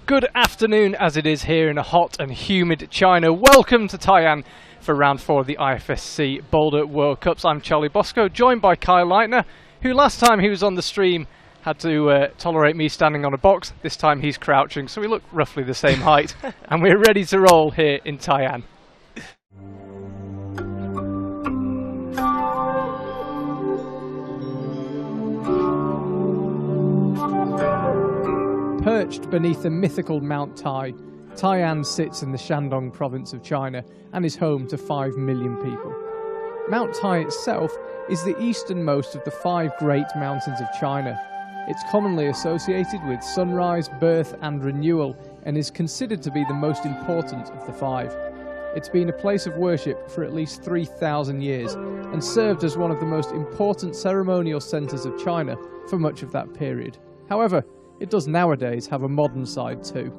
Good afternoon, as it is here in a hot and humid China. Welcome to Tai'an for round 4 of the IFSC Boulder World Cups. I'm Charlie Bosco, joined by Kyle Leitner, who last time he was on the stream had to tolerate me standing on a box. This time he's crouching, so we look roughly the same height. And we're ready to roll here in Tai'an. Perched beneath the mythical Mount Tai, Tai'an sits in the Shandong province of China and is home to 5 million people. Mount Tai itself is the easternmost of the 5 great mountains of China. It's commonly associated with sunrise, birth and renewal and is considered to be the most important of the 5. It's been a place of worship for at least 3,000 years and served as one of the most important ceremonial centres of China for much of that period. However, it does nowadays have a modern side too.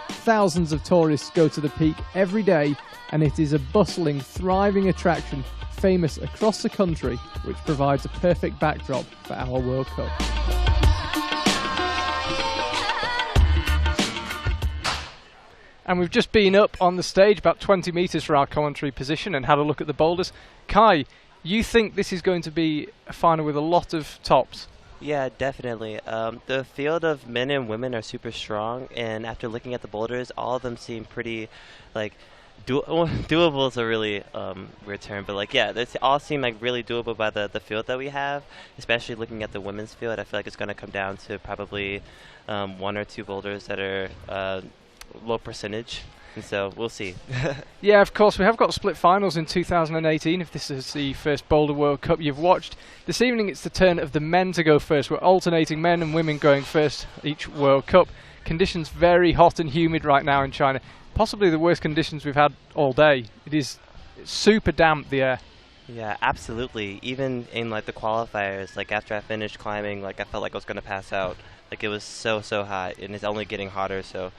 Thousands of tourists go to the peak every day, and it is a bustling, thriving attraction famous across the country, which provides a perfect backdrop for our World Cup. And we've just been up on the stage about 20 metres for our commentary position and had a look at the boulders. Kai, you think this is going to be a final with a lot of tops? Yeah, definitely. The field of men and women are super strong, and after looking at the boulders, all of them seem pretty, doable is a really weird term, but they all seem like really doable by the field that we have, especially looking at the women's field. I feel like it's going to come down to probably 1 or 2 boulders that are low percentage. And so we'll see. Yeah, of course, we have got split finals in 2018, if this is the first Boulder World Cup you've watched. This evening it's the turn of the men to go first. We're alternating men and women going first each World Cup. Conditions very hot and humid right now in China. Possibly the worst conditions we've had all day. It's super damp, the air. Yeah, absolutely. Even in the qualifiers, after I finished climbing, I felt like I was going to pass out. It was so hot, and it's only getting hotter, so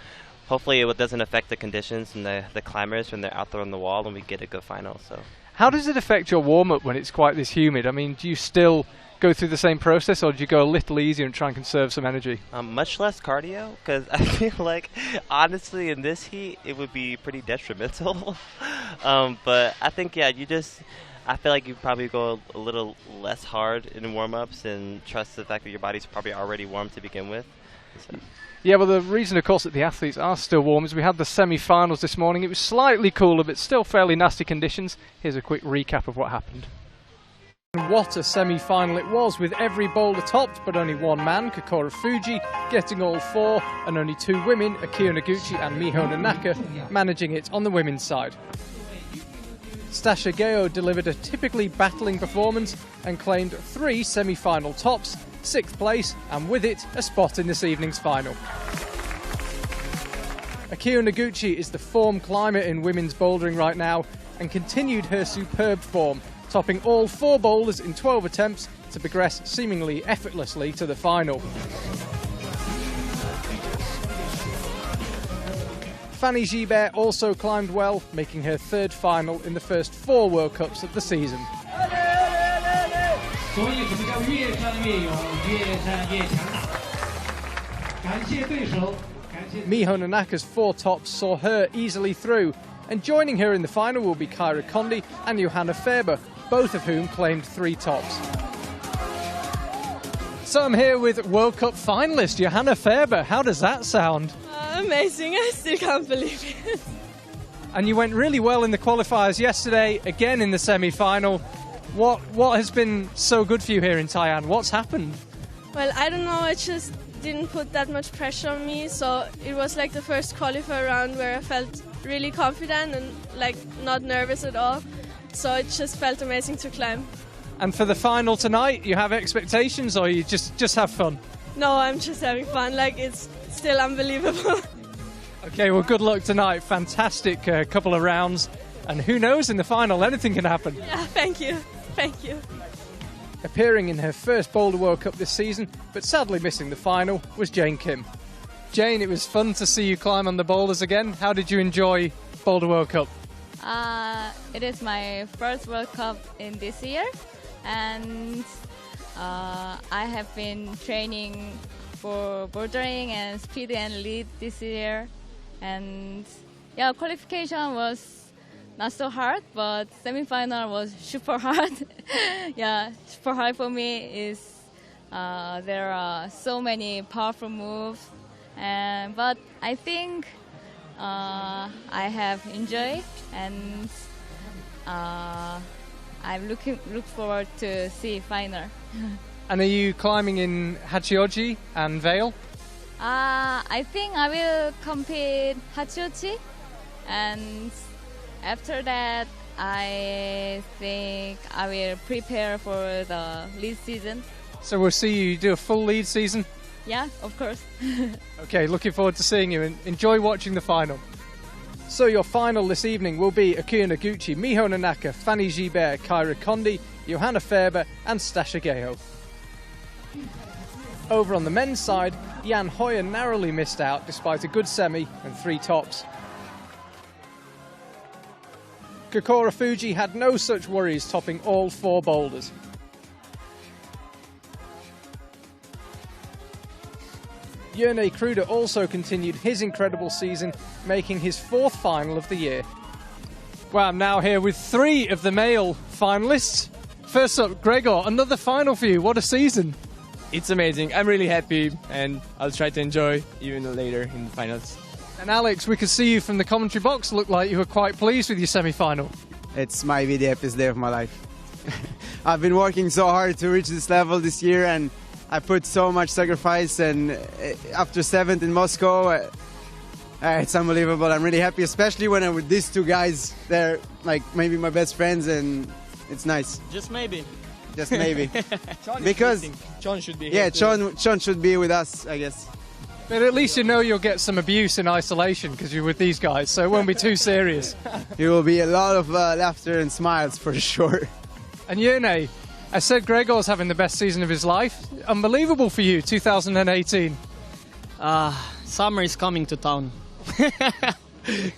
hopefully it doesn't affect the conditions and the climbers when they're out there on the wall and we get a good final. So, how does it affect your warm-up when it's quite this humid? I mean, do you still go through the same process, or do you go a little easier and try and conserve some energy? Much less cardio, because I feel like, honestly, in this heat, it would be pretty detrimental. But I think, I feel like you probably go a little less hard in warm-ups and trust the fact that your body's probably already warm to begin with. So. Yeah, well, the reason, of course, that the athletes are still warm is we had the semi-finals this morning. It was slightly cooler, but still fairly nasty conditions. Here's a quick recap of what happened. And what a semi-final it was, with every boulder topped, but only one man, Kokoro Fuji, getting all 4, and only 2 women, Akio Noguchi and Miho Nanaka, managing it on the women's side. Stasha Geo delivered a typically battling performance and claimed 3 semi-final tops, 6th place, and with it, a spot in this evening's final. Akio Noguchi is the form climber in women's bouldering right now and continued her superb form, topping all 4 boulders in 12 attempts to progress seemingly effortlessly to the final. Fanny Gibert also climbed well, making her 3rd final in the first 4 World Cups of the season. Miho Nanaka's 4 tops saw her easily through, and joining her in the final will be Kyra Condi and Johanna Faber, both of whom claimed 3 tops. So I'm here with World Cup finalist Johanna Faber. How does that sound? Amazing, I still can't believe it. And you went really well in the qualifiers yesterday, again in the semi-final. What has been so good for you here in Tai'an? What's happened? Well, I don't know, I just didn't put that much pressure on me, so it was like the first qualifier round where I felt really confident and not nervous at all. So it just felt amazing to climb. And for the final tonight, you have expectations, or you just have fun? No, I'm just having fun, it's still unbelievable. Okay, well, good luck tonight. Fantastic couple of rounds. And who knows, in the final, anything can happen. Yeah, thank you. Thank you. Appearing in her first Boulder World Cup this season, but sadly missing the final, was Jane Kim. Jane, it was fun to see you climb on the boulders again. How did you enjoy Boulder World Cup? It is my first World Cup in this year, and I have been training for bouldering and speed and lead this year. And yeah, qualification was not so hard, but semifinal was super hard. Yeah, super hard for me is there are so many powerful moves, but I think I have enjoyed, and I'm look forward to see final. And are you climbing in Hachioji and Vale? I think I will compete Hachioji, and after that I think I will prepare for the lead season. So we'll see you do a full lead season? Yeah, of course. Okay, looking forward to seeing you and enjoy watching the final. So your final this evening will be Akuya Noguchi, Miho Nanaka, Fanny Gibert, Kyra Kondi, Johanna Ferber and Stasha Geho. Over on the men's side, Jan Hoyer narrowly missed out despite a good semi and 3 tops. Kokoro Fuji had no such worries, topping all 4 boulders. Jerne Kruder also continued his incredible season, making his 4th final of the year. Well, I'm now here with 3 of the male finalists. First up, Gregor, another final for you. What a season. It's amazing. I'm really happy, and I'll try to enjoy even later in the finals. And Alex, we could see you from the commentary box. Looked like you were quite pleased with your semi-final. It's maybe the happiest day of my life. I've been working so hard to reach this level this year, and I put so much sacrifice, and after 7th in Moscow, it's unbelievable. I'm really happy, especially when I'm with these 2 guys. They're like maybe my best friends, and it's nice. Just maybe. Just maybe. Because John should be here. Yeah, John should be with us, I guess. But at least you know you'll get some abuse in isolation because you're with these guys, so it won't be too serious. There will be a lot of laughter and smiles for sure. And Jerne, I said Gregor's having the best season of his life. Unbelievable for you, 2018. Summer is coming to town.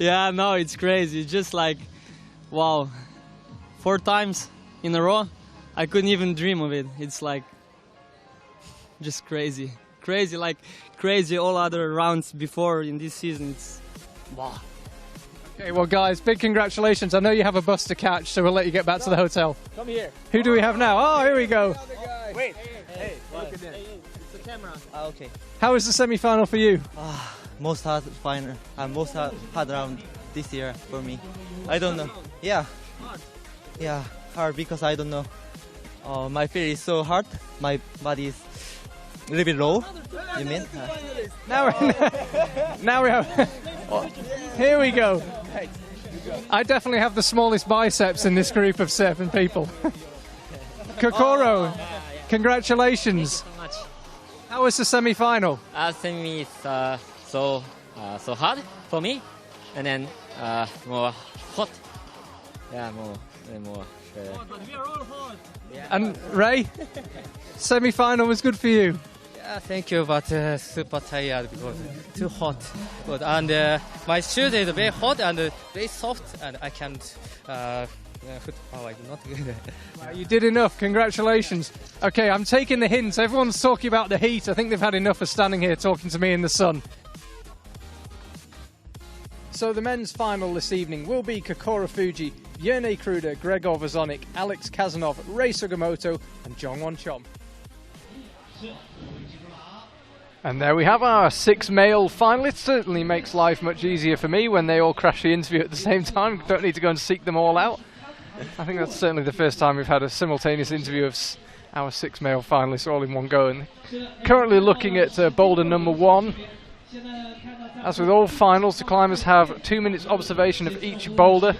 Yeah, no, it's crazy. It's just like, wow, 4 times in a row. I couldn't even dream of it. It's like, just crazy. Like crazy all other rounds before in this season. It's, wow. Okay, well guys, big congratulations. I know you have a bus to catch, so we'll let you get back to the hotel. Come here. Who do we have now? Oh, here we go. Wait. Hey, look at this. It's the camera. Okay. How was the semi-final for you? Most hard final. Most hard round this year for me. I don't know. Yeah. Yeah, hard because I don't know. My feet is so hard. My body is a little bit low. You mean? Now we have... Here we go. I definitely have the smallest biceps in this group of 7 people. Kokoro, congratulations. Thank you so much. How was the semi-final? Semi is so hard for me, and then more hot. Yeah, more. But we are all hot. And Ray, semi-final was good for you. Yeah, thank you, but super tired because too hot. But and my shoes is very hot and very soft, and I can't. Foot power is not good. Well, you did enough. Congratulations. Okay, I'm taking the hint. Everyone's talking about the heat. I think they've had enough of standing here talking to me in the sun. So the men's final this evening will be Kokoro Fuji, Jerne Kruder, Gregor Vazonik, Alex Kazanov, Rei Sugimoto and Jongwon Chom. And there we have our 6 male finalists. Certainly makes life much easier for me when they all crash the interview at the same time. Don't need to go and seek them all out. I think that's certainly the first time we've had a simultaneous interview of our 6 male finalists all in one go. And currently looking at boulder number 1. As with all finals, the climbers have 2 minutes observation of each boulder.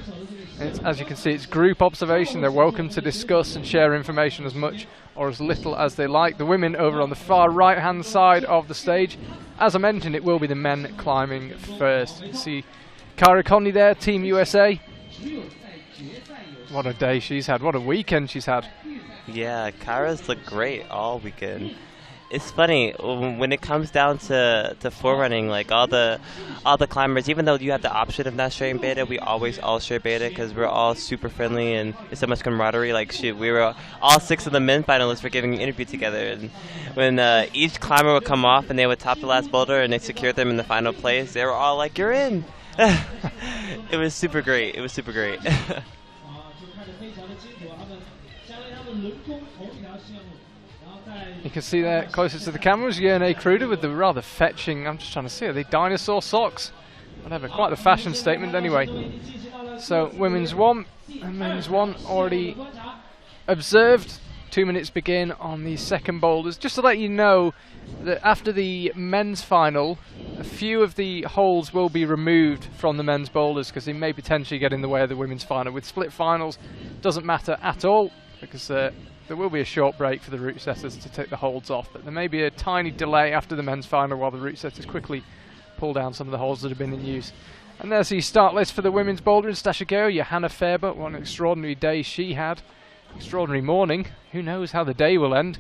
And as you can see, it's group observation. They're welcome to discuss and share information as much or as little as they like. The women over on the far right-hand side of the stage. As I mentioned, it will be the men climbing first. You see Kyra Conley there, Team USA. What a day she's had. What a weekend she's had. Yeah, Kyra's looked great all weekend. it's funny when it comes down to forerunning, like all the climbers, even though you have the option of not sharing beta, we always all share beta because we're all super friendly and it's so much camaraderie. Like shoot, we were all 6 of the men finalists were giving an interview together, and when each climber would come off and they would top the last boulder and they secured them in the final place, they were all like, "You're in." It was super great. It was super great. You can see there closer to the cameras, Jerne Kruder with the rather fetching, I'm just trying to see, are they dinosaur socks? Whatever, quite the fashion statement anyway. So women's 1 and men's 1 already observed. 2 minutes begin on the second boulders. Just to let you know that after the men's final, a few of the holes will be removed from the men's boulders because they may potentially get in the way of the women's final. With split finals, doesn't matter at all because there will be a short break for the route setters to take the holds off, but there may be a tiny delay after the men's final while the route setters quickly pull down some of the holes that have been in use. And there's the start list for the women's boulder in Stashageo. Johanna Faber, what an extraordinary day she had. Extraordinary morning. Who knows how the day will end.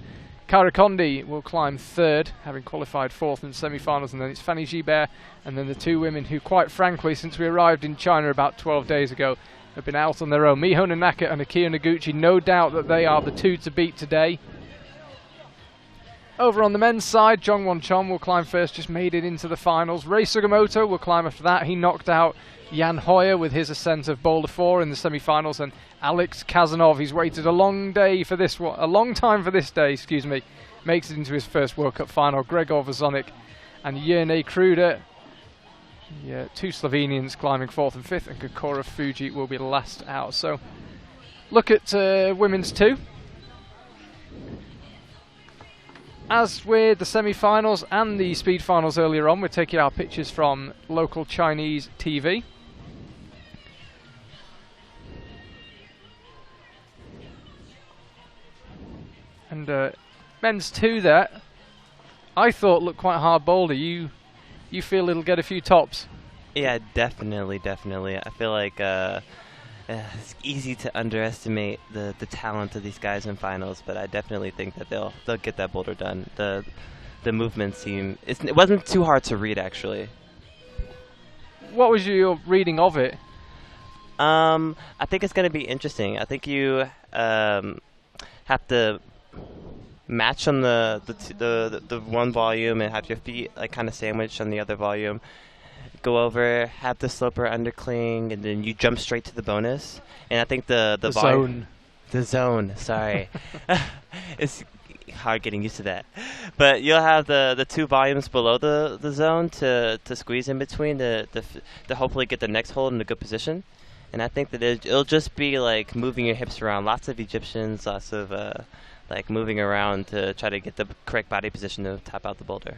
Kyra Condi will climb 3rd, having qualified 4th in the semi-finals, and then it's Fanny Gibert, and then the 2 women who, quite frankly, since we arrived in China about 12 days ago, have been out on their own. Miho Nanaka and Akio Noguchi, no doubt that they are the 2 to beat today. Over on the men's side, Jongwon Chon will climb first, just made it into the finals. Rei Sugimoto will climb after that. He knocked out Jan Hoyer with his ascent of Boulder 4 in the semi-finals, and Alex Kazanov, he's waited a long day for this one, a long time for this day, excuse me, makes it into his first World Cup final. Gregor Vazonik and Jerne Kruder, 2 Slovenians climbing 4th and 5th, and Kokoro Fuji will be last out. So look at women's 2. As with the semi-finals and the speed finals earlier on, we're taking our pictures from local Chinese TV. And men's 2 there, I thought looked quite hard boulder. You feel it'll get a few tops? Yeah, definitely. I feel like it's easy to underestimate the talent of these guys in finals, but I definitely think that they'll get that boulder done. The movements seem it wasn't too hard to read actually. What was your reading of it? I think it's going to be interesting. I think you have to match on the one volume and have your feet like kind of sandwiched on the other volume. Go over, have the sloper undercling, and then you jump straight to the bonus. And I think the zone. Sorry, it's hard getting used to that. But you'll have the 2 volumes below the zone to squeeze in between to hopefully get the next hold in a good position. And I think that it'll just be like moving your hips around. Lots of Egyptians, lots of like moving around to try to get the correct body position to top out the boulder.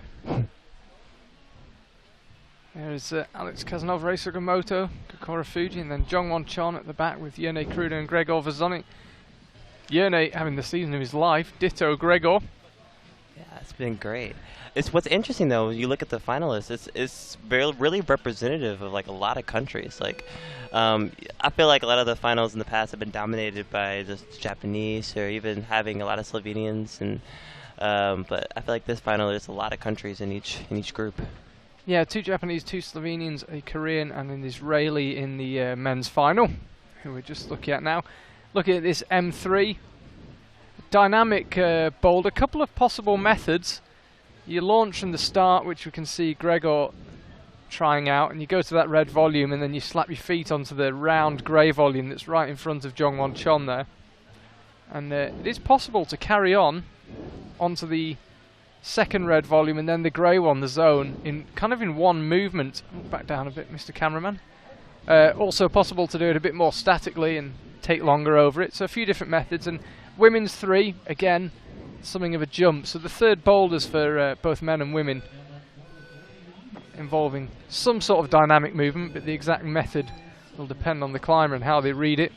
There's Alex Kazanov, Rei Sugimoto, Kokoro Fuji, and then Jongwon Chon at the back with Jerne Kruder and Gregor Vazonik. Jerne having the season of his life, ditto Gregor. Yeah, it's been great. It's what's interesting though. You look at the finalists. It's really representative of like a lot of countries. Like, I feel like a lot of the finals in the past have been dominated by just Japanese or even having a lot of Slovenians. And but I feel like this final there's a lot of countries in each group. Yeah, 2 Japanese, 2 Slovenians, a Korean, and an Israeli in the men's final, who we're just looking at now. Looking at this M3 dynamic boulder, a couple of possible methods. You launch from the start, which we can see Gregor trying out, and you go to that red volume, and then you slap your feet onto the round grey volume that's right in front of Jongwon Chon there. And it is possible to carry on onto the second red volume and then the grey one, the zone, in kind of in one movement. Back down a bit, Mr. Cameraman. Also possible to do it a bit more statically and take longer over it. So a few different methods. And women's 3, again, something of a jump. So the 3rd boulders for both men and women involving some sort of dynamic movement, but the exact method will depend on the climber and how they read it.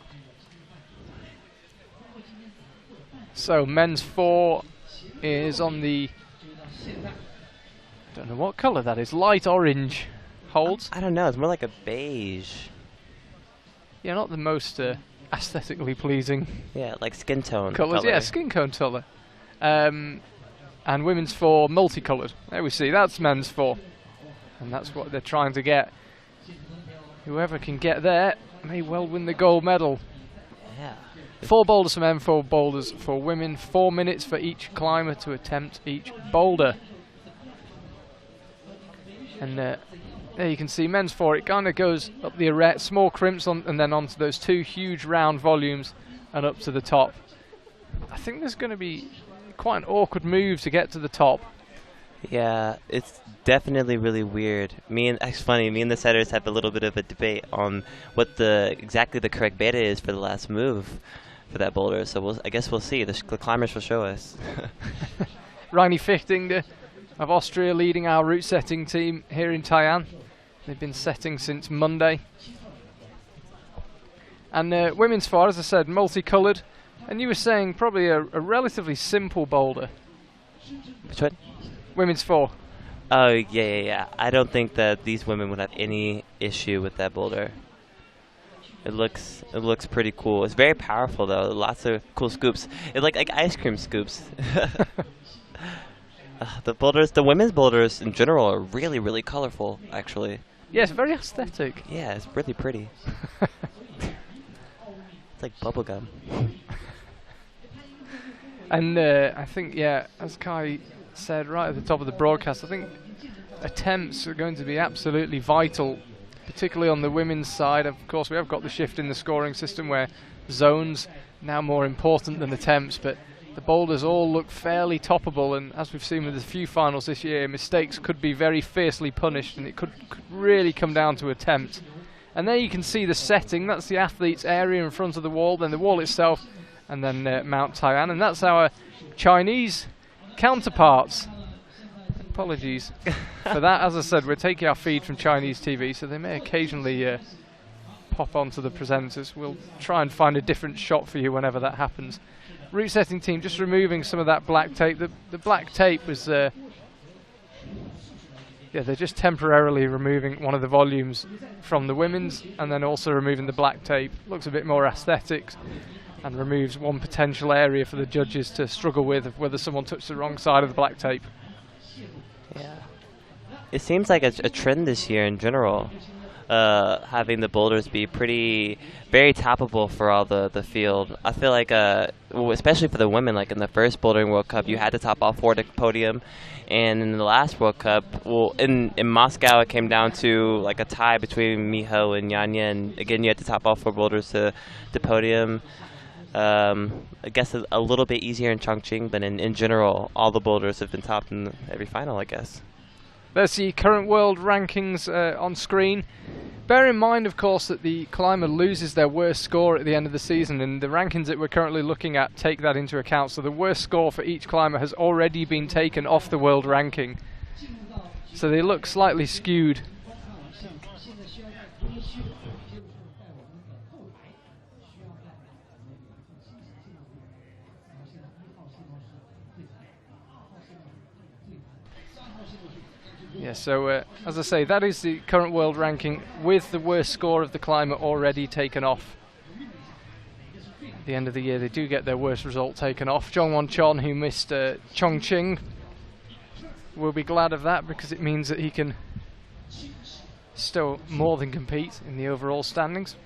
So men's 4 is on the, I don't know what colour that is, light orange holds. I don't know, it's more like a beige. Yeah, not the most aesthetically pleasing. Yeah, like skin tone colours. color. Yeah, skin tone colour. and women's 4 multicoloured. There we see, that's men's 4. And that's what they're trying to get. Whoever can get there may well win the gold medal. Yeah. 4 boulders for men, 4 boulders for women. 4 minutes for each climber to attempt each boulder. And there you can see men's 4. It kind of goes up the arête, small crimps and then onto those 2 huge round volumes and up to the top. I think there's going to be quite an awkward move to get to the top. Yeah, it's definitely really weird. It's funny, me and the setters have a little bit of a debate on what exactly the correct beta is for the last move for that boulder. So I guess we'll see. The climbers will show us. Reini Fichtinger of Austria leading our route setting team here in Tai'an. They've been setting since Monday. And women's 4, as I said, multicoloured. And you were saying probably a relatively simple boulder. Which one? Women's 4. Oh, yeah. I don't think that these women would have any issue with that boulder. It looks pretty cool. It's very powerful though. Lots of cool scoops. It's like ice cream scoops. The women's boulders in general are really, really colorful, actually. Yes, very aesthetic. Yeah, it's really pretty. It's like bubblegum. And I think, yeah, as Kai said right at the top of the broadcast, I think attempts are going to be absolutely vital, particularly on the women's side. Of course, we have got the shift in the scoring system where zones now more important than attempts, but the boulders all look fairly toppable, and as we've seen with the few finals this year, mistakes could be very fiercely punished, and it could really come down to attempts. And there you can see the setting. That's the athlete's area in front of the wall, then the wall itself, and then Mount Tai'an, and that's our Chinese counterparts. Apologies for that. As I said, we're taking our feed from Chinese TV, so they may occasionally pop onto the presenters. We'll try and find a different shot for you whenever that happens. Route setting team just removing some of that black tape. The black tape was yeah, they're just temporarily removing one of the volumes from the women's and then also removing the black tape. Looks a bit more aesthetic and removes one potential area for the judges to struggle with of whether someone touched the wrong side of the black tape. Yeah. It seems like a trend this year in general, having the boulders be very toppable for all the field. I feel like, especially for the women, like in the first Bouldering World Cup, you had to top all 4 to podium. And in the last World Cup, well, in Moscow, it came down to like a tie between Miho and Yanya. And again, you had to top all 4 boulders to podium. I guess a little bit easier in Chongqing, but in general, all the boulders have been topped in every final, I guess. There's the current world rankings on screen. Bear in mind, of course, that the climber loses their worst score at the end of the season, and the rankings that we're currently looking at take that into account. So the worst score for each climber has already been taken off the world ranking. So they look slightly skewed. Yeah, so as I say, that is the current world ranking with the worst score of the climber already taken off. At the end of the year, they do get their worst result taken off. Zhongwan Chon, who missed Chongqing, will be glad of that because it means that he can still more than compete in the overall standings.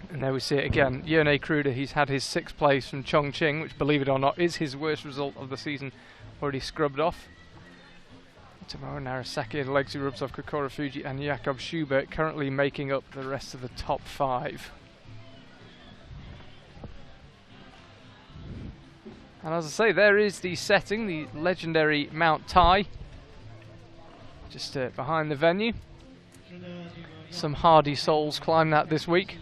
And there we see it again. Yone Kruder, he's had his 6th place from Chongqing, which, believe it or not, is his worst result of the season, already scrubbed off. Tomorrow Narasaki, Legacy Rubsov, Kokoro Fuji and Jakob Schubert currently making up the rest of the top 5. And as I say, there is the setting, the legendary Mount Tai, just behind the venue. Some hardy souls climbed that this week.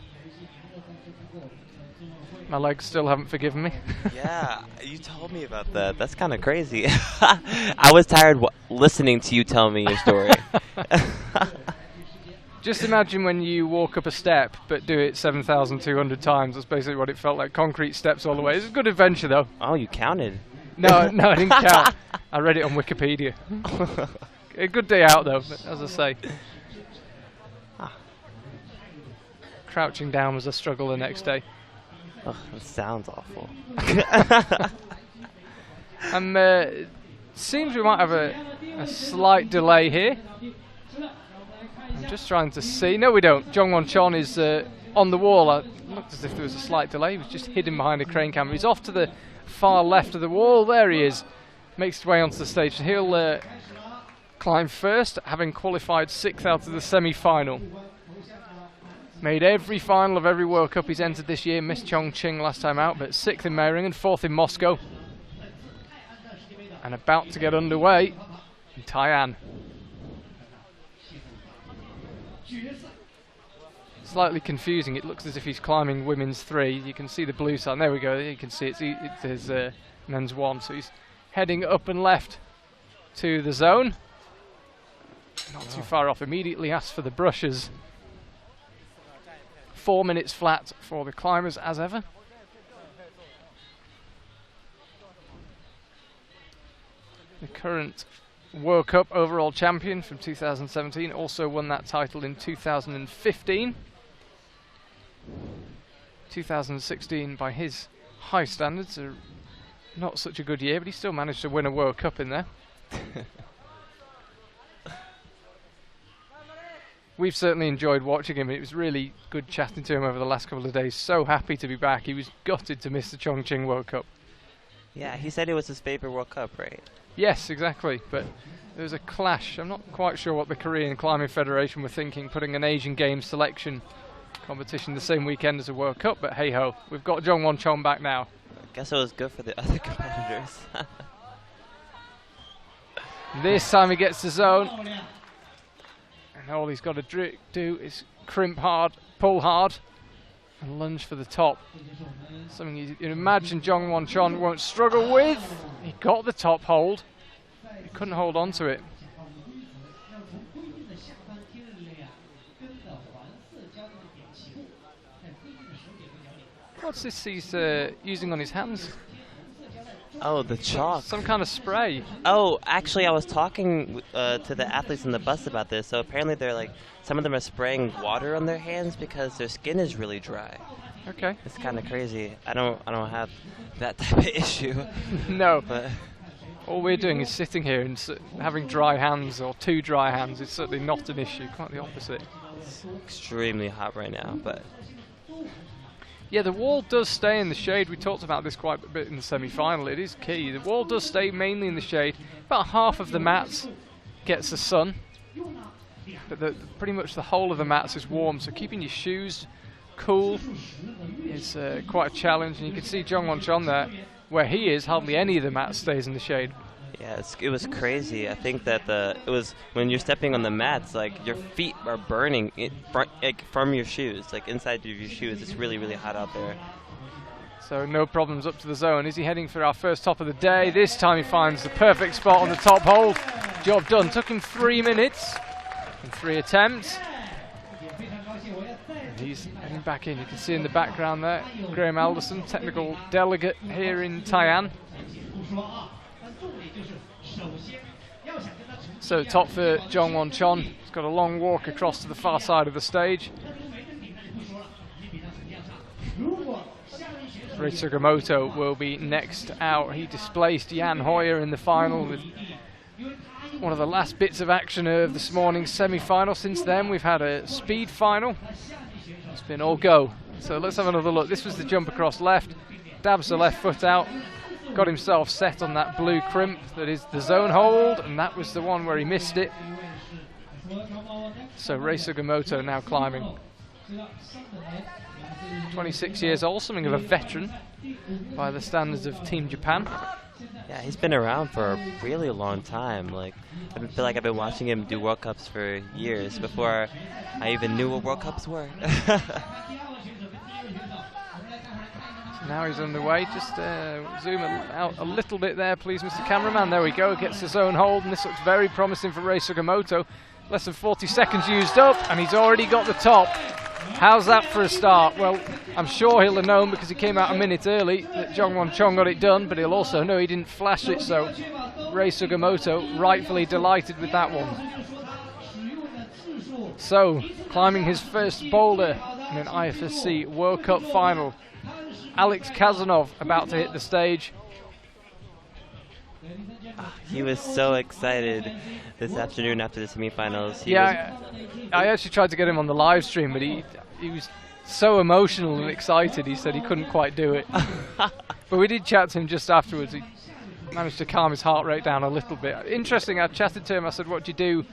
My legs still haven't forgiven me. Yeah, you told me about that. That's kind of crazy. I was tired listening to you tell me your story. Just imagine when you walk up a step but do it 7,200 times. That's basically what it felt like. Concrete steps all the way. It's a good adventure, though. Oh, you counted? No, I didn't count. I read it on Wikipedia. A good day out, though, as I say. Crouching down was a struggle the next day. Oh, that sounds awful. Seems we might have a slight delay here. I'm just trying to see. No, we don't. Jongwon Chon is on the wall. It looked as if there was a slight delay. He was just hidden behind a crane camera. He's off to the far left of the wall. There he is. Makes his way onto the stage. He'll climb first, having qualified 6th out of the semi-final. Made every final of every World Cup he's entered this year. Missed Chongqing last time out, but 6th in Meiringen, 4th in Moscow. And about to get underway in Tai'an. Slightly confusing. It looks as if he's climbing women's 3. You can see the blue sign. There we go. You can see it's his men's 1. So he's heading up and left to the zone. Not too far off. Immediately asks for the brushes. 4 minutes flat for the climbers as ever. The current World Cup overall champion from 2017 also won that title in 2015. 2016, by his high standards, not such a good year, but he still managed to win a World Cup in there. We've certainly enjoyed watching him. It was really good chatting to him over the last couple of days. So happy to be back. He was gutted to miss the Chongqing World Cup. Yeah, he said it was his favorite World Cup, right? Yes, exactly. But there was a clash. I'm not quite sure what the Korean Climbing Federation were thinking, putting an Asian Games selection competition the same weekend as a World Cup. But hey-ho, we've got Jongwon Chon back now. I guess it was good for the other competitors. This time he gets the zone. And all he's got to do is crimp hard, pull hard, and lunge for the top. Something you'd imagine Jongwon Chon won't struggle with. He got the top hold. He couldn't hold on to it. What's this he's using on his hands? Oh, the chalk. Some kind of spray. Oh, actually, I was talking to the athletes in the bus about this. So apparently, they're like, some of them are spraying water on their hands because their skin is really dry. Okay. It's kind of crazy. I don't have that type of issue. No. But all we're doing is sitting here and having dry hands or too dry hands. It's certainly not an issue. Quite the opposite. It's extremely hot right now, but. Yeah, the wall does stay in the shade. We talked about this quite a bit in the semi-final. It is key. The wall does stay mainly in the shade. About half of the mats gets the sun, but pretty much the whole of the mats is warm. So keeping your shoes cool is quite a challenge. And you can see Jongwon Chon there, where he is. Hardly any of the mats stays in the shade. Yeah, it was crazy. I think that it was when you're stepping on the mats, like your feet are burning from your shoes, like inside of your shoes. It's really, really hot out there. So no problems up to the zone. Is he heading for our first top of the day? This time he finds the perfect spot on the top hold. Job done. Took him 3 minutes and 3 attempts. And he's heading back in. You can see in the background there, Graham Alderson, technical delegate here in Tai'an. So top for Jongwon Chon. He's got a long walk across to the far side of the stage. Rei Sugimoto will be next out. He displaced Jan Hoyer in the final with one of the last bits of action of this morning's semi-final. Since then we've had a speed final. It's been all go. So let's have another look. This was the jump across left. Dabs the left foot out. Got himself set on that blue crimp that is the zone hold, and that was the one where he missed it. So Rei Sugimoto now climbing. 26 years old, something of a veteran by the standards of Team Japan. Yeah, he's been around for a really long time. Like, I feel like I've been watching him do World Cups for years before I even knew what World Cups were. Now he's underway. Just zoom out a little bit there, please, Mr. Cameraman. There we go. Gets his own hold, and this looks very promising for Rei Sugimoto. Less than 40 seconds used up, and he's already got the top. How's that for a start? Well, I'm sure he'll have known because he came out a minute early that Jongwon Chon got it done, but he'll also know he didn't flash it, so Rei Sugimoto rightfully delighted with that one. So, climbing his first boulder in an IFSC World Cup final. Alex Kazanov about to hit the stage. He was so excited this afternoon after the semifinals. I actually tried to get him on the live stream, but he was so emotional and excited. He said he couldn't quite do it. But we did chat to him just afterwards. He managed to calm his heart rate down a little bit. Interesting, I chatted to him. I said, what do you do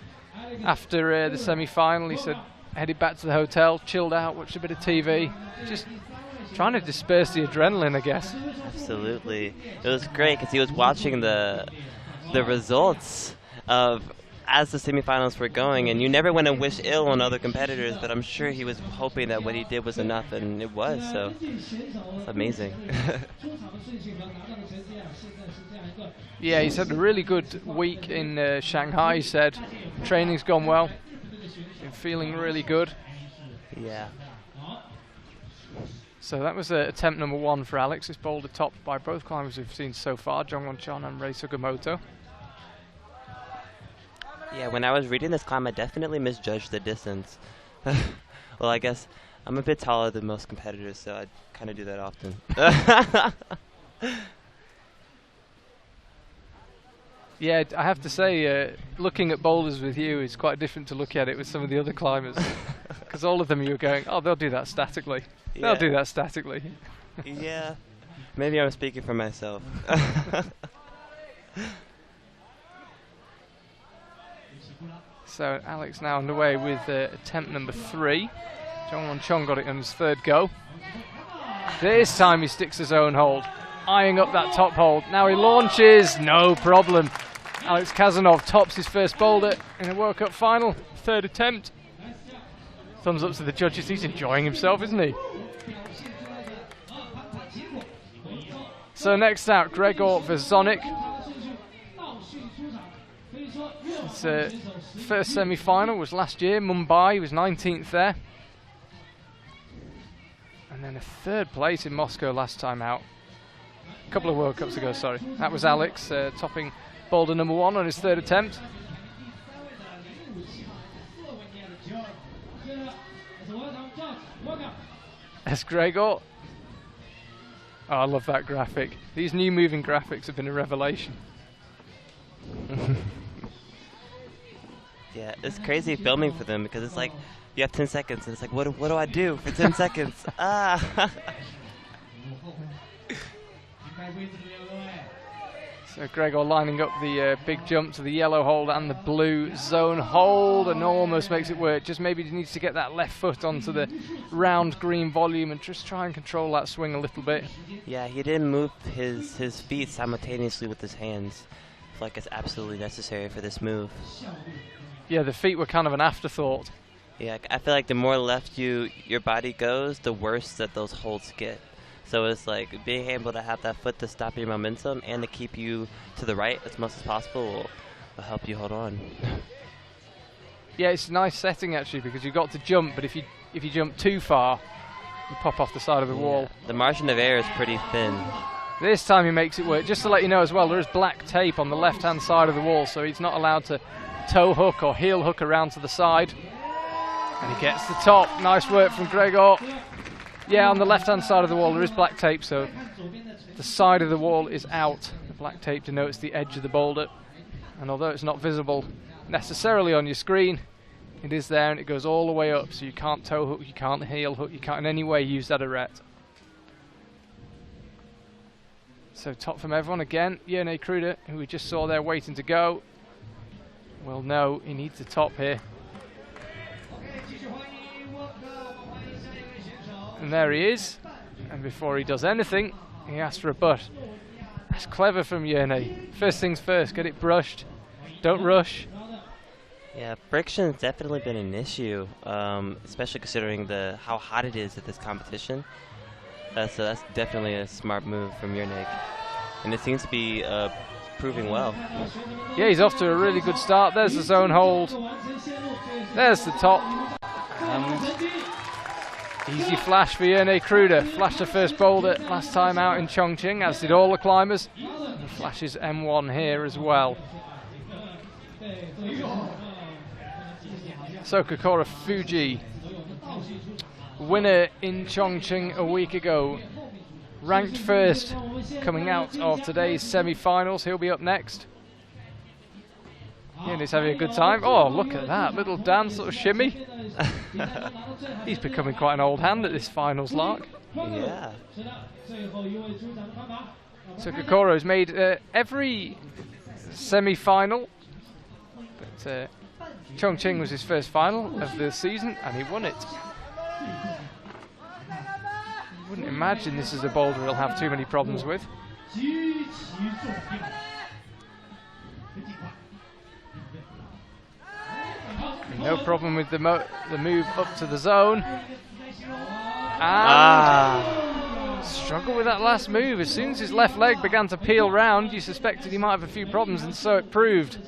after the semi-final? He said, headed back to the hotel, chilled out, watched a bit of TV. Just trying to disperse the adrenaline, I guess. Absolutely. It was great because he was watching the results of as the semifinals were going, and you never want to wish ill on other competitors, but I'm sure he was hoping that what he did was enough, and it was, so it's amazing. Yeah, he's had a really good week in Shanghai, he said. Training's gone well. Been feeling really good. Yeah. So that was attempt number 1 for Alex. This boulder topped by both climbers we've seen so far, Jongwon Chon and Rei Sugimoto. Yeah, when I was reading this climb, I definitely misjudged the distance. Well, I guess I'm a bit taller than most competitors, so I kind of do that often. Yeah, I have to say, looking at boulders with you is quite different to look at it with some of the other climbers. Because all of them you're going, oh, they'll do that statically. Yeah. They'll do that statically. Yeah, maybe I'm speaking for myself. So Alex now underway with attempt number 3. Jongwon Chon got it on his 3rd go. This time he sticks his own hold, eyeing up that top hold. Now he launches, no problem. Alex Kazanov tops his first boulder in a World Cup final, 3rd attempt. Thumbs up to the judges, he's enjoying himself, isn't he? So next out, Gregor Verzonik. His first semi-final was last year, Mumbai. He was 19th there. And then a 3rd place in Moscow last time out. A couple of World Cups ago, sorry. That was Alex topping boulder number 1 on his 3rd attempt. That's Gregor. Oh, I love that graphic. These new moving graphics have been a revelation. Yeah, it's crazy filming for them because it's like you have 10 seconds and it's like, what do I do for 10 seconds? Ah! So Gregor lining up the big jump to the yellow hold and the blue zone hold, and almost makes it work. Just maybe needs to get that left foot onto the round green volume and just try and control that swing a little bit. Yeah, he didn't move his feet simultaneously with his hands. I feel like it's absolutely necessary for this move. Yeah, the feet were kind of an afterthought. Yeah, I feel like the more left your body goes, the worse that those holds get. So it's like being able to have that foot to stop your momentum and to keep you to the right as much as possible will help you hold on. Yeah, it's a nice setting actually because you've got to jump, but if you jump too far, you pop off the side of the wall. The margin of error is pretty thin. This time he makes it work. Just to let you know as well, there is black tape on the left-hand side of the wall, so he's not allowed to toe hook or heel hook around to the side. And he gets the top. Nice work from Gregor. Yeah, on the left-hand side of the wall there is black tape, so the side of the wall is out. The black tape denotes the edge of the boulder. And although it's not visible necessarily on your screen, it is there and it goes all the way up, so you can't toe hook, you can't heel hook, you can't in any way use that arete. So top from everyone again, Jerne Kruder, who we just saw there waiting to go. Well, no, he needs to top here. And there he is. And before he does anything, he asks for a butt. That's clever from Jerne. First things first, get it brushed. Don't rush. Yeah, friction's definitely been an issue, especially considering how hot it is at this competition. So that's definitely a smart move from Jerne. And it seems to be proving well. Yeah, he's off to a really good start. There's the zone hold. There's the top. Easy flash for Jerne Kruder. Flashed the first boulder last time out in Chongqing, as did all the climbers. He flashes M1 here as well. So Kokoro Fuji, winner in Chongqing a week ago, ranked first coming out of today's semi-finals. He'll be up next. Yeah, and he's having a good time. Oh, look at that little dance, sort of shimmy. He's becoming quite an old hand at this finals lark. Yeah. So Kokoro's made every semi-final, but Chongqing was his first final of the season, and he won it. You wouldn't imagine this is a boulder he'll have too many problems with. No problem with the move up to the zone. And struggle with that last move. As soon as his left leg began to peel round, you suspected he might have a few problems, and so it proved.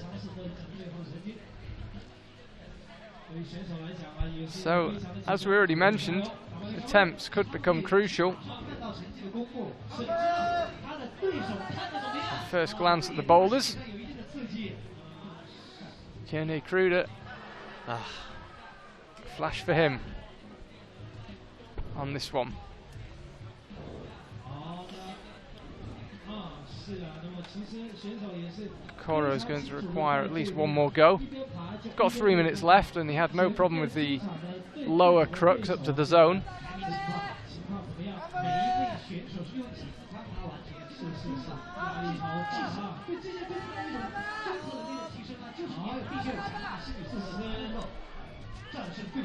So, as we already mentioned, attempts could become crucial. First glance at the boulders. Kenny Kruder. Flash for him on this one. Koro is going to require at least one more go. Got 3 minutes left, and he had no problem with the lower crux up to the zone.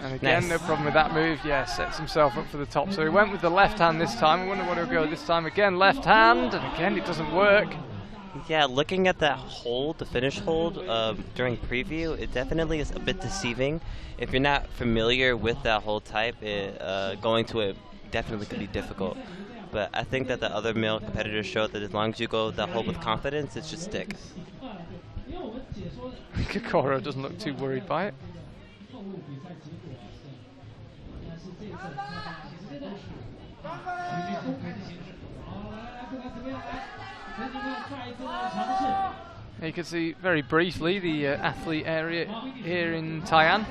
And again, no problem with that move. Yeah, sets himself up for the top. So he went with the left hand this time. I wonder what he'll go this time. Again, left hand, and again, it doesn't work. Yeah, looking at that hold, the finish hold during preview, it definitely is a bit deceiving. If you're not familiar with that hold type, going to it definitely could be difficult. But I think that the other male competitors showed that as long as you go that hold with confidence, it should stick. Kokoro doesn't look too worried by it. You can see very briefly the athlete area here in Tai'an.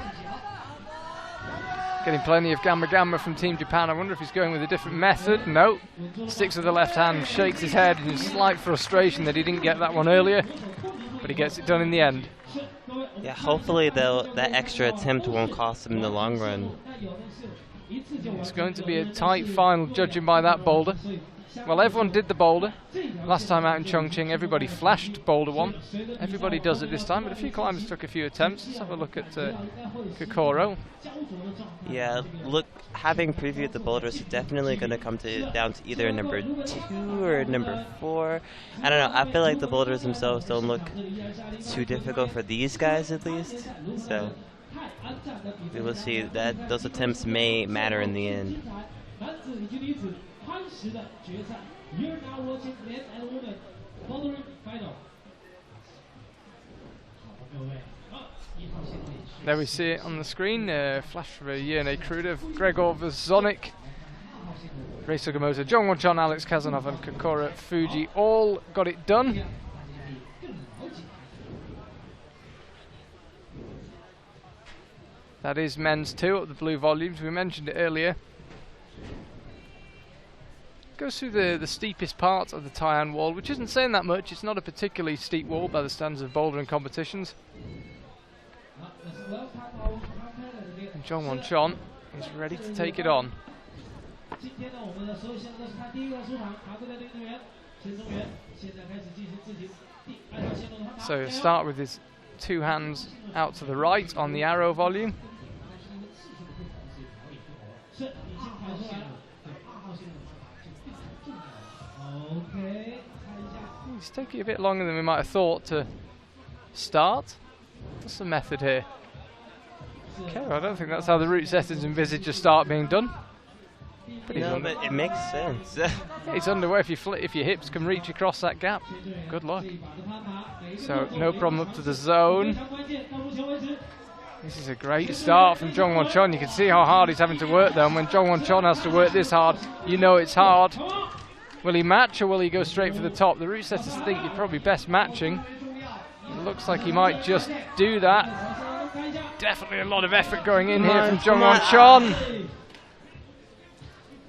Getting plenty of gamma gamma from Team Japan. I wonder if he's going with a different method. No, sticks with the left hand, shakes his head in slight frustration that he didn't get that one earlier, but he gets it done in the end. Yeah, hopefully that extra attempt won't cost him in the long run. It's going to be a tight final, judging by that boulder. Well, everyone did the boulder. Last time out in Chongqing, everybody flashed boulder one. Everybody does it this time, but a few climbers took a few attempts. Let's have a look at Kokoro. Yeah, look, having previewed the boulders, it's definitely going to come down to either number 2 or number 4. I don't know, I feel like the boulders themselves don't look too difficult for these guys at least. So we will see that those attempts may matter in the end. There we see it on the screen, flash for Yerne Kruder, Gregor Vazonik, Rei Sugimoto, John Won-chon, Alex Kazanov and Kokoro Fuji all got it done. That is men's 2 at the blue volumes, we mentioned it earlier. Goes through the steepest part of the Tai'an wall, which isn't saying that much. It's not a particularly steep wall by the standards of bouldering competitions. And John Won-chon is ready to take it on. So he'll start with his 2 hands out to the right on the arrow volume. It's taking a bit longer than we might have thought to start. What's the method here? Okay, well, I don't think that's how the route settings envisage a start being done. But no, but it makes sense. It's underway if your hips can reach across that gap. Good luck. So no problem up to the zone. This is a great start from John Won-chon. You can see how hard he's having to work though, and when John Won-chon has to work this hard, you know it's hard. Will he match or will he go straight for the top? The route setters think you're probably best matching. It looks like he might just do that. Definitely a lot of effort going in here from John Won-chon.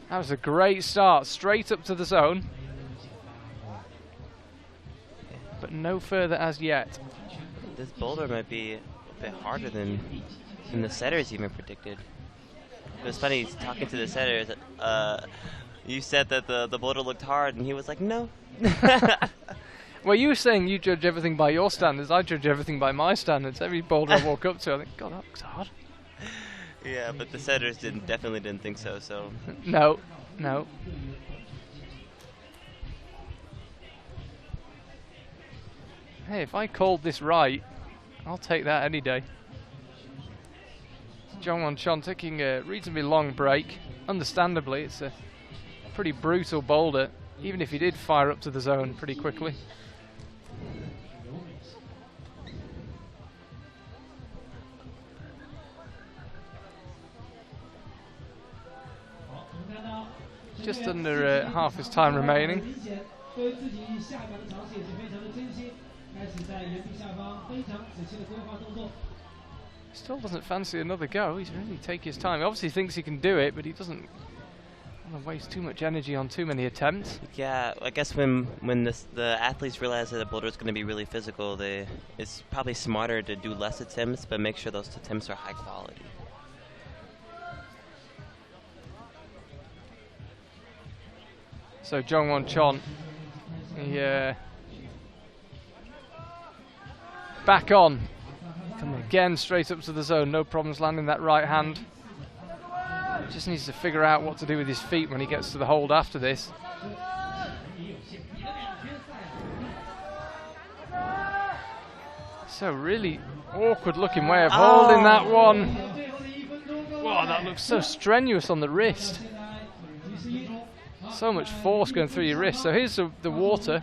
That was a great start, straight up to the zone. But no further as yet. this boulder might be a bit harder than the setters even predicted. It was funny talking to the setters. You said that the boulder looked hard, and he was like, no. Well, you were saying you judge everything by your standards. I judge everything by my standards. Every boulder I walk up to, I think, God, that looks hard. Yeah, but the setters definitely didn't think so. So no. Hey, if I called this right, I'll take that any day. Jongwon Chon taking a reasonably long break. Understandably, it's a pretty brutal boulder, even if he did fire up to the zone pretty quickly. Just under half his time remaining. Still doesn't fancy another go. He's really taking his time. He obviously thinks he can do it, but he doesn't want to waste too much energy on too many attempts. yeah, I guess when the athletes realize that a boulder is going to be really physical, it's probably smarter to do less attempts, but make sure those attempts are high quality. So Jongwon Chon, he back on. Again, straight up to the zone, no problems landing that right hand. Just needs to figure out what to do with his feet when he gets to the hold after this. So really awkward looking way of holding that one. Wow, that looks so strenuous on the wrist. So much force going through your wrist. So here's the water.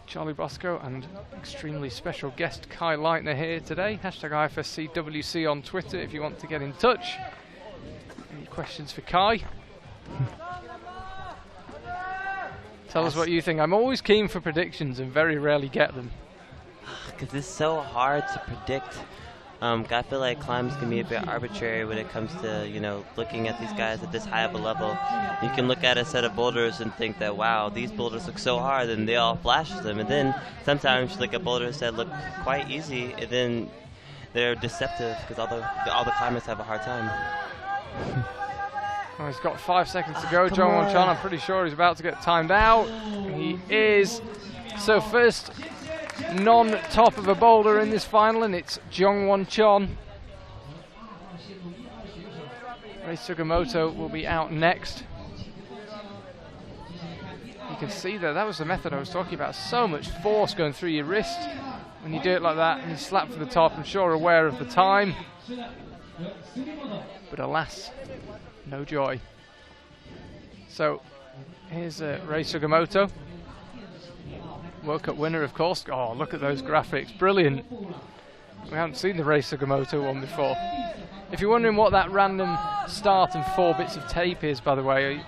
Charlie Bosco and extremely special guest Kai Leitner here today. Hashtag IFSCWC on Twitter if you want to get in touch. Any questions for Kai? Tell us what you think. I'm always keen for predictions and very rarely get them. Because it's so hard to predict. I feel like climbs can be a bit arbitrary when it comes to, looking at these guys at this high of a level. You can look at a set of boulders and think that, wow, these boulders look so hard, and they all flash them. And then sometimes you look at boulders that look quite easy, and then they're deceptive because all the climbers have a hard time. Oh, he's got 5 seconds to go, Jongwon Chon. I'm pretty sure he's about to get timed out. He is. So first non-top of a boulder in this final, and it's Jongwon Chon. Rei Sugimoto will be out next. You can see there, that was the method I was talking about. So much force going through your wrist when you do it like that, and you slap for the top. I'm sure aware of the time, but alas, no joy. So here's Rei Sugimoto, World Cup winner, of course. Oh, look at those graphics, brilliant. We haven't seen the Rei Sugimoto one before. If you're wondering what that random start and 4 bits of tape is, by the way,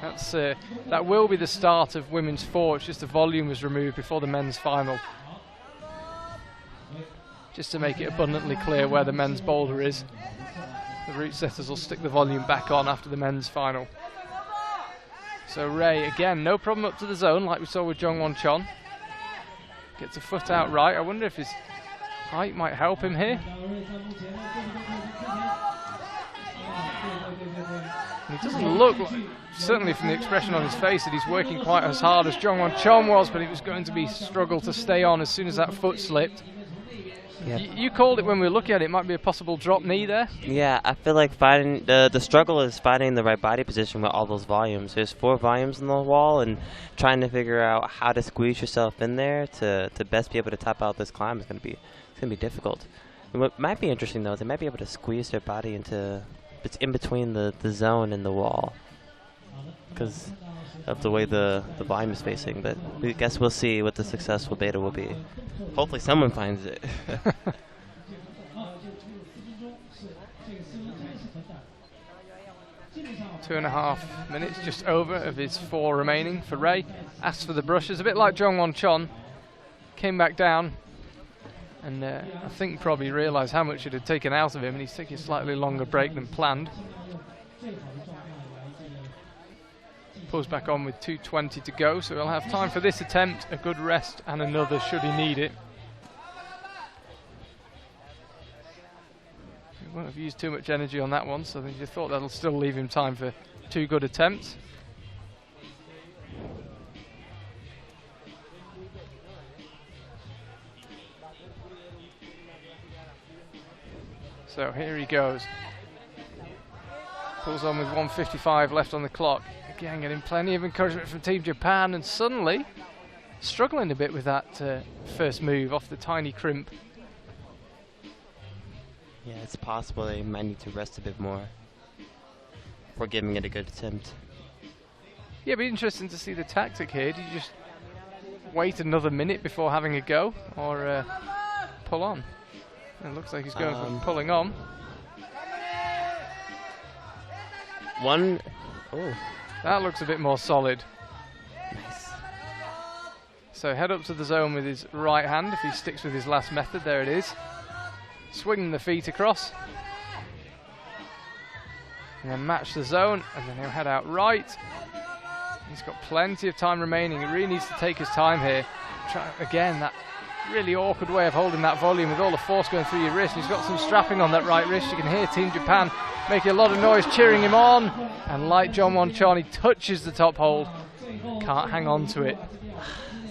that will be the start of women's 4. It's just the volume was removed before the men's final, just to make it abundantly clear where the men's boulder is. The route setters will stick the volume back on after the men's final. So Rei, again, no problem up to the zone like we saw with Jongwon Chon. Gets a foot out right. I wonder if his height might help him here. And he doesn't look like, certainly from the expression on his face, that he's working quite as hard as Jongwon Chon was, but it was going to be struggle to stay on as soon as that foot slipped. Yep. You called it when we were looking at it. It might be a possible drop knee there. Yeah, I feel like finding the struggle is finding the right body position with all those volumes. There's 4 volumes on the wall, and trying to figure out how to squeeze yourself in there to best be able to top out this climb is going to be difficult. And what might be interesting though is they might be able to squeeze their body into in between the zone and the wall because of the way the volume is facing. But I guess we'll see what the successful beta will be. Hopefully someone finds it. 2.5 minutes just over of his 4 remaining for Rei. Asked for the brushes, a bit like Jongwon Chon. Came back down and I think probably realised how much it had taken out of him, and he's taking a slightly longer break than planned. Pulls back on with 2:20 to go, so he'll have time for this attempt, a good rest, and another should he need it. He won't have used too much energy on that one, so I think you thought that'll still leave him time for 2 good attempts. So here he goes. Pulls on with 1:55 left on the clock. Again, getting plenty of encouragement from Team Japan, and suddenly struggling a bit with that first move off the tiny crimp. Yeah, it's possible they might need to rest a bit more before giving it a good attempt. Yeah, it'd be interesting to see the tactic here. Do you just wait another minute before having a go, or pull on? It looks like he's going for pulling on. That looks a bit more solid. Nice. So head up to the zone with his right hand if he sticks with his last method. There it is. Swinging the feet across. And then match the zone, and then he'll head out right. He's got plenty of time remaining. He really needs to take his time here. Again, that really awkward way of holding that volume with all the force going through your wrist. He's got some strapping on that right wrist. You can hear Team Japan making a lot of noise, cheering him on. And like John Won-Chon, he touches the top hold. Can't hang on to it.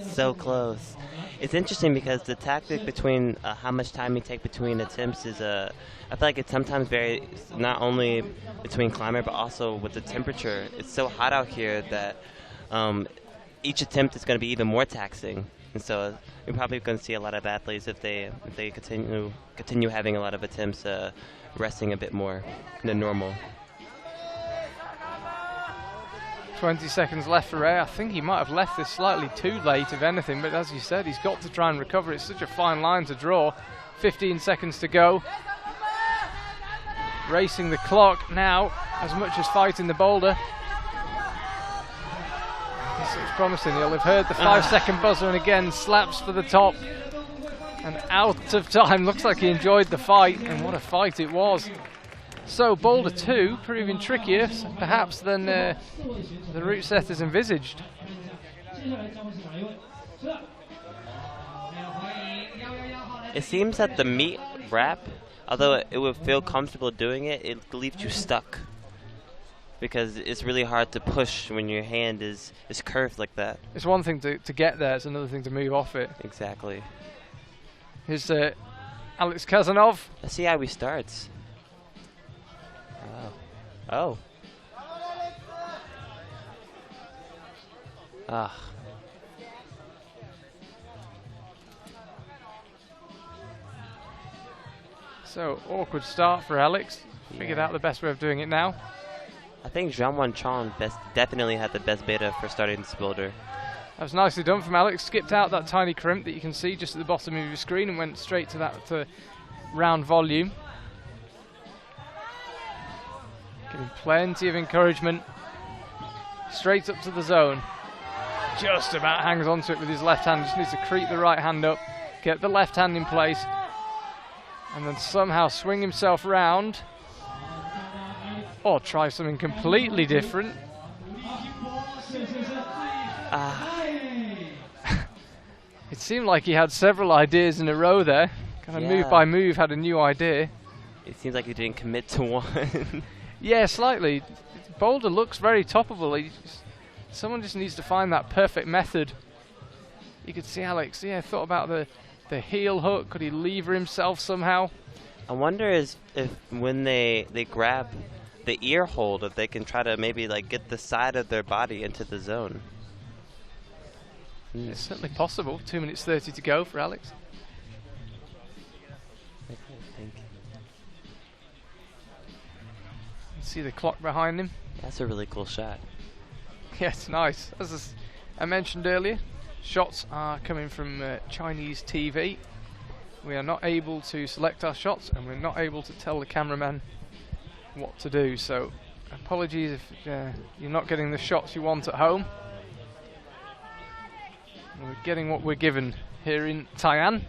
So close. It's interesting because the tactic between how much time you take between attempts is I feel like it sometimes varies not only between climber but also with the temperature. It's so hot out here that each attempt is going to be even more taxing. And so you're probably going to see a lot of athletes if they continue having a lot of attempts resting a bit more than normal. 20 seconds left for Ray. I think he might have left this slightly too late, if anything, but as you said, he's got to try and recover. It's such a fine line to draw. 15 seconds to go. Racing the clock now, as much as fighting the boulder. This looks promising. You'll have heard the 5-second buzzer, and again slaps for the top. And out of time. Looks like he enjoyed the fight, and what a fight it was. So Boulder 2 proving trickier perhaps than the route setters envisaged. It seems that the meat wrap, although it would feel comfortable doing it, it leaves you stuck. Because it's really hard to push when your hand is curved like that. It's one thing to get there, it's another thing to move off it. Exactly. Here's Alex Kazanov. Let's see how he starts. Oh. So, awkward start for Alex. Figured out the best way of doing it now. I think John Won-Chon definitely had the best beta for starting this boulder. That was nicely done from Alex. Skipped out that tiny crimp that you can see just at the bottom of your screen and went straight to that round volume. Getting plenty of encouragement. Straight up to the zone. Just about hangs onto it with his left hand. Just needs to creep the right hand up, get the left hand in place, and then somehow swing himself round. Or try something completely different. It seemed like he had several ideas in a row there. Kind of move by move had a new idea. It seems like he didn't commit to one. Yeah, slightly. Boulder looks very toppable. Someone just needs to find that perfect method. You could see Alex, thought about the heel hook. Could he lever himself somehow? I wonder if when they grab the ear hold, if they can try to maybe like get the side of their body into the zone. It's certainly possible. 2 minutes 30 to go for Alex. See the clock behind him. That's a really cool shot. Yeah, it's nice. As I mentioned earlier, shots are coming from Chinese TV. We are not able to select our shots, and we're not able to tell the cameraman what to do. So apologies if you're not getting the shots you want at home. We're getting what we're given here in Tai'an.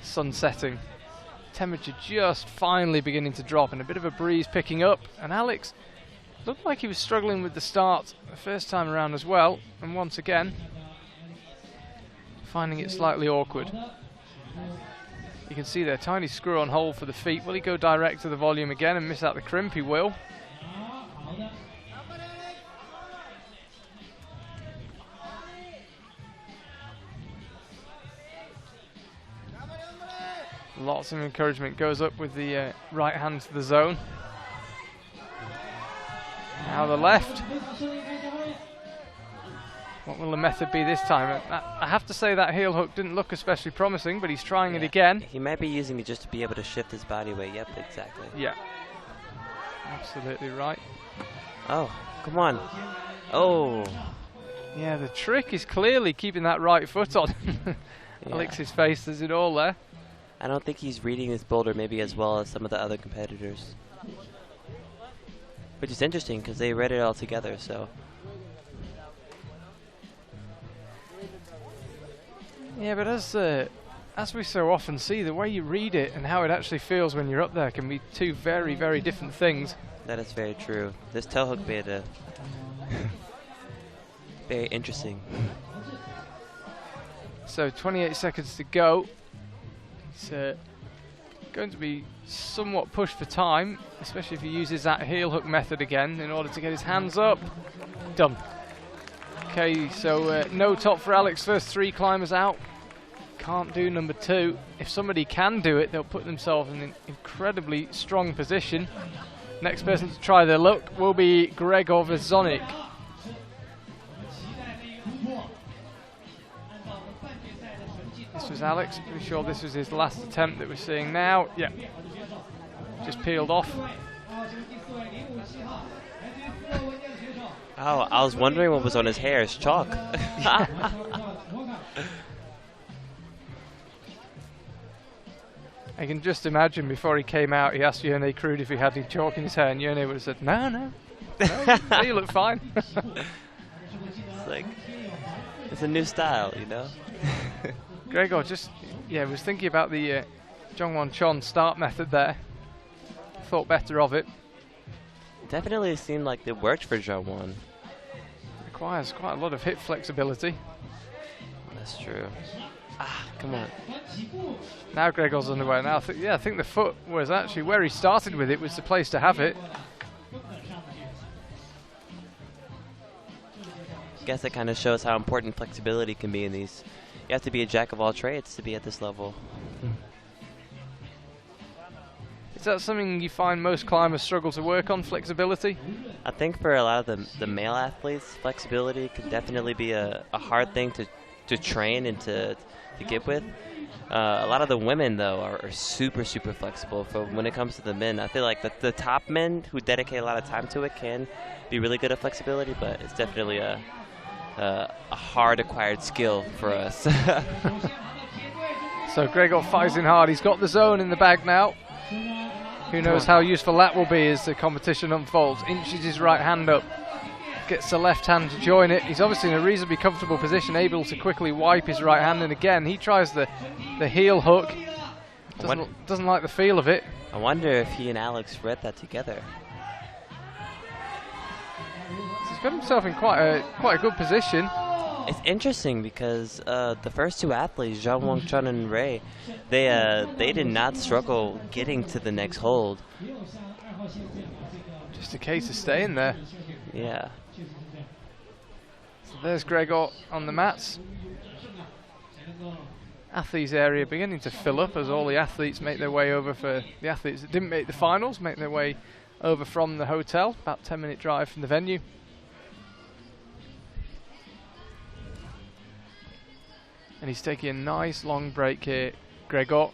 Sun setting. Temperature just finally beginning to drop and a bit of a breeze picking up, and Alex Looked like he was struggling with the start the first time around as well, and once again finding it slightly awkward. You can see there, tiny screw on hold for the feet. Will he go direct to the volume again and miss out the crimp? He will. Lots of encouragement goes up with the right hand to the zone. Now the left. What will the method be this time? I have to say that heel hook didn't look especially promising, but he's trying it again. He might be using it just to be able to shift his body weight. Yep, exactly. Yeah. Absolutely right. Oh, come on. Oh. Yeah, the trick is clearly keeping that right foot on. Yeah. Alex's face does it all there. I don't think he's reading this boulder maybe as well as some of the other competitors. Which is interesting because they read it all together, so. Yeah, but as we so often see, the way you read it and how it actually feels when you're up there can be two very, very different things. That is very true. This toe hook made it very interesting. So 28 seconds to go. It's going to be somewhat pushed for time, especially if he uses that heel hook method again in order to get his hands up. Done. Okay, so no top for Alex. First three climbers out. Can't do number two. If somebody can do it, they'll put themselves in an incredibly strong position. Next person to try their luck will be Gregor Vezonik. This was Alex. Pretty sure this was his last attempt that we're seeing now. Yeah. Just peeled off. Oh, I was wondering what was on his hair. It's chalk. I can just imagine before he came out, he asked Yone Krud if he had any chalk in his hair, and Yone would have said, no, you look fine. It's like, it's a new style, you know? Gregor just, was thinking about the Jongwon Chon start method there. Thought better of it. Definitely seemed like it worked for Jongwon. Requires quite a lot of hip flexibility. That's true. Ah, come on. Now Gregor's underway. Now, I think the foot was actually where he started with it was the place to have it. I guess that kind of shows how important flexibility can be in these. You have to be a jack of all trades to be at this level. Is that something you find most climbers struggle to work on, flexibility? I think for a lot of the male athletes, flexibility can definitely be a hard thing to train and to get with. A lot of the women, though, are super, super flexible. For when it comes to the men, I feel like the top men who dedicate a lot of time to it can be really good at flexibility, but it's definitely a hard acquired skill for us. So Gregor fighting hard. He's got the zone in the bag now. Who knows how useful that will be as the competition unfolds. Inches his right hand up. Gets the left hand to join it. He's obviously in a reasonably comfortable position, able to quickly wipe his right hand. And again, he tries the heel hook. Doesn't like the feel of it. I wonder if he and Alex read that together. He's got himself in quite a good position. It's interesting because the first two athletes, Zhang Wangchun and Ray, they did not struggle getting to the next hold. Just a case of staying there. Yeah. So there's Gregor on the mats. Athletes area beginning to fill up as all the athletes make their way over. For the athletes that didn't make the finals, make their way over from the hotel, about 10-minute drive from the venue. And he's taking a nice long break here, Gregor.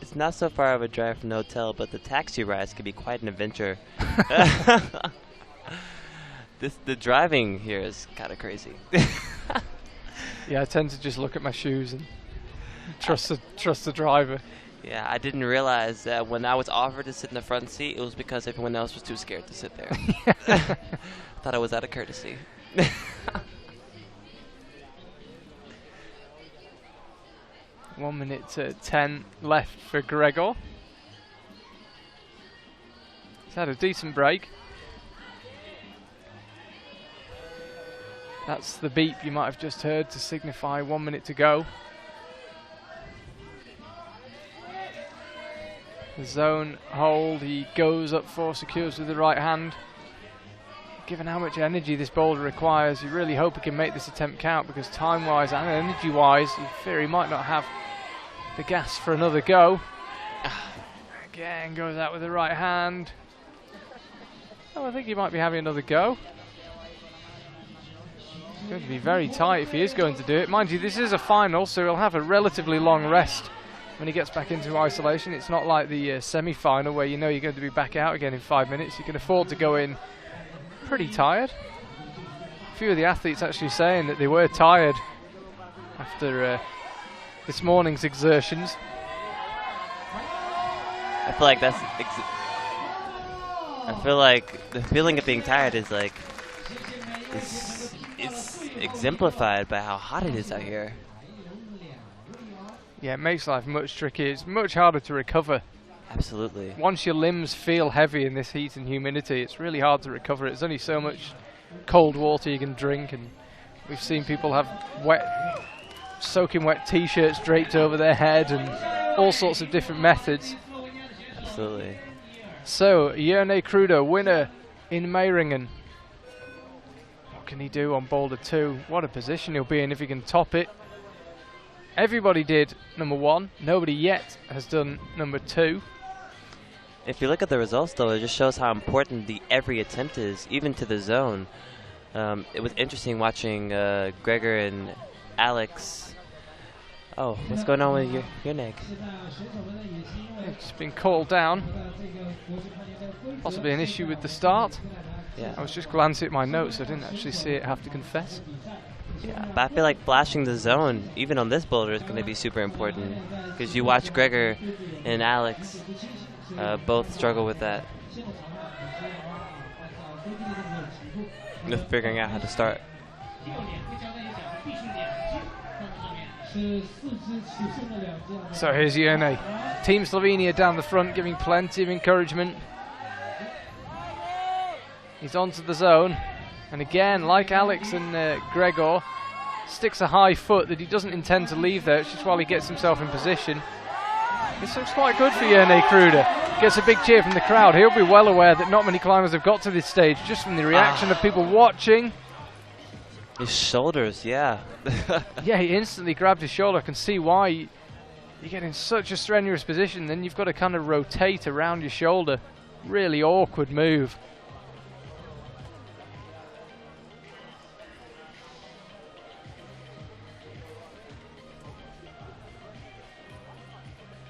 It's not so far of a drive from the hotel, but the taxi rides can be quite an adventure. The driving here is kind of crazy. Yeah, I tend to just look at my shoes and trust the driver. Yeah, I didn't realize that when I was offered to sit in the front seat, it was because everyone else was too scared to sit there. Thought I was out of courtesy. 1 minute 10 left for Gregor. He's had a decent break. That's the beep you might have just heard to signify 1 minute to go. The zone hold, he goes up 4, secures with the right hand. Given how much energy this boulder requires, you really hope he can make this attempt count, because time-wise and energy-wise, you fear he might not have the gas for another go. Again, goes out with the right hand. Oh, I think he might be having another go. It's going to be very tight if he is going to do it. Mind you, this is a final, so he'll have a relatively long rest when he gets back into isolation. It's not like the semi-final where you know you're going to be back out again in 5 minutes. You can afford to go in pretty tired. A few of the athletes actually saying that they were tired after this morning's exertions. I feel like I feel like the feeling of being tired is like it's exemplified by how hot it is out here. Yeah, it makes life much trickier. It's much harder to recover. Absolutely. Once your limbs feel heavy in this heat and humidity, it's really hard to recover. There's only so much cold water you can drink, and we've seen people have soaking wet t-shirts draped over their head and all sorts of different methods. Absolutely. So, Jerne Kruder, winner in Meiringen. What can he do on Boulder 2? What a position he'll be in if he can top it. Everybody did number 1. Nobody yet has done number 2. If you look at the results, though, it just shows how important the every attempt is, even to the zone. It was interesting watching Gregor and Alex. Oh, what's going on with your neck? It's been called down. Possibly an issue with the start. Yeah. I was just glancing at my notes. I didn't actually see it, have to confess. Yeah, but I feel like flashing the zone, even on this boulder, is going to be super important. Because you watch Gregor and Alex both struggle with that. Just figuring out how to start. So here's Jerne. Team Slovenia down the front, giving plenty of encouragement. He's onto the zone. And again, like Alex and Gregor, sticks a high foot that he doesn't intend to leave there. It's just while he gets himself in position. This looks quite good for Jerne Kruder. Gets a big cheer from the crowd. He'll be well aware that not many climbers have got to this stage, just from the reaction of people watching. His shoulders, yeah. Yeah, he instantly grabbed his shoulder. I can see why. You get in such a strenuous position, then you've got to kind of rotate around your shoulder. Really awkward move.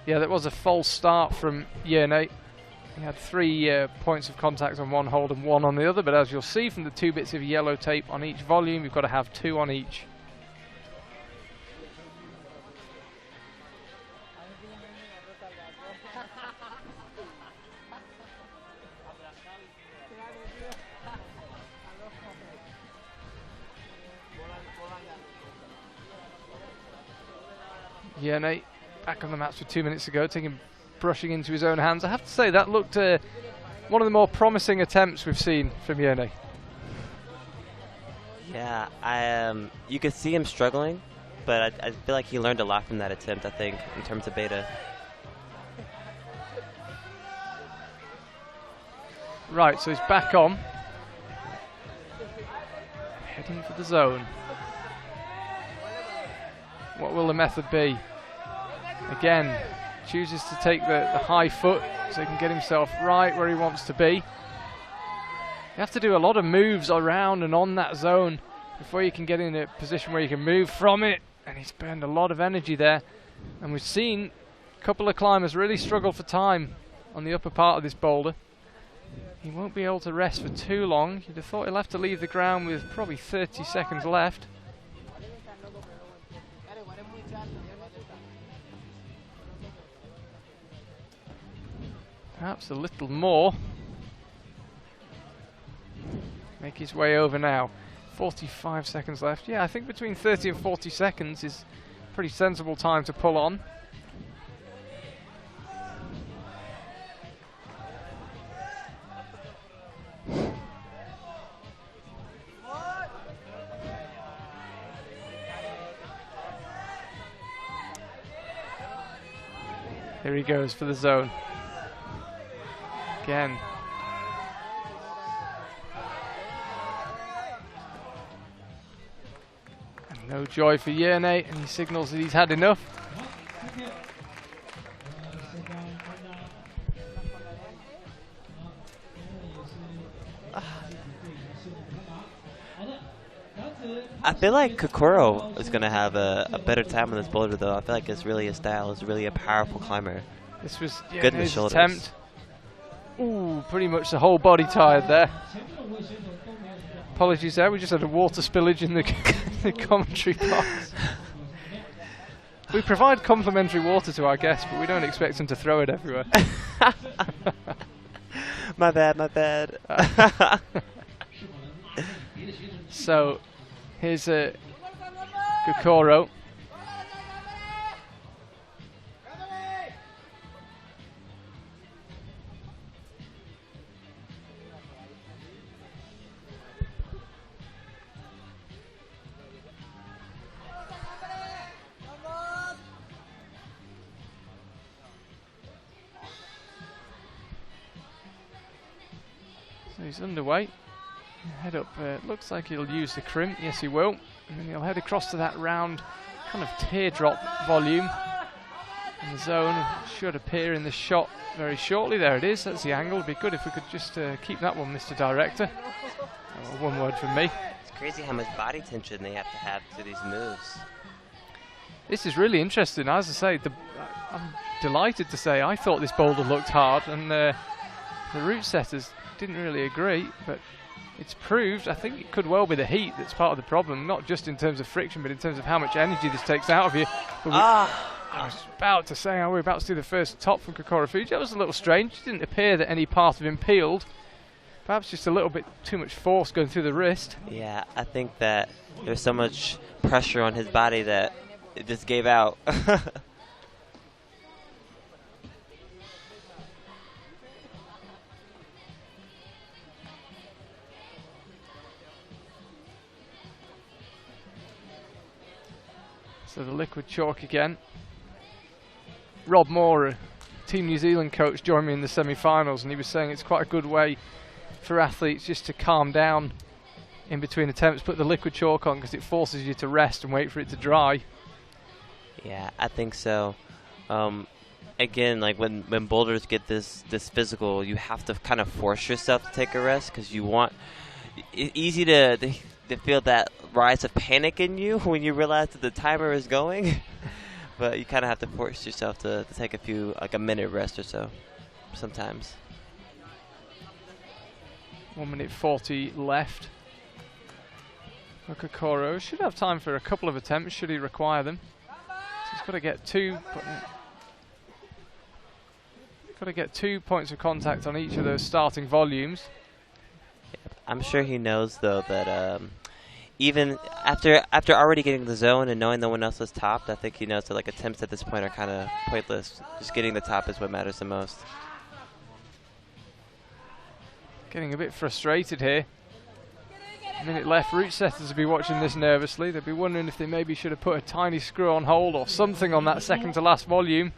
Yeah, that was a false start from Jerne. He had 3 points of contact on one hold and 1 on the other, but as you'll see from the 2 bits of yellow tape on each volume, you've got to have 2 on each. Jerne back on the mats for 2 minutes ago, brushing into his own hands. I have to say that looked one of the more promising attempts we've seen from Jerne. Yeah, you could see him struggling, but I feel like he learned a lot from that attempt, I think, in terms of beta. Right, so he's back on. Heading for the zone. What will the method be? Again, chooses to take the high foot so he can get himself right where he wants to be. You have to do a lot of moves around and on that zone before you can get in a position where you can move from it, and he's burned a lot of energy there. And we've seen a couple of climbers really struggle for time on the upper part of this boulder. He won't be able to rest for too long. You'd have thought he'll have to leave the ground with probably 30 seconds left. Perhaps a little more. Make his way over now. 45 seconds left. Yeah, I think between 30 and 40 seconds is a pretty sensible time to pull on. Here he goes for the zone. Again. And no joy for Yerne, and he signals that he's had enough. I feel like Kokoro is going to have a better time on this boulder, though. I feel like it's really a style. It's really a powerful climber. This was good in the shoulders. Attempt. Ooh, pretty much the whole body tired there. Apologies there, we just had a water spillage in the commentary box. We provide complimentary water to our guests, but we don't expect them to throw it everywhere. My bad, my bad. So, here's Kokoro. So he's underway. Head up, looks like he'll use the crimp, yes he will. And then he'll head across to that round kind of teardrop volume. And the zone should appear in the shot very shortly. There it is, that's the angle. It'd be good if we could just keep that one, Mr. Director. Oh, one word from me. It's crazy how much body tension they have to these moves. This is really interesting. As I say, I'm delighted to say I thought this boulder looked hard, and the route setters didn't really agree, but it's proved. I think it could well be the heat that's part of the problem, not just in terms of friction, but in terms of how much energy this takes out of you. I was about to say, we're about to see the first top from Kokoro Fuji. That was a little strange. It didn't appear that any part of him peeled. Perhaps just a little bit too much force going through the wrist. Yeah, I think that there's so much pressure on his body that it just gave out. So the liquid chalk again. Rob Moore, Team New Zealand coach, joined me in the semi-finals, and he was saying it's quite a good way for athletes just to calm down in between attempts, put the liquid chalk on, because it forces you to rest and wait for it to dry. Yeah, I think so. Again, like when boulders get this physical, you have to kind of force yourself to take a rest, because you want easy to feel that rise of panic in you when you realize that the timer is going. But you kind of have to force yourself to take a minute rest or so sometimes. 1 minute 40 left. Kokoro should have time for a couple of attempts should he require them. So he's got to get two points of contact on each of those starting volumes. Yeah, I'm sure he knows though that even after already getting the zone and knowing no one else is topped, I think he knows that like attempts at this point are kind of pointless. Just getting the top is what matters the most. Getting a bit frustrated here. A minute left. Route setters will be watching this nervously. They'll be wondering if they maybe should have put a tiny screw on hold or something on that second to last volume.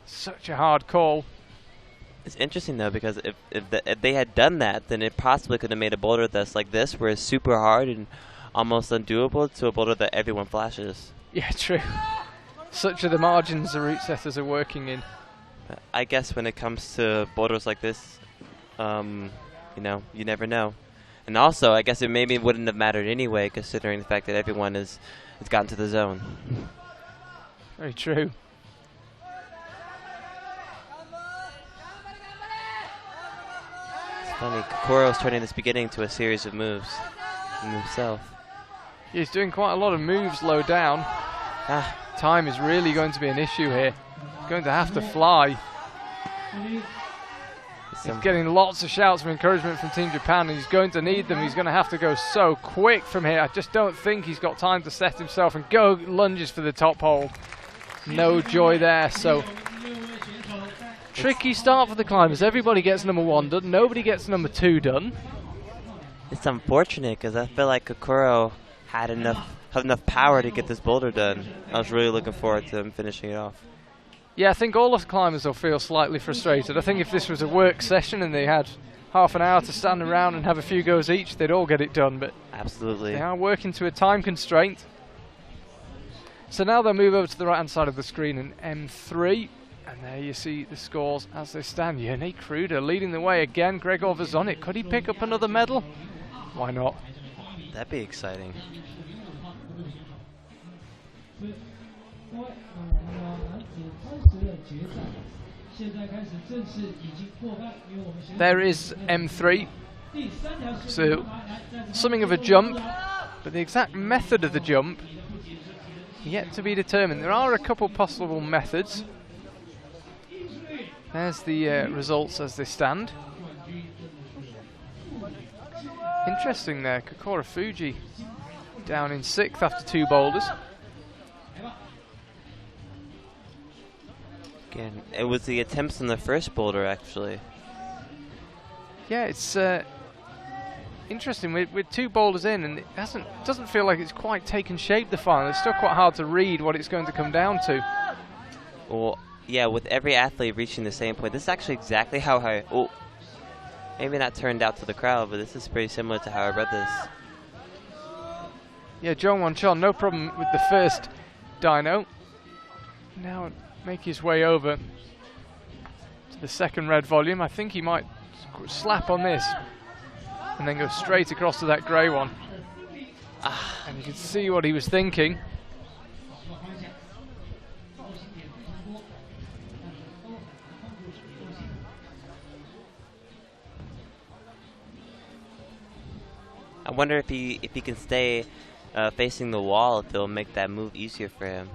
Such a hard call. It's interesting though, because if they had done that, then it possibly could have made a boulder that's like this, where it's super hard and almost undoable, to a boulder that everyone flashes. Yeah, true. Such are the margins the route setters are working in. But I guess when it comes to boulders like this, you know, you never know. And also, I guess it maybe wouldn't have mattered anyway, considering the fact that everyone has gotten to the zone. Very true. Funny, Kokoro's turning this beginning to a series of moves himself. He's doing quite a lot of moves low down. Time is really going to be an issue here. He's going to have to fly. He's getting lots of shouts of encouragement from Team Japan, and he's going to need them. He's going to have to go so quick from here. I just don't think he's got time to set himself and go lunges for the top hole. No joy there, so tricky start for the climbers. Everybody gets number 1 done. Nobody gets number 2 done. It's unfortunate because I feel like Kokoro had enough power to get this boulder done. I was really looking forward to him finishing it off. Yeah, I think all the climbers will feel slightly frustrated. I think if this was a work session and they had half an hour to stand around and have a few goes each, they'd all get it done, but absolutely, they are working to a time constraint. So now they'll move over to the right hand side of the screen in M3, and there you see the scores as they stand. Yannick Kruder leading the way again. Gregor Vazonik, could he pick up another medal? Why not? That'd be exciting. There is M3, so something of a jump, but the exact method of the jump yet to be determined. There are a couple possible methods. There's the results as they stand. Interesting there, Kokoro Fuji down in 6th after 2 boulders. Again, it was the attempts on the first boulder, actually. Yeah, it's interesting. We're 2 boulders in, and it doesn't feel like it's quite taken shape, the final. It's still quite hard to read what it's going to come down to. Well, yeah, with every athlete reaching the same point, this is actually exactly how I... Oh, maybe not turned out to the crowd, but this is pretty similar to how I read this. Yeah, Jongwon Chon, no problem with the first dyno. Now make his way over to the second red volume. I think he might slap on this and then go straight across to that grey one. And you can see what he was thinking. I wonder if he can stay facing the wall, if it'll make that move easier for him.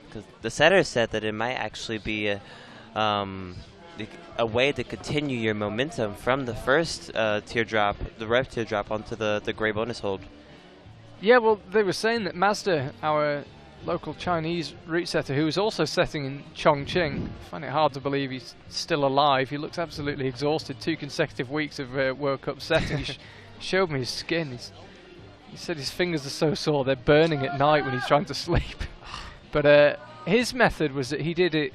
Because the setter said that it might actually be a way to continue your momentum from the first teardrop, the red teardrop, onto the gray bonus hold. Yeah, well, they were saying that Mazda, our local Chinese route setter, who was also setting in Chongqing, I find it hard to believe he's still alive. He looks absolutely exhausted. 2 consecutive weeks of World Cup setting. He showed me his skin. He said his fingers are so sore they're burning at night when he's trying to sleep. But his method was that he did it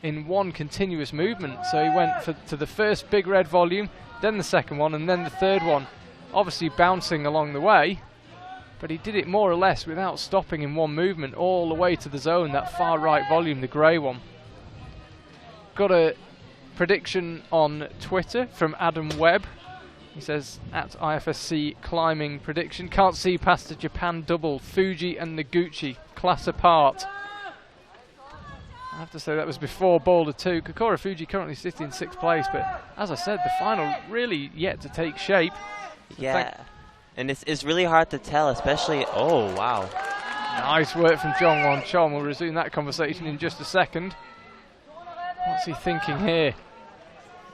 in one continuous movement. So he went to the first big red volume, then the second one, and then the third one, obviously bouncing along the way. But he did it more or less without stopping in one movement all the way to the zone, that far right volume, the grey one. Got a prediction on Twitter from Adam Webb. He says, at IFSC climbing prediction, can't see past the Japan double, Fuji and Noguchi, class apart. I have to say that was before Boulder 2. Kokoro Fuji currently sitting in 6th place, but as I said, the final really yet to take shape. Yeah, and it's really hard to tell, especially, oh wow. Nice work from Jongwon Chon. We'll resume that conversation in just a second. What's he thinking here?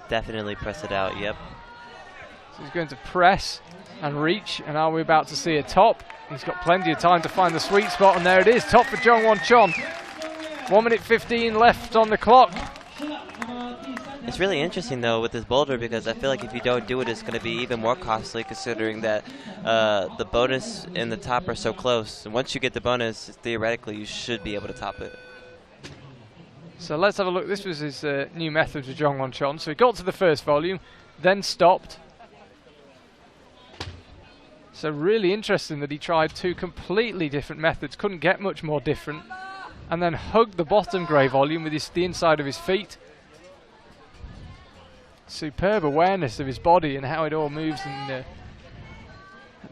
Definitely press it out, yep. So he's going to press and reach, and are we about to see a top? He's got plenty of time to find the sweet spot, and there it is, top for Jongwon Chon. 1 minute 15 left on the clock. It's really interesting though with this boulder, because I feel like if you don't do it, it's going to be even more costly, considering that the bonus and the top are so close. And once you get the bonus, theoretically you should be able to top it. So let's have a look. This was his new method for Jongwon Chon. So he got to the first volume, then stopped. So really interesting that he tried 2 completely different methods, couldn't get much more different, and then hugged the bottom grey volume with the inside of his feet. Superb awareness of his body and how it all moves at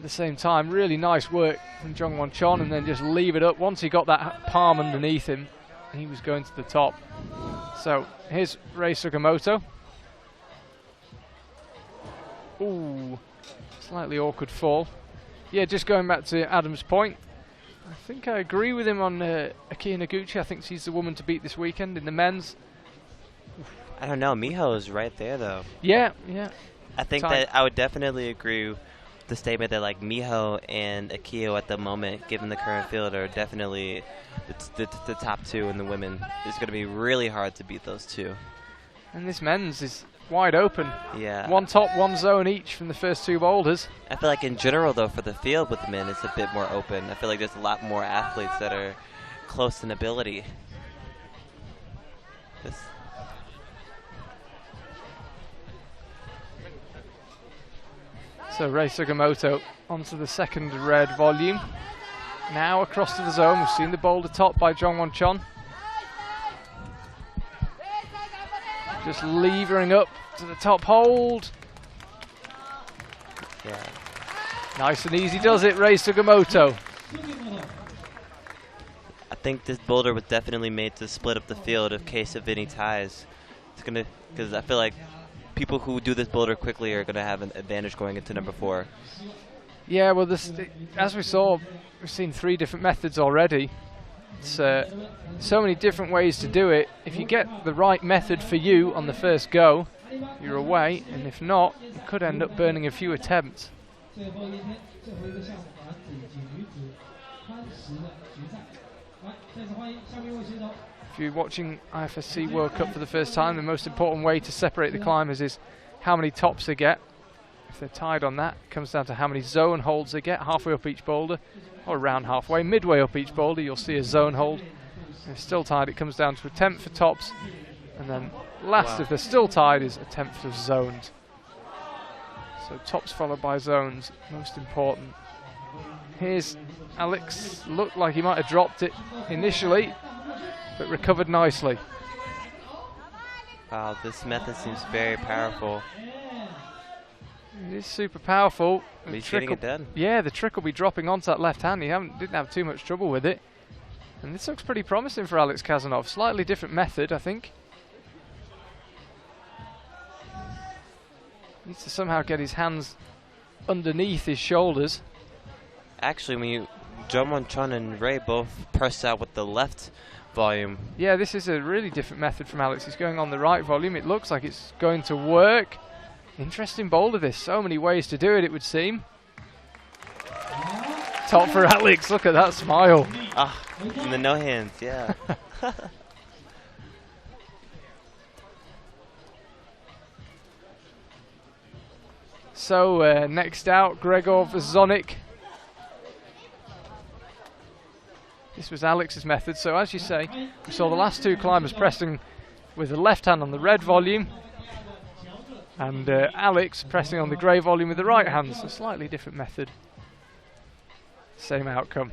the same time. Really nice work from Jongwon Chon, and then just leave it up. Once he got that palm underneath him, he was going to the top. So here's Rei Sugimoto. Ooh, slightly awkward fall. Yeah, just going back to Adam's point, I think I agree with him on Akiya Noguchi. I think she's the woman to beat this weekend in the men's. I don't know, Miho is right there though. Yeah, yeah. I think that I would definitely agree with the statement that like Miho and Akiya at the moment, given the current field, are definitely the top 2 in the women. It's going to be really hard to beat those 2. And this men's is wide open. Yeah. 1 top, 1 zone each from the first 2 boulders. I feel like in general though, for the field with the men, it's a bit more open. I feel like there's a lot more athletes that are close in ability. This. So Rei Sugimoto onto the second red volume. Now across to the zone. We've seen the boulder top by Jongwon Chon. Just levering up to the top hold. Yeah. Nice and easy does it, Rei Sugimoto. I think this boulder was definitely made to split up the field in case of any ties. It's gonna, because I feel like people who do this boulder quickly are gonna have an advantage going into number 4. Yeah, well, as we saw, we've seen 3 different methods already. It's so many different ways to do it. If you get the right method for you on the first go, you're away, and if not, you could end up burning a few attempts. If you're watching IFSC World Cup for the first time, the most important way to separate the climbers is how many tops they get. If they're tied on that, it comes down to how many zone holds they get halfway up each boulder, or around halfway. Midway up each boulder, you'll see a zone hold. If they're still tied, it comes down to attempt for tops, and then last, if they're still tied, is attempt for zones. So tops followed by zones, most important. Here's Alex, looked like he might have dropped it initially, but recovered nicely. Wow, this method seems very powerful. It is super powerful. But he's getting it done. Yeah, the trick will be dropping onto that left hand. He didn't have too much trouble with it. And this looks pretty promising for Alex Kazanov. Slightly different method, I think. Needs to somehow get his hands underneath his shoulders. Actually, when you Jongwon Chon and Ray both press out with the left volume. Yeah, this is a really different method from Alex. He's going on the right volume. It looks like it's going to work. Interesting boulder this. So many ways to do it, it would seem. Top for Alex. Look at that smile. Ah, and the no hands, yeah. So next out, Gregor Vazonik. This was Alex's method. So as you say, we saw the last 2 climbers pressing with the left hand on the red volume, and Alex pressing on the grey volume with the right hand. So slightly different method. Same outcome.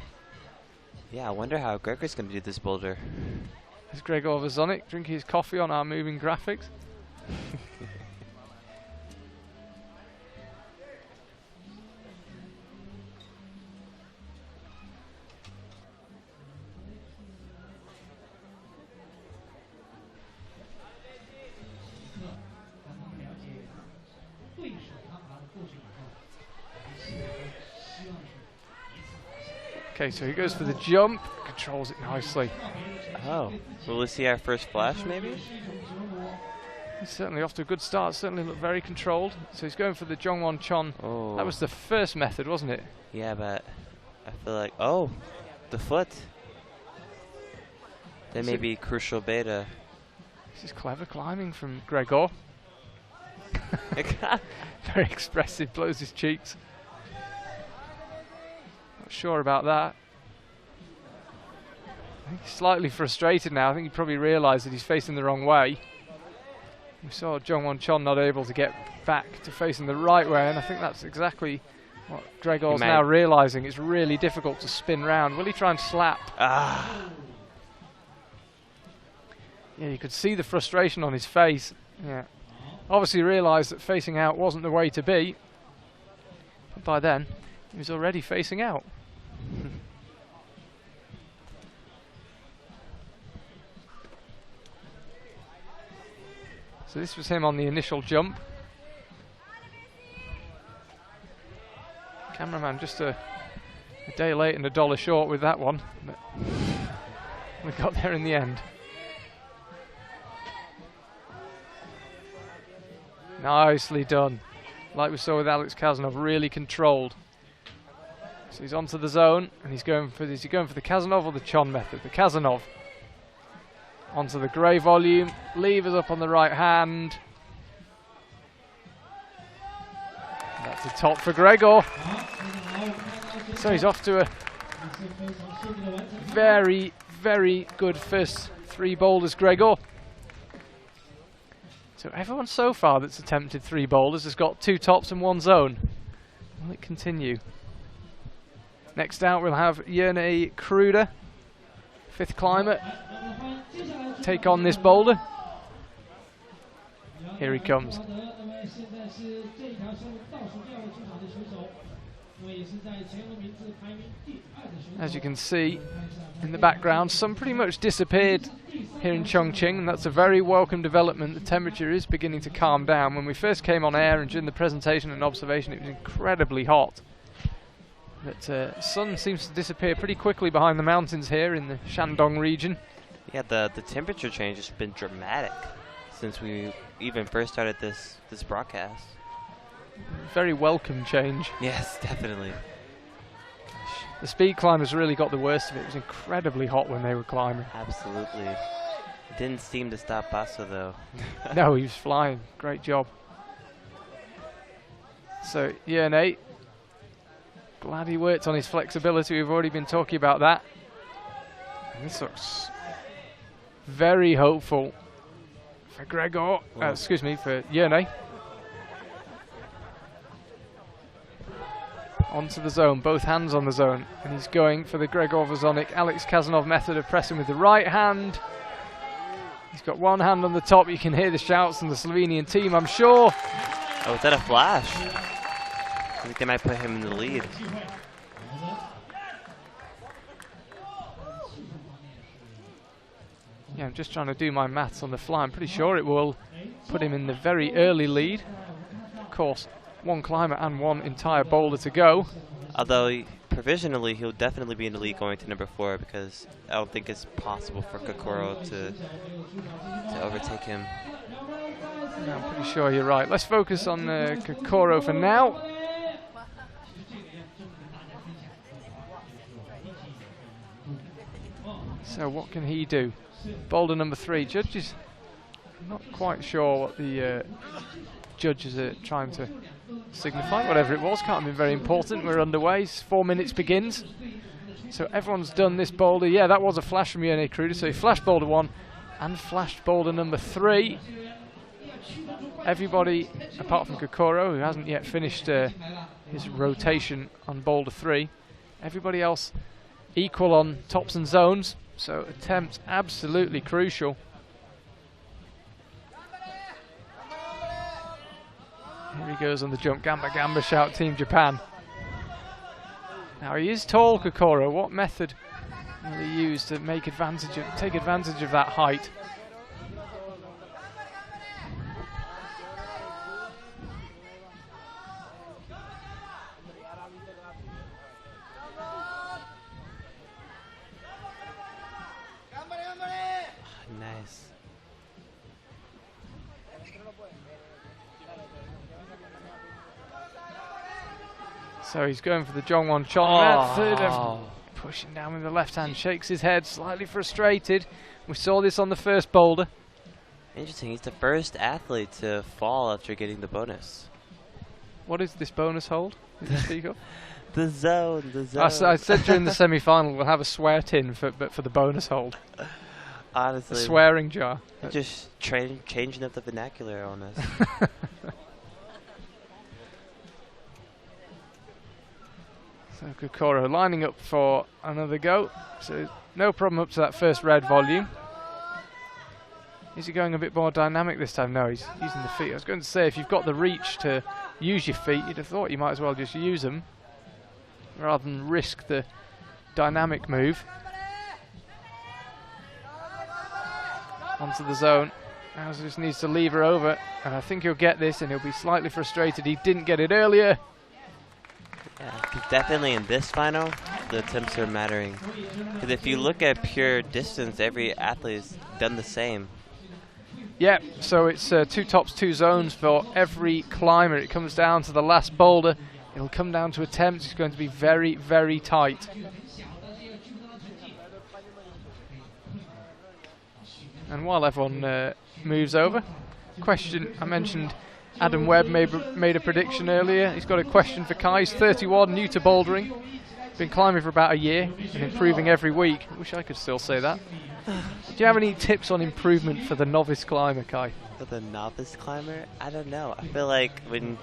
Yeah, I wonder how Gregor's going to do this boulder. There's Gregor Vazonik drinking his coffee on our moving graphics. Okay, so he goes for the jump, controls it nicely. Oh, will we see our first flash maybe? He's certainly off to a good start, certainly looked very controlled. So he's going for the Jongwon Chon. Oh. That was the first method, wasn't it? Yeah, but I feel like, oh, the foot. That may be crucial beta. This is clever climbing from Gregor. Very expressive, blows his cheeks. Not sure about that. I think he's slightly frustrated now. I think he probably realised that he's facing the wrong way. We saw Jongwon Chon not able to get back to facing the right way, and I think that's exactly what Gregor's now realising. It's really difficult to spin round. Will he try and slap? Ah. Yeah, you could see the frustration on his face. Yeah. Obviously realised that facing out wasn't the way to be. But by then, he was already facing out. So this was him on the initial jump. Cameraman just a day late and $1 short with that one. But we got there in the end. Nicely done. Like we saw with Alex Kazanov, really controlled. So he's onto the zone, and he's going for this. Is he going for the Kazanov or the Chon method? The Kazanov. Onto the grey volume, levers up on the right hand. That's a top for Gregor. So he's off to a very, very good first 3 boulders, Gregor. So everyone so far that's attempted 3 boulders has got 2 tops and 1 zone. Will it continue? Next out we'll have Yerne Kruder, 5th climber, take on this boulder. Here he comes. As you can see in the background, sun pretty much disappeared here in Chongqing, and that's a very welcome development. The temperature is beginning to calm down. When we first came on air and during the presentation and observation, it was incredibly hot. But sun seems to disappear pretty quickly behind the mountains here in the Shandong region. Yeah, the temperature change has been dramatic since we even first started this broadcast. Very welcome change. Yes, definitely. The speed climbers really got the worst of it. It was incredibly hot when they were climbing. Absolutely. It didn't seem to stop Basso though. No, he was flying. Great job. So, Yerne, glad he worked on his flexibility. We've already been talking about that. And this looks very hopeful for Gregor. Excuse me, for Yerne. Onto the zone, both hands on the zone, and he's going for the Gregor Vazonic Alex Kazanov method of pressing with the right hand. He's got one hand on the top. You can hear the shouts from the Slovenian team, I'm sure. Oh, is that a flash? I think they might put him in the lead. Yeah, I'm just trying to do my maths on the fly. I'm pretty sure it will put him in the very early lead. Of course, 1 climber and 1 entire boulder to go. Although provisionally he'll definitely be in the lead going to number 4, because I don't think it's possible for Kokoro to overtake him. No, I'm pretty sure you're right. Let's focus on Kokoro for now. So what can he do? Boulder number 3. Judges, I'm not quite sure what the judges are trying to signify. Whatever it was, can't be very important. We're underway. 4 minutes begins. So everyone's done this boulder. Yeah, that was a flash from Yerne Kruder. So he flashed boulder 1 and flashed boulder number 3. Everybody, apart from Kokoro, who hasn't yet finished his rotation on boulder 3, everybody else equal on tops and zones. So attempt absolutely crucial. Here he goes on the jump. Gamba Gamba, shout Team Japan. Now he is tall, Kokoro. What method will he use to take advantage of that height? Nice. So he's going for the Jongwon Chon method. Pushing down with the left hand, shakes his head, slightly frustrated. We saw this on the first boulder. Interesting, he's the first athlete to fall after getting the bonus. What is this bonus hold? Did you speak of? The zone, the zone. I said during the semi-final we'll have a swear tin for the bonus hold. Honestly, a swearing jar. Just changing up the vernacular on us. So Kokoro lining up for another go. So no problem up to that first red volume. Is he going a bit more dynamic this time? No, he's using the feet. I was going to say, if you've got the reach to use your feet, you'd have thought you might as well just use them rather than risk the dynamic move. Onto the zone. Now he just needs to lever over, and I think he'll get this, and he'll be slightly frustrated he didn't get it earlier. Yeah, definitely in this final, the attempts are mattering. Because if you look at pure distance, every athlete's done the same. Yeah, so it's 2 tops, 2 zones for every climber. It comes down to the last boulder. It'll come down to attempts. It's going to be very, very tight. And while everyone moves over, question, I mentioned Adam Webb made a prediction earlier. He's got a question for Kai. He's 31, new to bouldering. Been climbing for about a year and improving every week. I wish I could still say that. Do you have any tips on improvement for the novice climber, Kai? For the novice climber, I don't know. I feel like when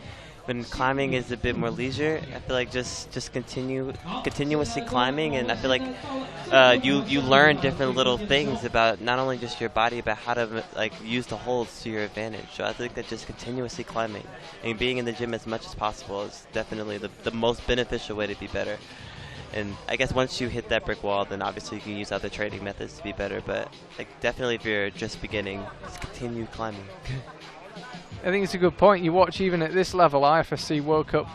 climbing is a bit more leisure, I feel like just continuously climbing, and I feel like you learn different little things about not only just your body, but how to like use the holds to your advantage. So I think that just continuously climbing and being in the gym as much as possible is definitely the most beneficial way to be better. And I guess once you hit that brick wall, then obviously you can use other training methods to be better. But like definitely if you're just beginning, just continue climbing. I think it's a good point. You watch even at this level, IFSC World Cup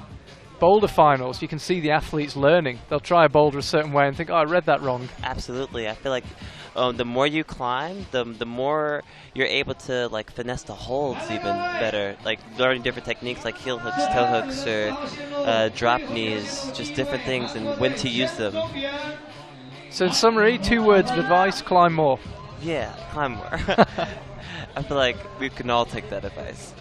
boulder finals, you can see the athletes learning. They'll try a boulder a certain way and think, oh, I read that wrong. Absolutely. I feel like the more you climb, the more you're able to like finesse the holds even better. Like learning different techniques like heel hooks, toe hooks, or drop knees, just different things and when to use them. So in summary, 2 words of advice: climb more. Yeah, climb more. I feel like we can all take that advice.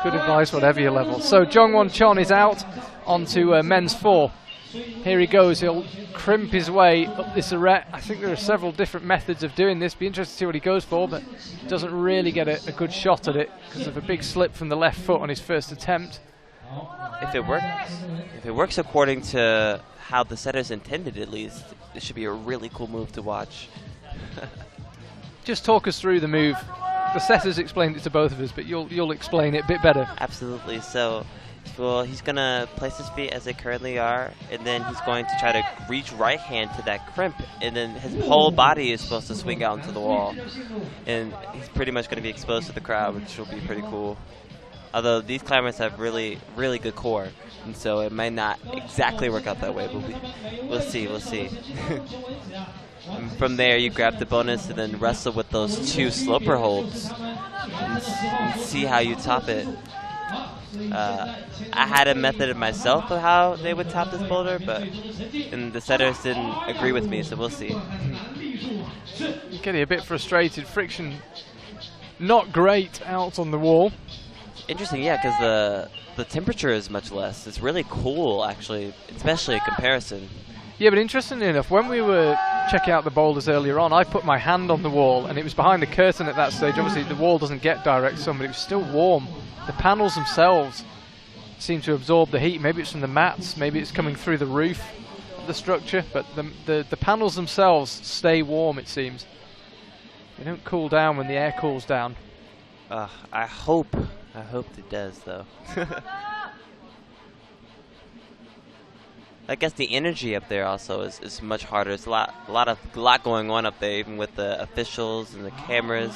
Good advice, whatever your level. So Jongwon Chon is out onto men's 4. Here he goes. He'll crimp his way up this arete. I think there are several different methods of doing this. Be interested to see what he goes for, but doesn't really get a good shot at it because of a big slip from the left foot on his first attempt. If it works according to how the setters intended, at least, it should be a really cool move to watch. Just talk us through the move. The setters explained it to both of us, but you'll explain it a bit better. Absolutely. So, well, he's going to place his feet as they currently are, and then he's going to try to reach right hand to that crimp, and then his whole body is supposed to swing out into the wall. And he's pretty much going to be exposed to the crowd, which will be pretty cool. Although these climbers have really, really good core, and so it might not exactly work out that way, but we'll see, we'll see. And from there, you grab the bonus and then wrestle with those 2 sloper holds and see how you top it. I had a method of myself of how they would top this boulder, and the setters didn't agree with me, so we'll see. You're getting a bit frustrated. Friction not great out on the wall. Interesting, yeah, because the temperature is much less. It's really cool, actually, especially in comparison. Yeah, but interestingly enough, when we were checking out the boulders earlier on, I put my hand on the wall, and it was behind the curtain at that stage. Obviously, the wall doesn't get direct sun, but it was still warm. The panels themselves seem to absorb the heat. Maybe it's from the mats, maybe it's coming through the roof of the structure, but the panels themselves stay warm, it seems. They don't cool down when the air cools down. I hope it does, though. I guess the energy up there also is much harder. It's a lot going on up there, even with the officials and the cameras.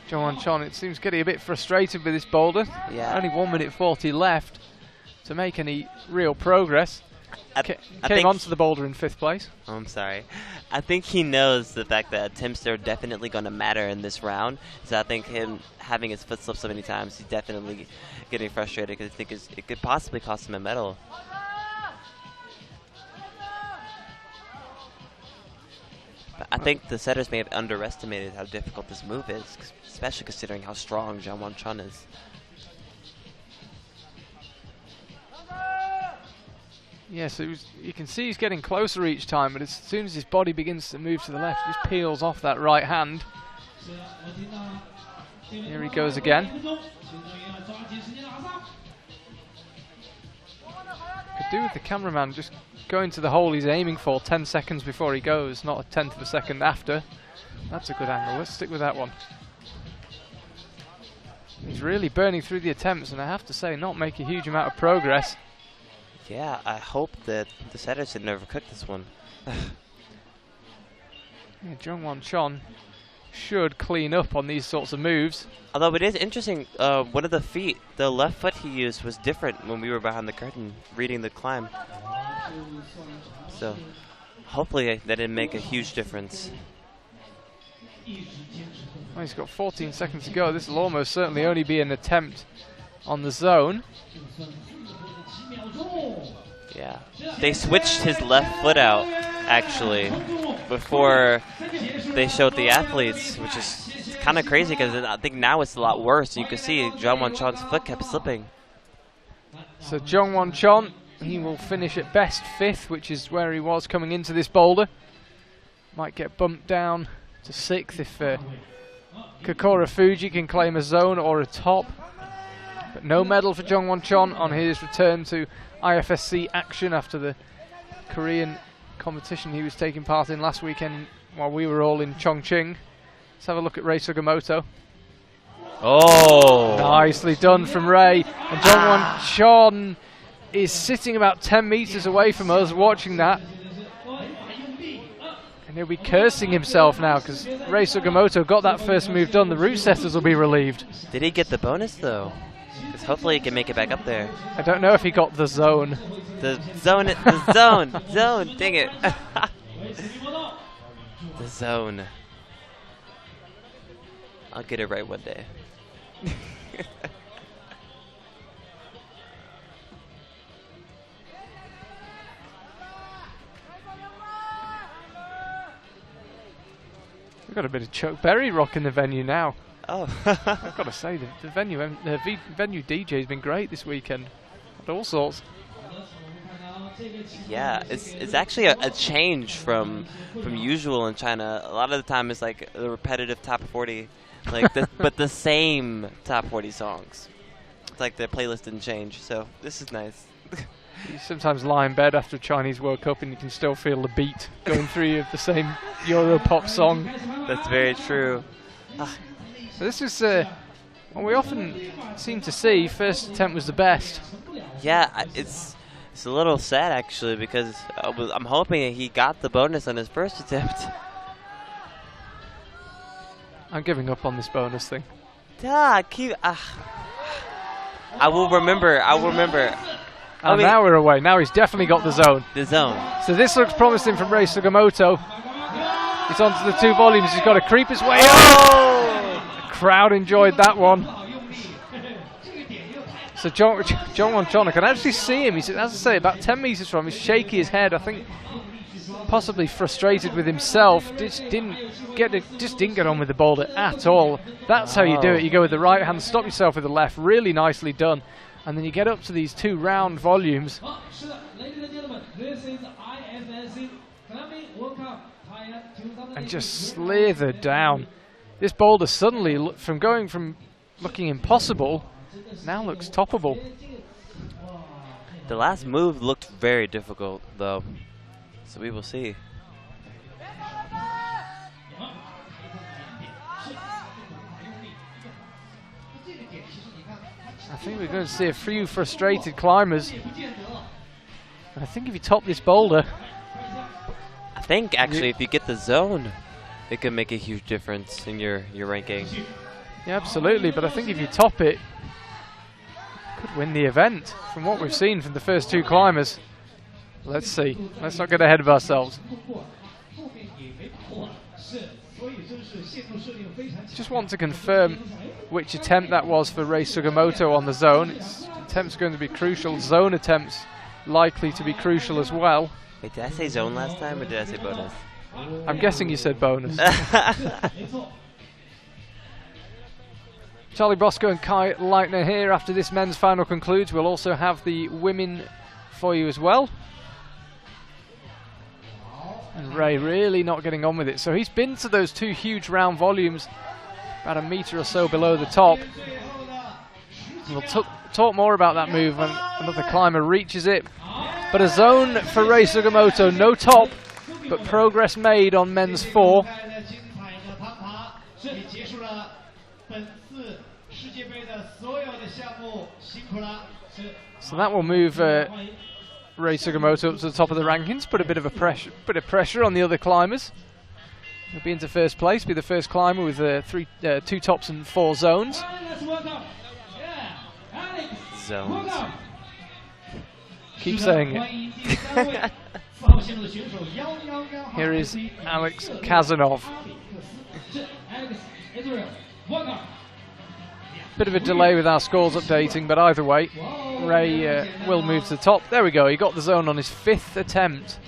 Jongwon Chon, it seems getting a bit frustrated with this boulder. Yeah. Only 1 minute 40 left to make any real progress. Came onto the boulder in 5th place. Oh, I'm sorry. I think he knows the fact that attempts are definitely going to matter in this round. So I think him having his foot slip so many times, he's definitely getting frustrated because I think it could possibly cost him a medal. But I think the setters may have underestimated how difficult this move is, especially considering how strong Jongwon Chon is. Yes, you can see he's getting closer each time, but as soon as his body begins to move to the left, he just peels off that right hand. Here he goes again. Could do with the cameraman just going to the hole he's aiming for 10 seconds before he goes, not a 1/10 of a second after. That's a good angle. Let's stick with that one. He's really burning through the attempts, and I have to say, not make a huge amount of progress. Yeah, I hope that the setters didn't overcook this one. Yeah, Jongwon Chon should clean up on these sorts of moves. Although it is interesting, one of the feet, the left foot he used was different when we were behind the curtain reading the climb. So hopefully that didn't make a huge difference. Well, he's got 14 seconds to go. This will almost certainly only be an attempt on the zone. Yeah, they switched his left foot out, actually, before they showed the athletes, which is kind of crazy because I think now it's a lot worse. You can see Jongwon Chon's foot kept slipping. So Jongwon Chon he will finish at best 5th, which is where he was coming into this boulder. Might get bumped down to 6th if Kokoro Fuji can claim a zone or a top. But no medal for Jongwon Chon on his return to IFSC action after the Korean competition he was taking part in last weekend while we were all in Chongqing. Let's have a look at Rei Sugimoto. Oh! Nicely done from Rei. And Jongwon Chon is sitting about 10 meters away from us watching that. And he'll be cursing himself now because Rei Sugimoto got that first move done. The route setters will be relieved. Did he get the bonus though? Because hopefully he can make it back up there. I don't know if he got the zone. The zone, zone, dang it. The zone. I'll get it right one day. We've got a bit of Chuck Berry rocking the venue now. Oh. I've got to say, the venue DJ has been great this weekend. Had all sorts. Yeah, it's actually a change from usual in China. A lot of the time it's like the repetitive top 40, like but the same top 40 songs. It's like the playlist didn't change, so this is nice. You sometimes lie in bed after a Chinese World Cup and you can still feel the beat going through you of the same Europop song. That's very true. So this is what we often seem to see. First attempt was the best. Yeah, it's a little sad actually because I'm hoping that he got the bonus on his first attempt. I'm giving up on this bonus thing. I will remember. And now we're away. Now he's definitely got the zone. The zone. So this looks promising from Rei Sugimoto. He's onto the 2 volumes. He's got to creep his way up. The crowd enjoyed that one. So Jongwon Chon, I can actually see him. He's, as I say, about 10 meters from him. He's shaking his head. I think possibly frustrated with himself. Just didn't get on with the boulder at all. That's how you do it. You go with the right hand, stop yourself with the left. Really nicely done. And then you get up to these 2 round volumes. And just slither down. This boulder suddenly, from looking impossible, now looks toppable. The last move looked very difficult, though. So we will see. I think we're going to see a few frustrated climbers. And I think if you top this boulder... I think, actually, if you get the zone, it could make a huge difference in your ranking. Yeah, absolutely. But I think if you top it, could win the event. From what we've seen from the first 2 climbers. Let's see. Let's not get ahead of ourselves. Just want to confirm which attempt that was for Rei Sugimoto on the zone. Attempts going to be crucial. Zone attempts likely to be crucial as well. Wait, did I say zone last time or did I say bonus? I'm guessing you said bonus. Charlie Bosco and Kai Leitner here. After this men's final concludes, we'll also have the women for you as well. And Ray really not getting on with it. So he's been to those 2 huge round volumes, about a meter or so below the top. We'll talk more about that move when another climber reaches it. But a zone for Rei Sugimoto, no top, but progress made on men's 4. So that will move Rei Sugimoto up to the top of the rankings, put a bit of pressure on the other climbers. He'll be into first place, be the first climber with 2 tops and 4 zones. Zones. Keep saying it. Here is Alex Kazanov. Bit of a delay with our scores updating, but either way, Ray will move to the top. There we go, he got the zone on his 5th attempt.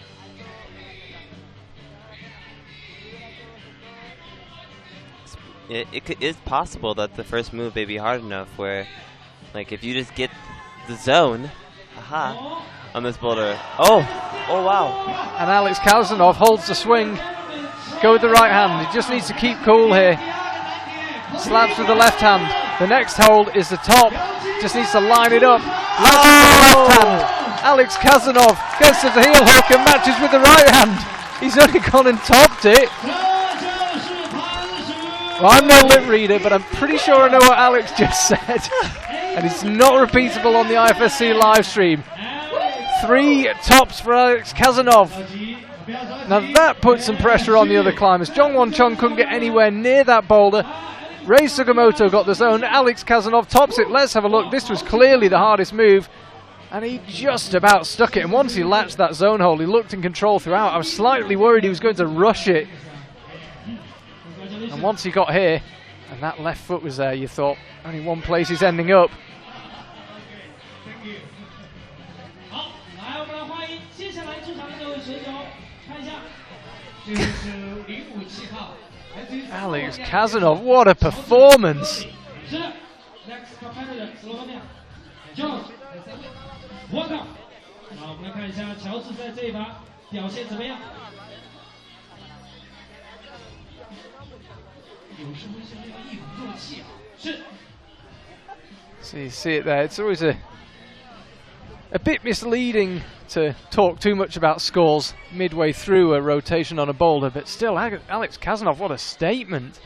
It is possible that the first move may be hard enough where, like, if you just get the zone, Aha. On this boulder. Oh! Oh, wow. And Alex Kazanov holds the swing. Go with the right hand. He just needs to keep cool here. Slaps with the left hand. The next hold is the top. Just needs to line it up. Lands with the left hand. Alex Kazanov gets to the heel hook and matches with the right hand. He's only gone and topped it. Well, I'm no lip reader, but I'm pretty sure I know what Alex just said. And it's not repeatable on the IFSC live stream. 3 tops for Alex Kazanov. Now that puts some pressure on the other climbers. Jongwon Chung couldn't get anywhere near that boulder. Rei Sugimoto got the zone. Alex Kazanov tops it. Let's have a look. This was clearly the hardest move. And he just about stuck it. And once he latched that zone hold, he looked in control throughout. I was slightly worried he was going to rush it. And once he got here, and that left foot was there, you thought, only one place he's ending up. Alex Kazanov, what a performance! So you see it there. It's always a bit misleading to talk too much about scores midway through a rotation on a boulder, but still, Alex Kazanov, what a statement.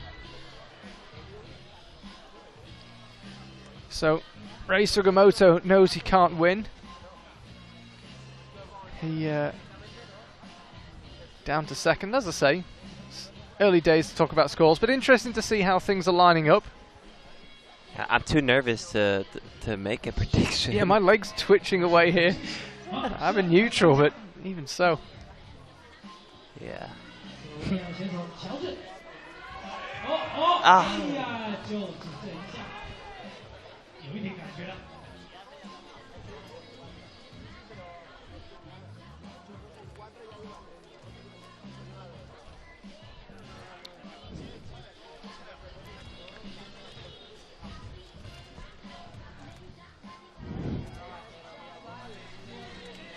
So Rei Sugimoto knows he can't win. He down to second, as I say. It's early days to talk about scores, but interesting to see how things are lining up. I'm too nervous to make a prediction. Yeah, my leg's twitching away here. I'm in neutral, but even so. Yeah. Ah.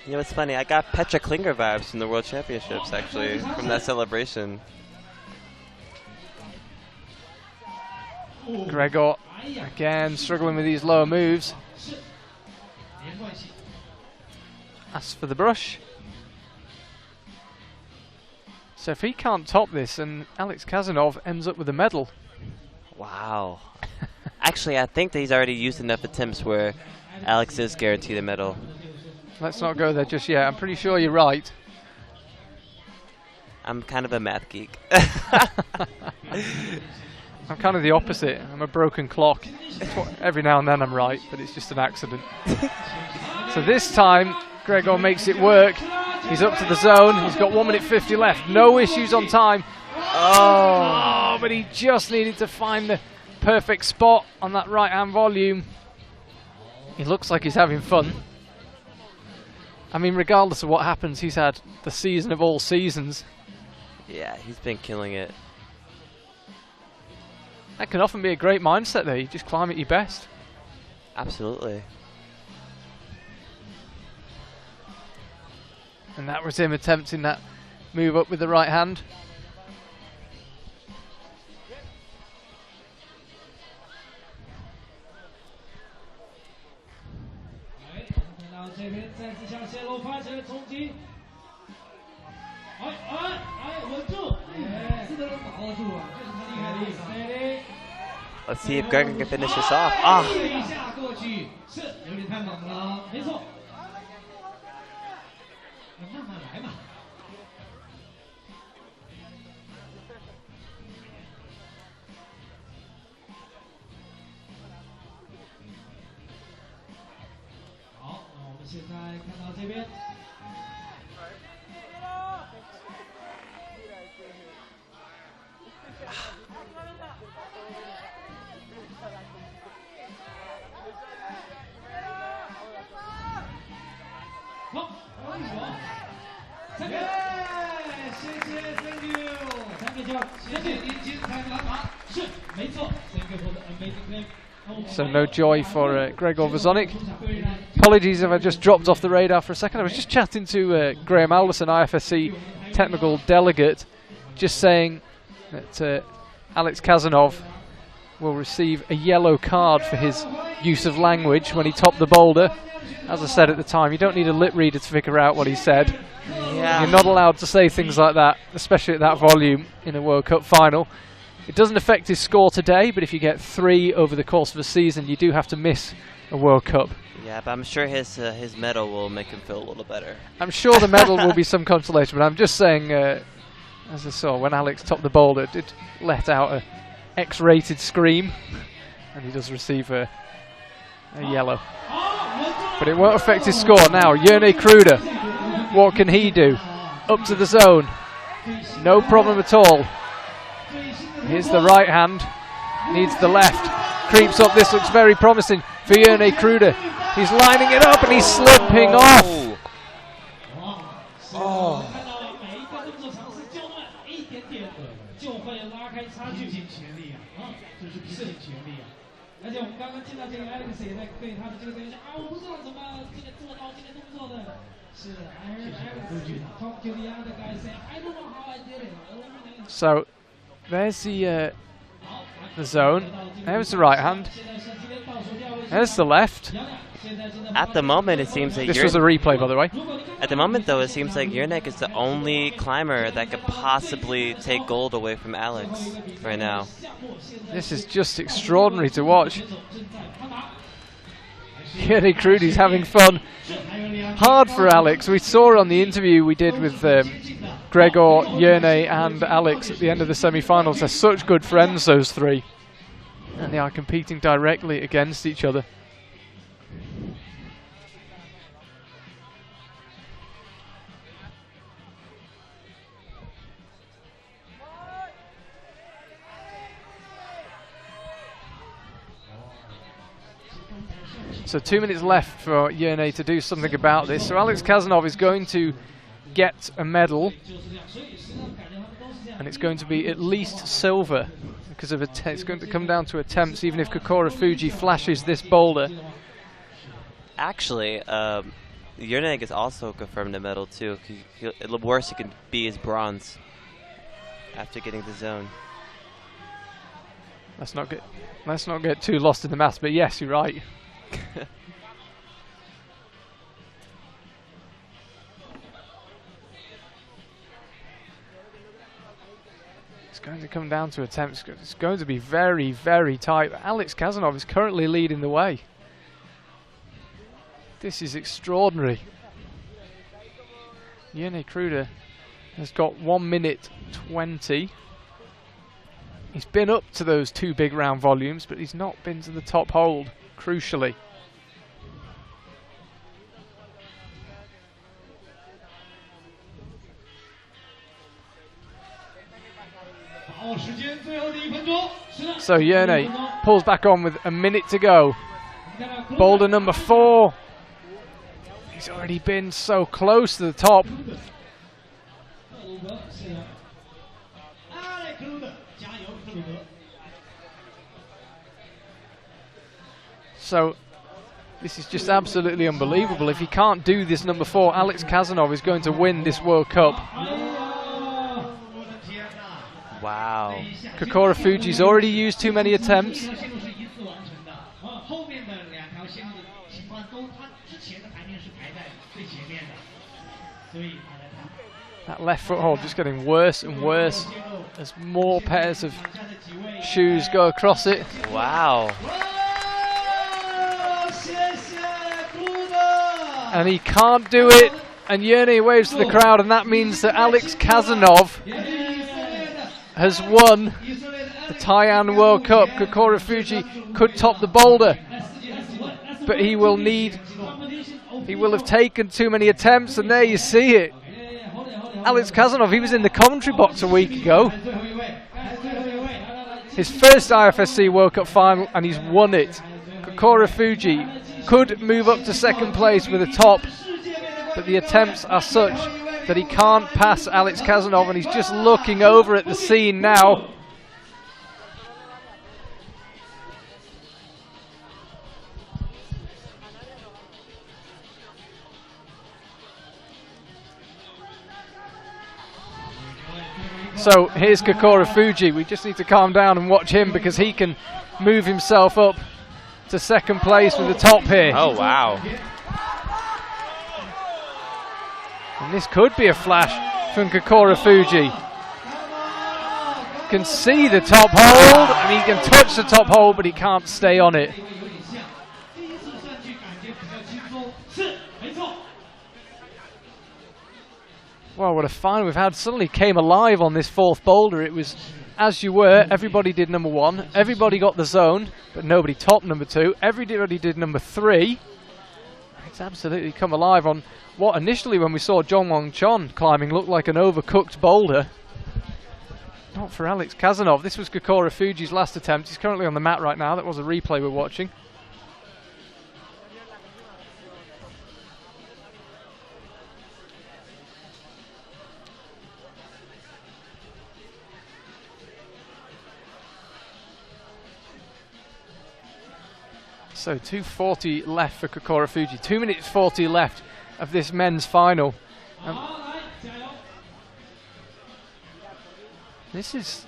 You know, it's funny, I got Petra Klinger vibes from the World Championships, actually, from that celebration. Gregor, again, struggling with these lower moves. Asks for the brush. So if he can't top this, and Alex Kazanov ends up with a medal. Wow. Actually, I think that he's already used enough attempts where Alex is guaranteed a medal. Let's not go there just yet. I'm pretty sure you're right. I'm kind of a math geek. I'm kind of the opposite. I'm a broken clock. Every now and then I'm right, but it's just an accident. So this time, Gregor makes it work. He's up to the zone. He's got 1 minute 50 left. No issues on time. Oh, but he just needed to find the perfect spot on that right-hand volume. He looks like he's having fun. I mean, regardless of what happens, he's had the season of all seasons. Yeah, he's been killing it. That can often be a great mindset though. You just climb at your best. Absolutely. And that was him attempting that move up with the right hand. Let's see if Gregor can finish this off. Ah. So no joy for Gregor Vazonik. Apologies if I just dropped off the radar for a second. I was just chatting to Graham Alderson, IFSC technical delegate, just saying that Alex Kazanov will receive a yellow card for his use of language when he topped the boulder. As I said at the time, you don't need a lip reader to figure out what he said. Yeah. You're not allowed to say things like that, especially at that volume in a World Cup final. It doesn't affect his score today, but if you get 3 over the course of a season, you do have to miss a World Cup. Yeah, but I'm sure his medal will make him feel a little better. I'm sure the medal will be some consolation, but I'm just saying, as I saw, when Alex topped the boulder, it did let out a X-rated scream, and he does receive a yellow. But it won't affect his score now. Jerne Kruder, what can he do? Up to the zone. No problem at all. Here's the right hand. Needs the left. Creeps up. This looks very promising for Jerne Kruder. He's lining it up and he's slipping off. Oh. So there's the zone. There's the right hand. There's the left. At the moment, it seems like this was a replay, by the way. At the moment, though, it seems like Jerne is the only climber that could possibly take gold away from Alex right now. This is just extraordinary to watch. Jerne Kruder's having fun. Hard for Alex. We saw on the interview we did with Gregor, Jerne and Alex at the end of the semi-finals. They're such good friends, those three. And they are competing directly against each other. So 2 minutes left for Jerne to do something about this. So Alex Kazanov is going to get a medal, and it's going to be at least silver because of it's going to come down to attempts, even if Kokoro Fuji flashes this boulder. Actually, Jerne is also confirmed a medal too. The worst it can be is bronze after getting the zone. Let's not get too lost in the maths, but yes, you're right. It's going to come down to attempts. It's going to be very, very tight. Alex Kazanov is currently leading the way. This is extraordinary. Jerne Kruder has got 1 minute 20. He's been up to those 2 big round volumes, but he's not been to the top hold, crucially. So Jerne pulls back on with a minute to go. Boulder number 4. He's already been so close to the top. So this is just absolutely unbelievable. If he can't do this number 4, Alex Kazanov is going to win this World Cup. Wow. Kokoro Fuji's already used too many attempts. That left foot hold just getting worse and worse as more pairs of shoes go across it. Wow. And he can't do it. And Jerne waves to the crowd, and that means that Alex Kazanov has won the Tai'an World Cup. Kokoro Fuji could top the boulder, but he will have taken too many attempts, and there you see it. Alex Kazanov, he was in the commentary box a week ago. His first IFSC World Cup final, and he's won it. Kokoro Fuji could move up to second place with a top, but the attempts are such that he can't pass Alex Kazanov, and he's just looking over at the scene now. So here's Kokoro Fuji. We just need to calm down and watch him because he can move himself up to second place with the top here. Oh, wow. And this could be a flash from Kokoro Fuji. Can see the top hold, and he can touch the top hold, but he can't stay on it. Well, what a find we've had. Suddenly came alive on this fourth boulder. It was as you were. Everybody did number one. Everybody got the zone, but nobody topped number two. Everybody did number three. It's absolutely come alive on what initially, when we saw Jongwon Chon climbing, looked like an overcooked boulder. Not for Alex Kazanov. This was Kokoro Fuji's last attempt. He's currently on the mat right now. That was a replay we're watching. So 2:40 left for Kokoro Fuji. 2 minutes 40 left of this men's final. This is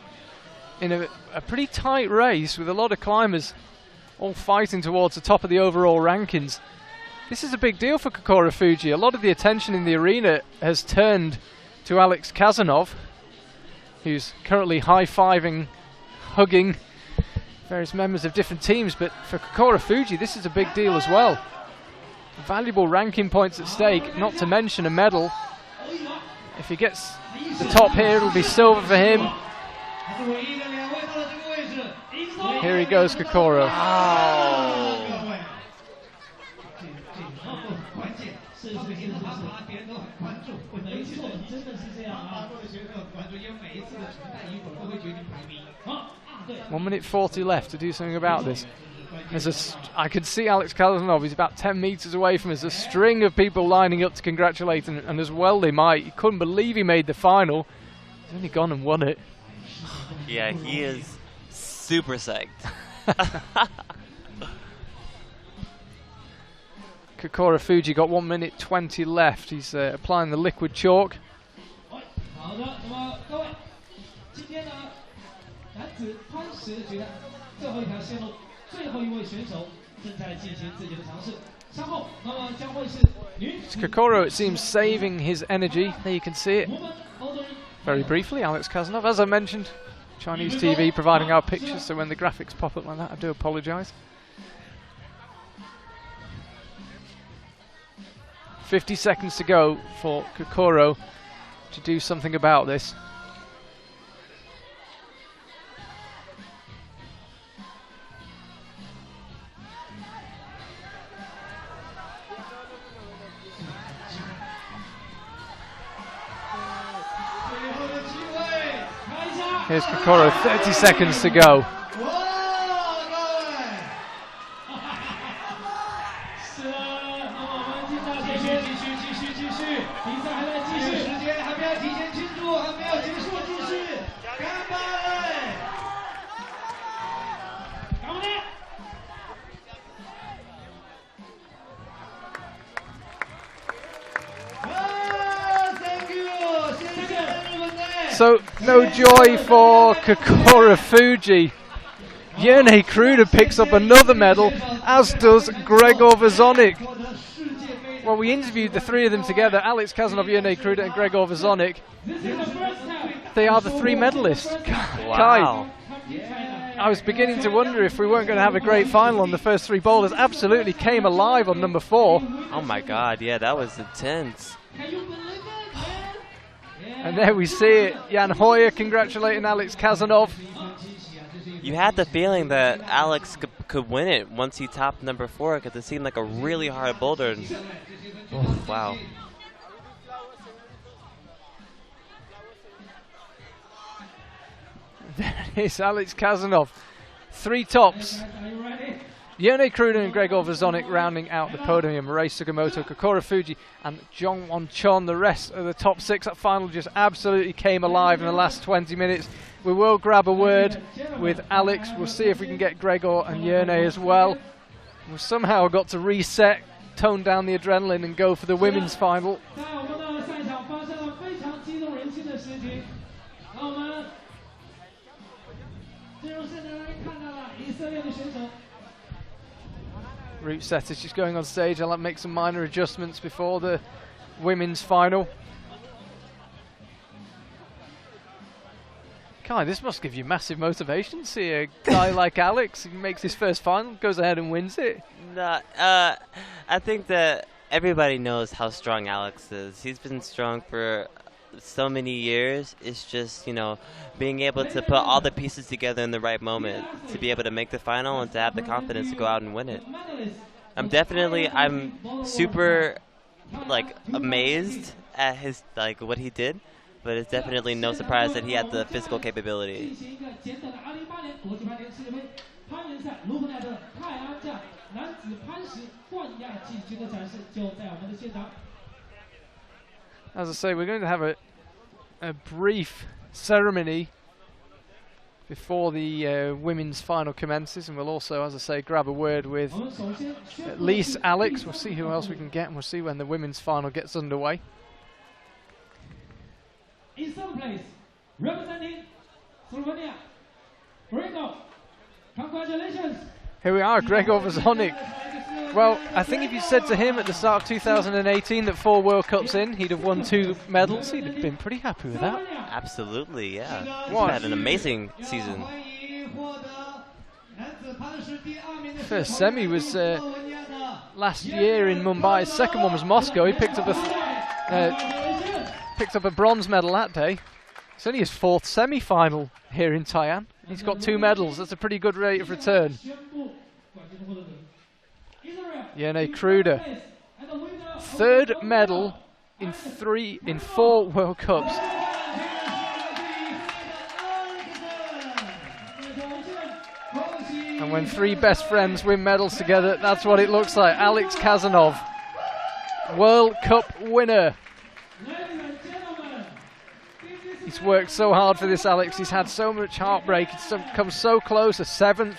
in a pretty tight race with a lot of climbers all fighting towards the top of the overall rankings. This is a big deal for Kokoro Fuji. A lot of the attention in the arena has turned to Alex Kazanov, who's currently high-fiving, hugging various members of different teams, but for Kokoro Fuji this is a big deal as well. Valuable ranking points at stake, not to mention a medal. If he gets the top here, it'll be silver for him. Here he goes, Kokoro. One minute 40 left to do something about this. I could see Alex Kazanov, he's about 10 meters away from us. A string of people lining up to congratulate him, and as well they might. He couldn't believe he made the final. He's only gone and won it. Yeah, he is super psyched. Kokoro Fuji got 1 minute 20 left. He's applying the liquid chalk. It's Kokoro, it seems, saving his energy. There you can see it. Very briefly, Alex Kazanov. As I mentioned, Chinese TV providing our pictures, so when the graphics pop up like that, I do apologise. 50 seconds to go for Kokoro to do something about this. Here's Kokoro, 30 seconds to go. So, no joy for Kokoro Fuji. Jerne Kruder picks up another medal, as does Gregor Vezonik. Well, we interviewed the three of them together, Alex Kazanov, Jerne Kruder and Gregor Vezonik. They are the three medalists. Wow. Kai, I was beginning to wonder if we weren't going to have a great final on the first three boulders. Absolutely came alive on number 4. Oh my god, yeah, that was intense. And there we see it, Jan Hoyer congratulating Alex Kazanov. You had the feeling that Alex could win it once he topped number 4, because it seemed like a really hard boulder. Oh, wow. There it is, Alex Kazanov. 3 tops. Jerne Kruder and Gregor Vezonik rounding out the podium. Rei Sugimoto, Kokoro Fuji and Jongwon Chon. The rest of the top 6. That final just absolutely came alive in the last 20 minutes. We will grab a word with Alex. We'll see if we can get Gregor and Jerne as well. We've somehow got to reset, tone down the adrenaline and go for the women's final. Route setters just going on stage. I'll make some minor adjustments before the women's final. Kai, this must give you massive motivation to see a guy like Alex who makes his first final, goes ahead and wins it. Nah, I think that everybody knows how strong Alex is. He's been strong for so many years. It's just, you know, being able to put all the pieces together in the right moment to be able to make the final and to have the confidence to go out and win it. I'm super, like, amazed at his, like, what he did, but it's definitely no surprise that he had the physical capability. As I say, we're going to have a brief ceremony before the women's final commences, and we'll also, as I say, grab a word with at least Alex. We'll see who else we can get, and we'll see when the women's final gets underway. In third place, representing Slovenia, Gregor. Congratulations. Here we are, Gregor Vazonic. Well, I think if you said to him at the start of 2018 that 4 World Cups in, he'd have won 2 medals, he'd have been pretty happy with that. Absolutely, yeah. He's What? had an amazing season. First semi was last year in Mumbai. Second one was Moscow. He picked up a bronze medal that day. It's only his 4th semi-final here in Tai'an. He's got 2 medals. That's a pretty good rate of return. Yene Kruder, 3rd medal in 4 World Cups. And when 3 best friends win medals together, that's what it looks like. Alex Kazanov, World Cup winner. He's worked so hard for this, Alex. He's had so much heartbreak. He's come so close, a 7th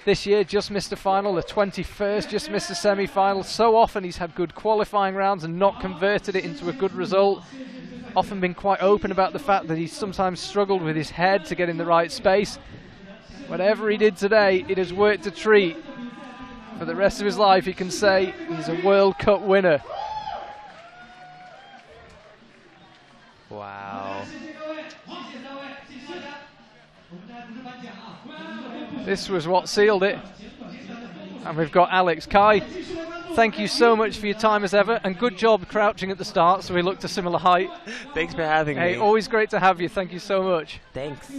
this year, just missed the final, the 21st, just missed the semi-final. So often he's had good qualifying rounds and not converted it into a good result. Often been quite open about the fact that he's sometimes struggled with his head to get in the right space. Whatever he did today, it has worked a treat. For the rest of his life, he can say he's a World Cup winner. Wow. This was what sealed it. And we've got Alex. Kai, thank you so much for your time as ever, and good job crouching at the start so we looked a similar height. Thanks for having me. Hey, always great to have you. Thank you so much. Thanks.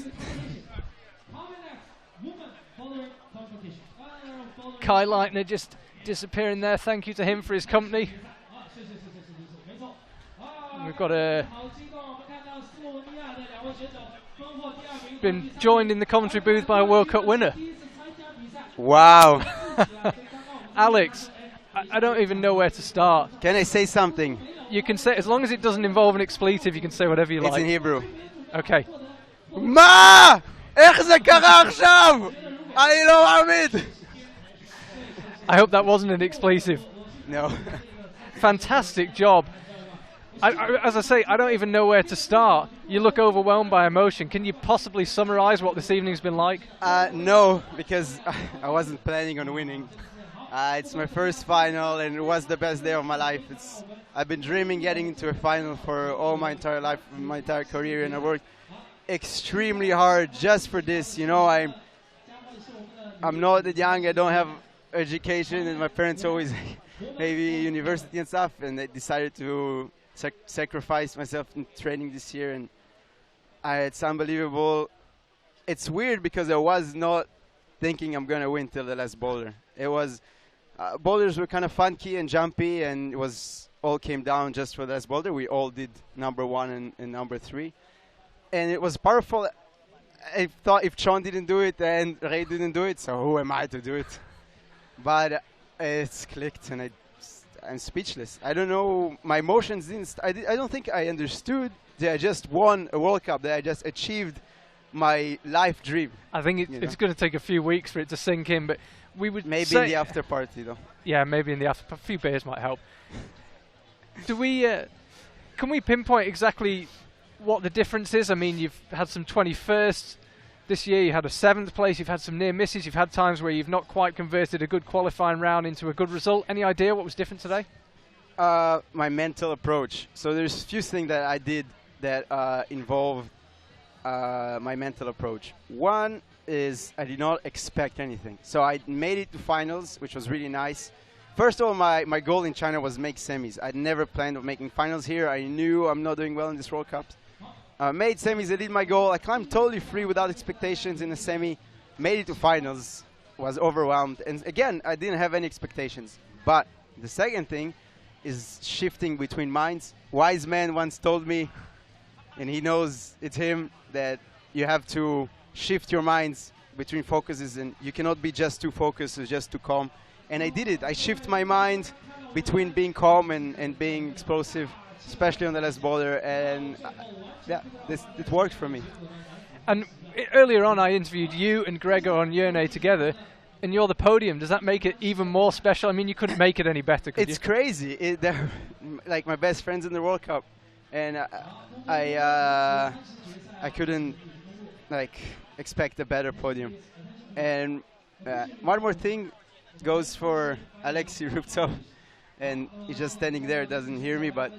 Kai Leitner just disappearing there. Thank you to him for his company. We've got been joined in the commentary booth by a World Cup winner. Wow. Alex, I don't even know where to start. Can I say something? You can say, as long as it doesn't involve an expletive, you can say whatever you like. It's in Hebrew. Okay. Ma! איך זה קרה עכשיו? אני לא מאמין. I hope that wasn't an expletive. No. Fantastic job. As I say, I don't even know where to start. You look overwhelmed by emotion. Can you possibly summarize what this evening's been like? No, because I wasn't planning on winning. It's my first final, and it was the best day of my life. I've been dreaming getting into a final for all my entire life, my entire career, and I worked extremely hard just for this. You know, I'm not that young. I don't have education, and my parents always maybe university and stuff, and they decided to sacrifice myself in training this year, and it's unbelievable. It's weird because I was not thinking I'm gonna win till the last boulder. It was boulders were kind of funky and jumpy, and it was all came down just for the last boulder. We all did number 1 and number 3, and it was powerful. I thought if Sean didn't do it and Ray didn't do it, so who am I to do it? But it's clicked, and I'm speechless. I don't know. My emotions didn't. I don't think I understood that I just won a World Cup. That I just achieved my life dream. I think it's going to take a few weeks for it to sink in, but we would maybe say in the after party though. Yeah, maybe in the after. A few beers might help. Do we? Can we pinpoint exactly what the difference is? I mean, you've had some 21st this year, you had a 7th place, you've had some near misses, you've had times where you've not quite converted a good qualifying round into a good result. Any idea what was different today? My mental approach. So there's a few things that I did that involved my mental approach. One is I did not expect anything. So I made it to finals, which was really nice. First of all, my goal in China was make semis. I'd never planned on making finals here. I knew I'm not doing well in this World Cup. Made semis, I did my goal. I climbed totally free without expectations in the semi. Made it to finals, was overwhelmed. And again, I didn't have any expectations. But the second thing is shifting between minds. Wise man once told me, and he knows it's him, that you have to shift your minds between focuses, and you cannot be just too focused or just too calm. And I did it. I shift my mind between being calm and being explosive, especially on the last boulder, and yeah, it worked for me. And earlier on, I interviewed you and Gregor on Yerne together, and you're the podium. Does that make it even more special? I mean, you couldn't make it any better, could you? It's crazy. They're like my best friends in the World Cup, and I couldn't expect a better podium. And one more thing goes for Alexei Rubtsov, and he's just standing there, doesn't hear me, but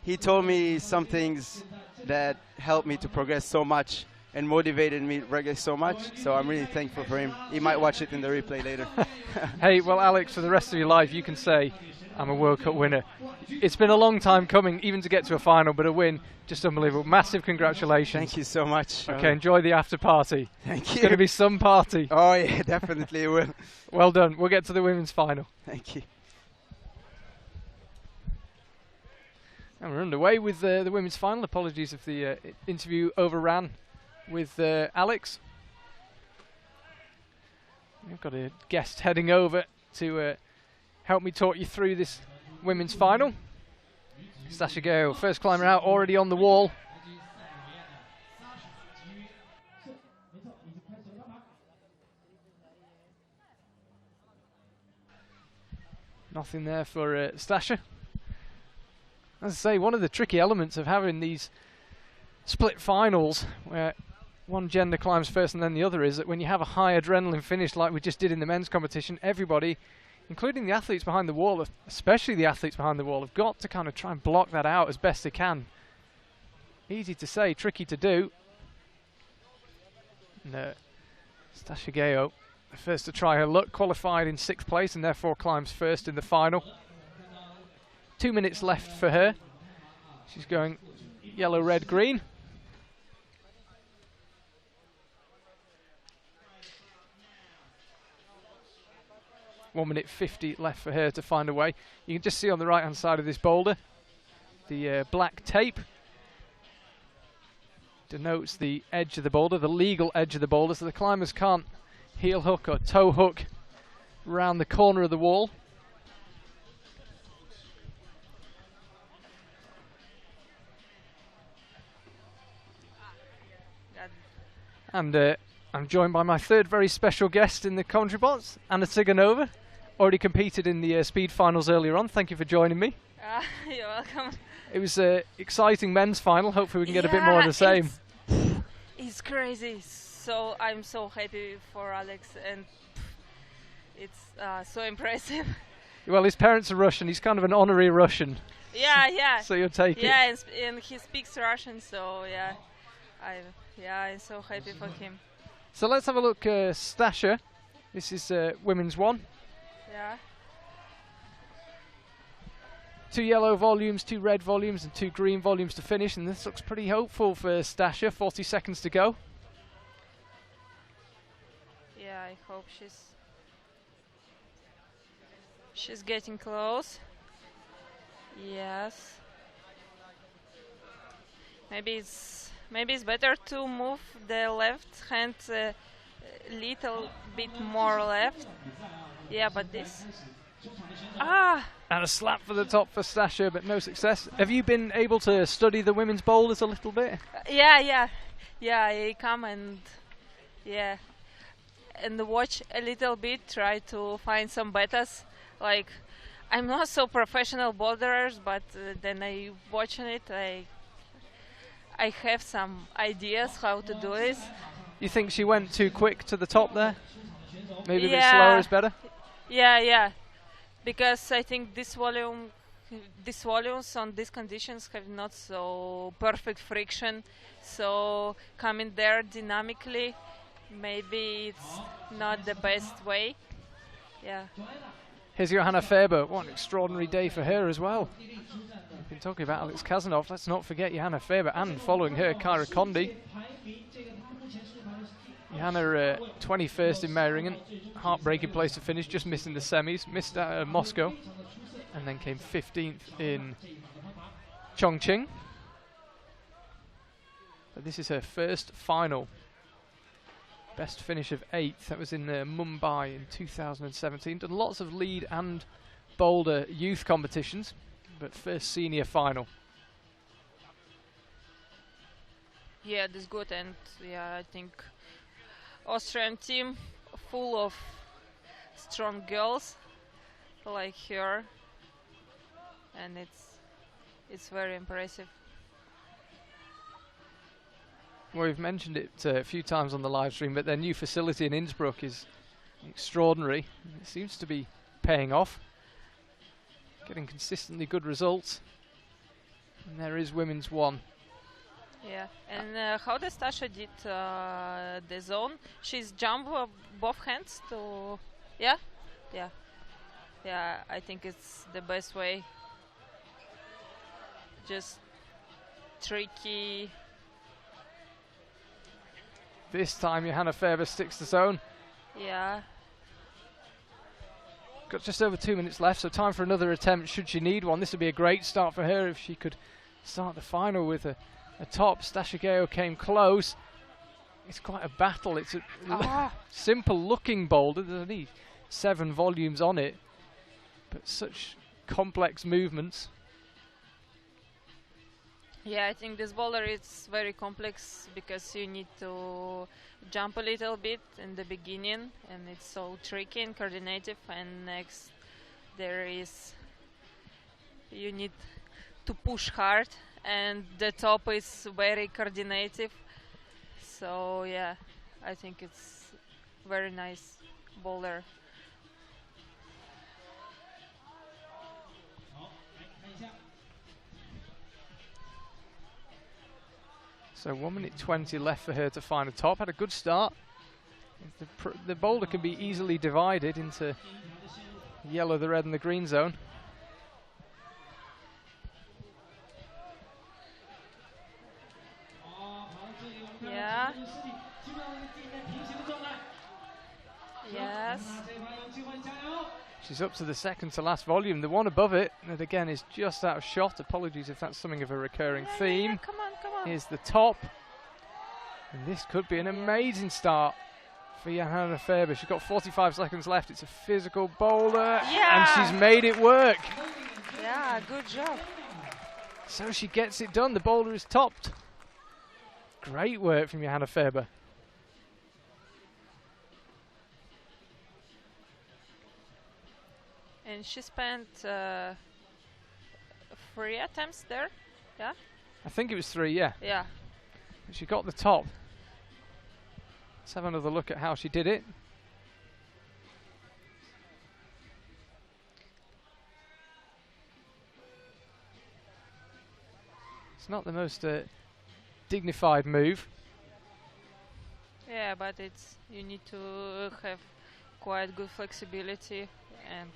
he told me some things that helped me to progress so much and motivated me to progress so much. So I'm really thankful for him. He might watch it in the replay later. Hey, well, Alex, for the rest of your life, you can say, I'm a World Cup winner. It's been a long time coming, even to get to a final, but a win, just unbelievable. Massive congratulations. Thank you so much. Okay, enjoy the after party. Thank you. It's going to be some party. Oh, yeah, definitely it will. Well done. We'll get to the women's final. Thank you. And we're underway with the women's final. Apologies if the interview overran with Alex. We've got a guest heading over to help me talk you through this women's final. Sasha Gale, first climber out, already on the wall. Nothing there for Stasha. As I say, one of the tricky elements of having these split finals where one gender climbs first and then the other is that when you have a high adrenaline finish like we just did in the men's competition, everybody, including the athletes behind the wall, especially the athletes behind the wall, have got to kind of try and block that out as best they can. Easy to say, tricky to do. And Stasha Gale, the first to try her luck, qualified in 6th place and therefore climbs first in the final. 2 minutes left for her. She's going yellow, red, green. One minute 50 left for her to find a way. You can just see on the right hand side of this boulder the black tape denotes the edge of the boulder, the legal edge of the boulder, so the climbers can't heel hook or toe hook around the corner of the wall. And I'm joined by my third very special guest in the commentary box, Anna Tsiganova. Already competed in the speed finals earlier on. Thank you for joining me. You're welcome. It was an exciting men's final. Hopefully we can get a bit more of the same. It's crazy. So I'm so happy for Alex, and it's so impressive. Well, his parents are Russian. He's kind of an honorary Russian. Yeah. So you'll take it. Yeah, and he speaks Russian, so yeah. I'm so happy for him. So let's have a look, Stasha. This is women's one. Yeah. 2 yellow volumes, 2 red volumes, and 2 green volumes to finish, and this looks pretty hopeful for Stasha. 40 seconds to go. Yeah, I hope she's getting close. Yes. Maybe it's better to move the left hand a little bit more left. Yeah, but this. And a slap for the top for Stasha, but no success. Have you been able to study the women's boulders a little bit? Yeah. I come and watch a little bit, try to find some betas. Like, I'm not so professional boulderers, but then I watching it, I I have some ideas how to do this. You think she went too quick to the top there? Maybe a bit slower is better? Yeah. Because I think these volumes on these conditions have not so perfect friction. So coming there dynamically, maybe it's not the best way. Yeah. Here's Johanna Faber. What an extraordinary day for her as well. We've been talking about Alex Kazanov. Let's not forget Johanna Faber, and following her, Kyra Condi. Johanna 21st in Meiringen. Heartbreaking place to finish, just missing the semis. Missed out at Moscow, and then came 15th in Chongqing. But this is her first final. Best finish of 8th. That was in Mumbai in 2017. Done lots of lead and Boulder youth competitions, but first senior final. Yeah, that's good, and yeah, I think Austrian team full of strong girls like her, and it's very impressive. Well, we've mentioned it a few times on the live stream, but their new facility in Innsbruck is extraordinary. It seems to be paying off, getting consistently good results. And there is women's 1. Yeah, and how does Tasha did the zone? She's jumped both hands to, yeah. I think it's the best way. Just tricky. This time Johanna Faber sticks the zone. Yeah. Got just over 2 minutes left, so time for another attempt should she need one. This would be a great start for her if she could start the final with a top. Stashigeo came close. It's quite a battle. It's a simple looking boulder. There's only 7 volumes on it, but such complex movements. Yeah, I think this boulder is very complex because you need to jump a little bit in the beginning, and it's so tricky and coordinative. And next, you need to push hard, and the top is very coordinative. So yeah, I think it's very nice boulder. So 1 minute 20 left for her to find a top. Had a good start. The boulder can be easily divided into the yellow, the red and the green zone. Yeah. Yes. She's up to the second to last volume. The one above it, that again is just out of shot. Apologies if that's something of a recurring theme. Yeah, come on. Here's the top. And this could be an amazing start for Johanna Faber. She's got 45 seconds left. It's a physical boulder. Yeah. And she's made it work. Yeah, good job. So she gets it done. The boulder is topped. Great work from Johanna Faber. And she spent 3 attempts there, yeah? I think it was 3, yeah. Yeah. But she got the top. Let's have another look at how she did it. It's not the most dignified move. Yeah, but you need to have quite good flexibility, and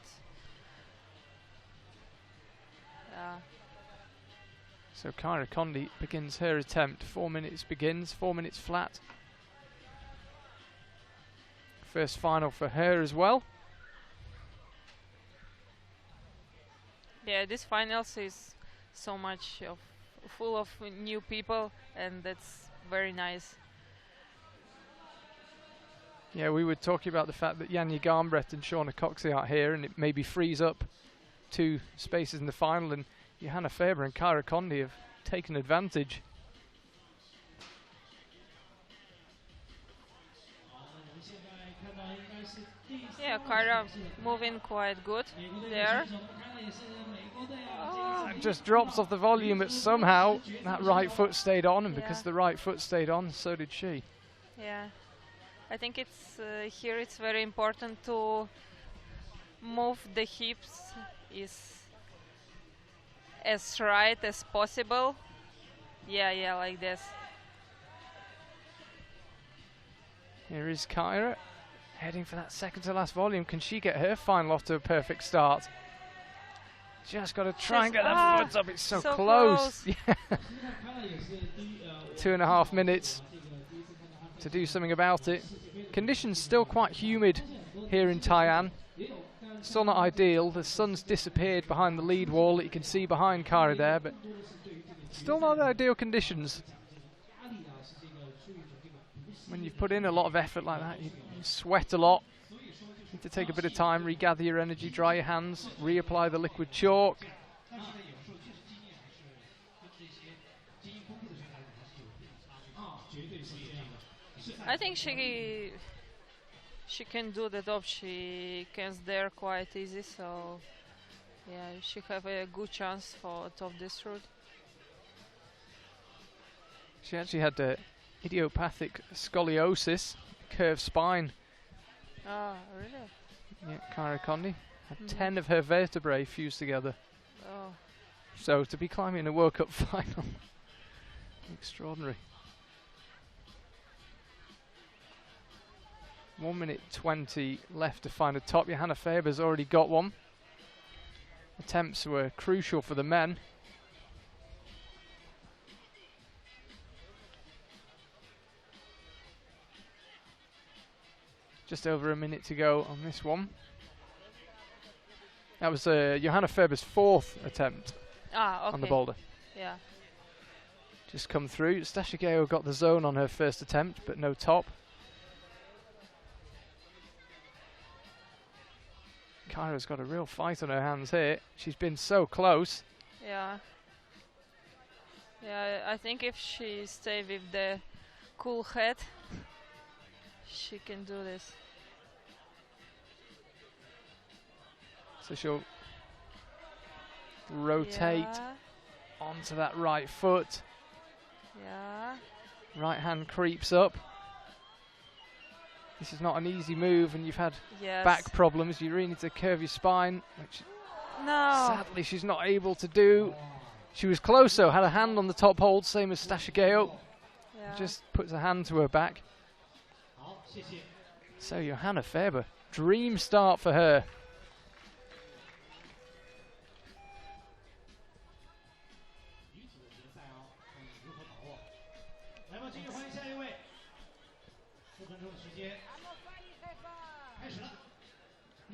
so Kyra Condi begins her attempt. 4 minutes begins, 4 minutes flat. First final for her as well. Yeah, this finals is so much full of new people, and that's very nice. Yeah, we were talking about the fact that Janja Garnbrett and Shauna Coxey aren't here, and it maybe frees up 2 spaces in the final, and Johanna Faber and Kyra Condi have taken advantage. Yeah, Kyra moving quite good there. Just drops off the volume, but somehow that right foot stayed on, and because the right foot stayed on, so did she. Yeah, I think it's here it's very important to move the hips as right as possible. Yeah, like this. Here is Kyra heading for that second to last volume. Can she get her final off to a perfect start? Just got to try and get that foot up. It's so close. Yeah. 2.5 minutes to do something about it. Conditions still quite humid here in Tai'an. Still not ideal. The sun's disappeared behind the lead wall that you can see behind Kyra there, but still not ideal conditions. When you've put in a lot of effort like that, you sweat a lot. You need to take a bit of time, regather your energy, dry your hands, reapply the liquid chalk. I think she can do the top. She can there quite easy, so yeah, she have a good chance for top this route. She actually had idiopathic scoliosis, curved spine. Oh, really? Yeah, Kyra Condi had 10 of her vertebrae fused together. Oh. So to be climbing a World Cup final, extraordinary. 1 minute 20 left to find a top. Johanna Faber's already got one. Attempts were crucial for the men. Just over a minute to go on this one. That was Johanna Faber's 4th attempt on the boulder. Yeah. Just come through. Stashigeo got the zone on her first attempt, but no top. Kyra's got a real fight on her hands here. She's been so close. Yeah. Yeah, I think if she stay with the cool head, she can do this. So she'll rotate onto that right foot. Yeah. Right hand creeps up. This is not an easy move, and you've had back problems. You really need to curve your spine, which sadly she's not able to do. She was close though, had a hand on the top hold, same as Stashigeo. Just puts a hand to her back. So Johanna Faber, dream start for her.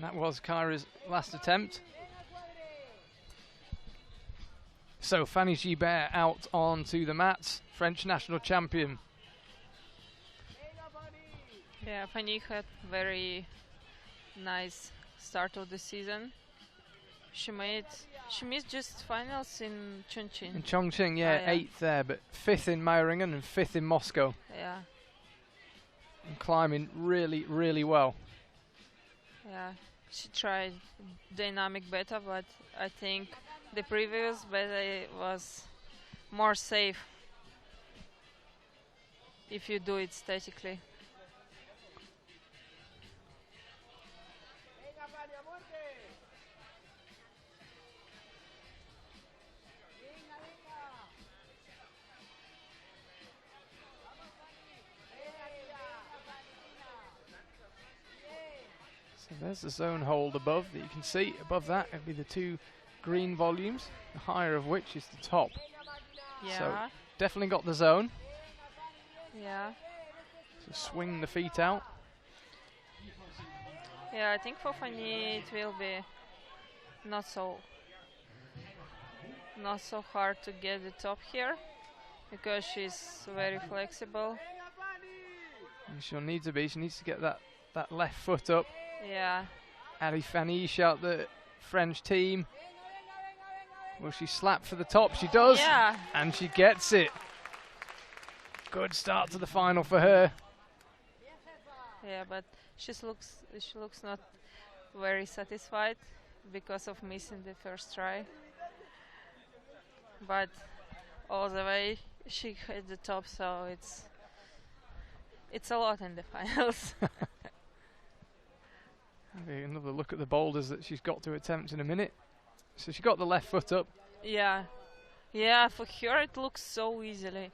That was Kyra's last attempt. So Fanny Gibert out onto the mats, French national champion. Yeah, Fanny had very nice start of the season. She missed just finals in Chongqing. In Chongqing, yeah, 8th there, but 5th in Meiringen and 5th in Moscow. Yeah. And climbing really, really well. Yeah, she tried dynamic beta, but I think the previous beta was more safe if you do it statically. So there's the zone hold above that you can see. Above that would be the 2 green volumes, the higher of which is the top. Yeah. So definitely got the zone. Yeah. So swing the feet out. Yeah, I think for Fanny it will be not so hard to get the top here because she's very flexible. And she'll need to be. She needs to get that left foot up. Yeah. Ali Fanny out the French team. Will she slap for the top? She does. Yeah. And she gets it. Good start to the final for her. Yeah, but she looks not very satisfied because of missing the first try. But all the way she hit the top, so it's a lot in the finals. Maybe another look at the boulders that she's got to attempt in a minute. So she got the left foot up. Yeah, yeah. For her, it looks so easily.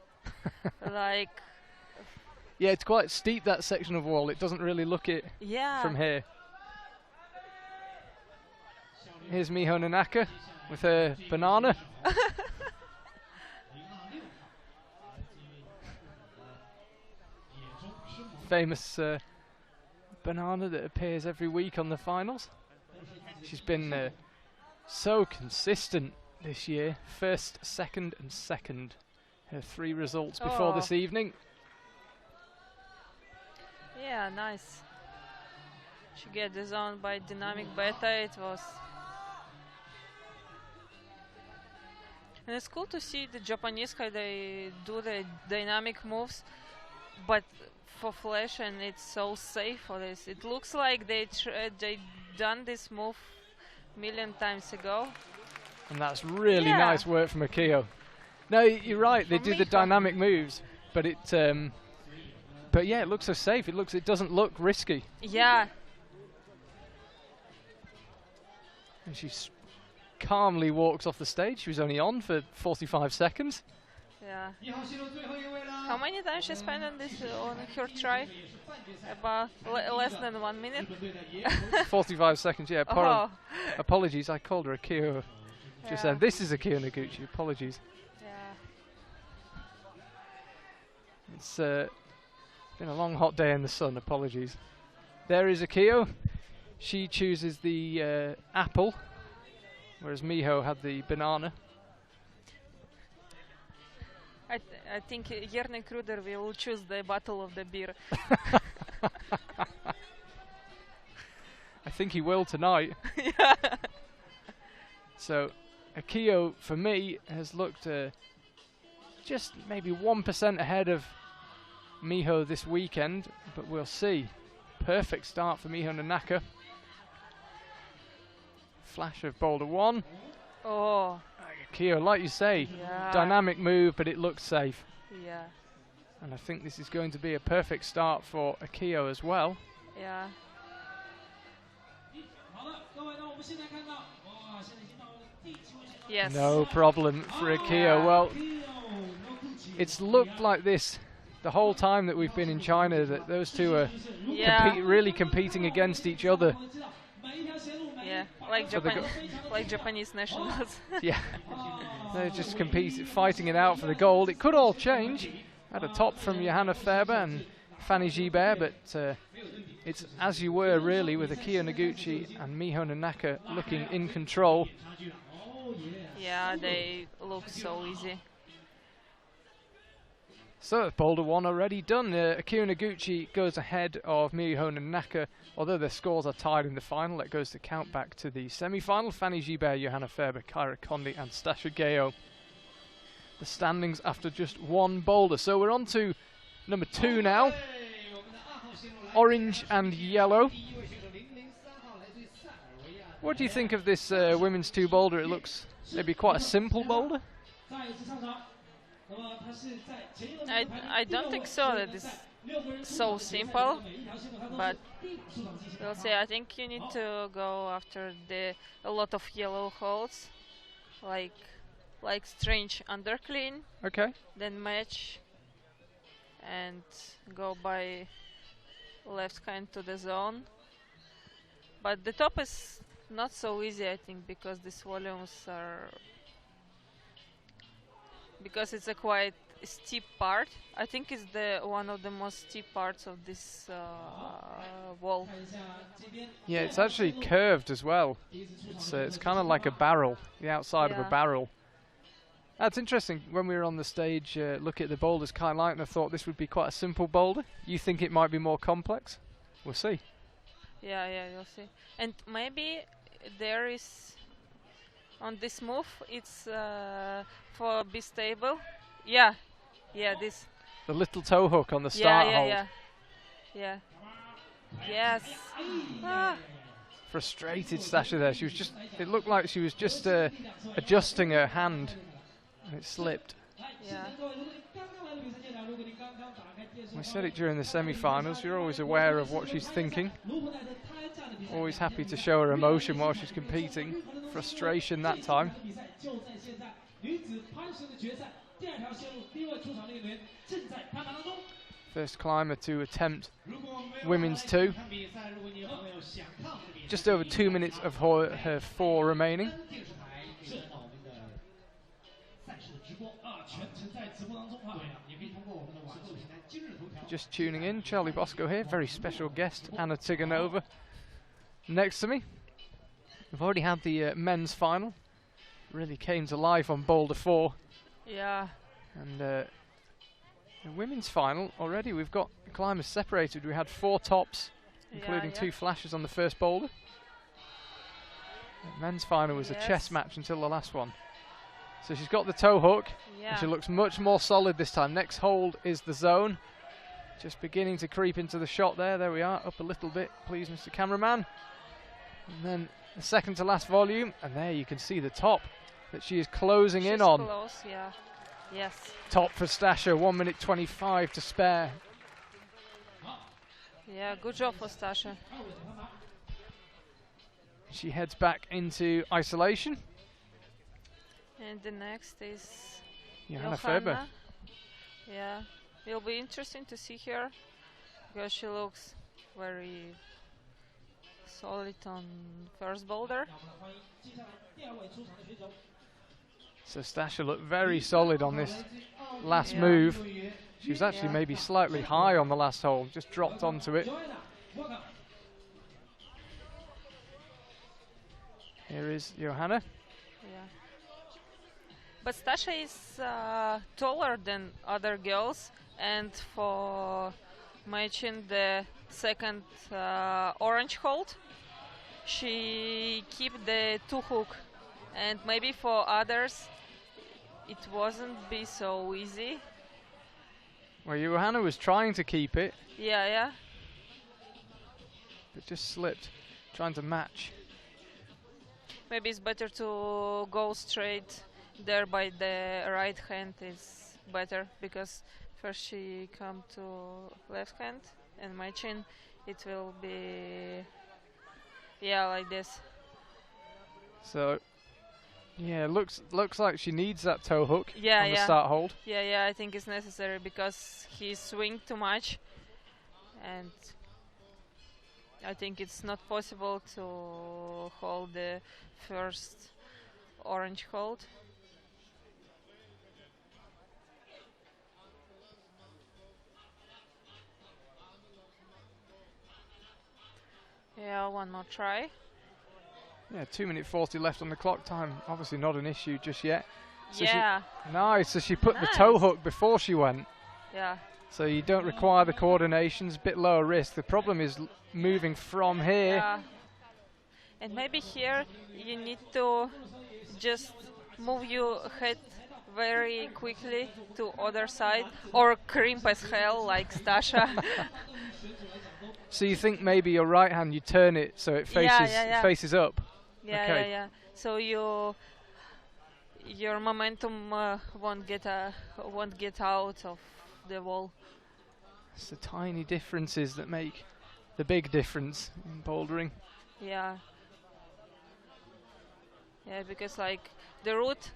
Like. Yeah, it's quite steep, that section of wall. It doesn't really look it from here. Here's Miho Nanaka with her banana. Famous banana that appears every week on the finals. She's been so consistent this year. First, second and second. Her 3 results before this evening. Yeah, nice. She get the zone by dynamic beta. It was, and it's cool to see the Japanese how they do the dynamic moves, but for flash, and it's so safe for this. It looks like they done this move million times ago. And that's really nice work from Akio. No, you're right. They do the dynamic moves, but it. But yeah, it looks so safe. It doesn't look risky. Yeah. And she calmly walks off the stage. She was only on for 45 seconds. Yeah. How many times she spent on this on her try? About less than 1 minute. 45 seconds. Yeah. Apologies. I called her Akio. Just saying. This is Akio Noguchi. Apologies. Yeah. It's been a long hot day in the sun. Apologies. There is Akio. She chooses the apple, whereas Miho had the banana. I think Jerne Kruder will choose the bottle of the beer. I think he will tonight. Yeah. So Akio, for me, has looked just maybe 1% ahead of Miho this weekend, but we'll see. Perfect start for Miho Nanaka. Flash of Boulder 1. Oh. Akio, like you say, dynamic move, but it looks safe. Yeah. And I think this is going to be a perfect start for Akio as well. Yeah. Yes. No problem for Akio. Well, it's looked like this the whole time that we've been in China, that those two are really competing against each other. Yeah, like Japanese nationals. Yeah, they're just fighting it out for the gold. It could all change. At a top from Johanna Faber and Fanny Gibert, but it's as you were really with Akio Noguchi and Miho Nanaka looking in control. Yeah, they look so easy. So Boulder 1 already done. Akio Noguchi goes ahead of Miho Nanaka. Although their scores are tied in the final, that goes to count back to the semi-final. Fanny Gibert, Johanna Faber, Kyra Conley and Stasha Geo. The standings after just one boulder. So we're on to number 2 now. Orange and yellow. What do you think of this women's 2 boulder? It looks maybe quite a simple boulder. I don't think so that it's so simple, but we'll see. I think you need to go after a lot of yellow holes, like strange underclean. Okay. Then match and go by left hand to the zone. But the top is not so easy, I think, because these volumes are. Because it's a quite steep part. I think it's one of the most steep parts of this wall. Yeah, it's actually curved as well. It's kind of like a barrel, the outside of a barrel. That's interesting. When we were on the stage, look at the boulders, Kai Leitner thought this would be quite a simple boulder. You think it might be more complex? We'll see. Yeah, you'll see. And maybe there is. On this move, it's for be stable. Yeah, this. The little toe hook on the start hold. Yeah. Yes. Ah. Frustrated Stasha there. She was just, it looked like she was just adjusting her hand and it slipped. Yeah. We said it during the semi-finals, you're always aware of what she's thinking. Always happy to show her emotion while she's competing. Frustration that time. First climber to attempt women's 2. Just over 2 minutes of her 4 remaining. Just tuning in, Charlie Bosco here, very special guest, Anna Tiganova next to me. We've already had the men's final, really came to life on Boulder 4. Yeah. And the women's final, already we've got the climbers separated. We had 4 tops, including 2 flashes on the first boulder. The men's final was a chess match until the last one. So she's got the toe hook, and she looks much more solid this time. Next hold is the zone. Just beginning to creep into the shot there. There we are, up a little bit, please, Mr. Cameraman. And then the second to last volume, and there you can see the top that she is closing in on. Close, yeah. Yes. Top for Stasha, 1 minute 25 to spare. Yeah, good job for Stasha. She heads back into isolation. And the next is Johanna Ferber. Yeah, it'll be interesting to see her because she looks very solid on first boulder. So Stasha looked very solid on this last move. She was actually maybe slightly high on the last hole, just dropped onto it. Here is Johanna. Yeah. But Stasha is taller than other girls, and for matching the second orange hold, she keep the 2 hook, and maybe for others it wasn't be so easy. Well, Johanna was trying to keep it. Yeah. But just slipped, trying to match. Maybe it's better to go straight there by the right hand is better, because first she come to left hand and my chin, it will be like this. So yeah, looks like she needs that toe hook on the start hold. Yeah, I think it's necessary because he swing too much, and I think it's not possible to hold the first orange hold. Yeah, one more try. Yeah, 2 minute 40 left on the clock time. Obviously not an issue just yet. So yeah. Nice, so she put the toe hook before she went. Yeah. So you don't require the coordinations, a bit lower risk. The problem is moving from here. Yeah. And maybe here you need to just move your head very quickly to other side, or crimp as hell like Stasha. So you think maybe your right hand, you turn it so it faces up? Yeah. So your momentum won't get out of the wall. It's the tiny differences that make the big difference in bouldering. Yeah. Yeah, because like the route,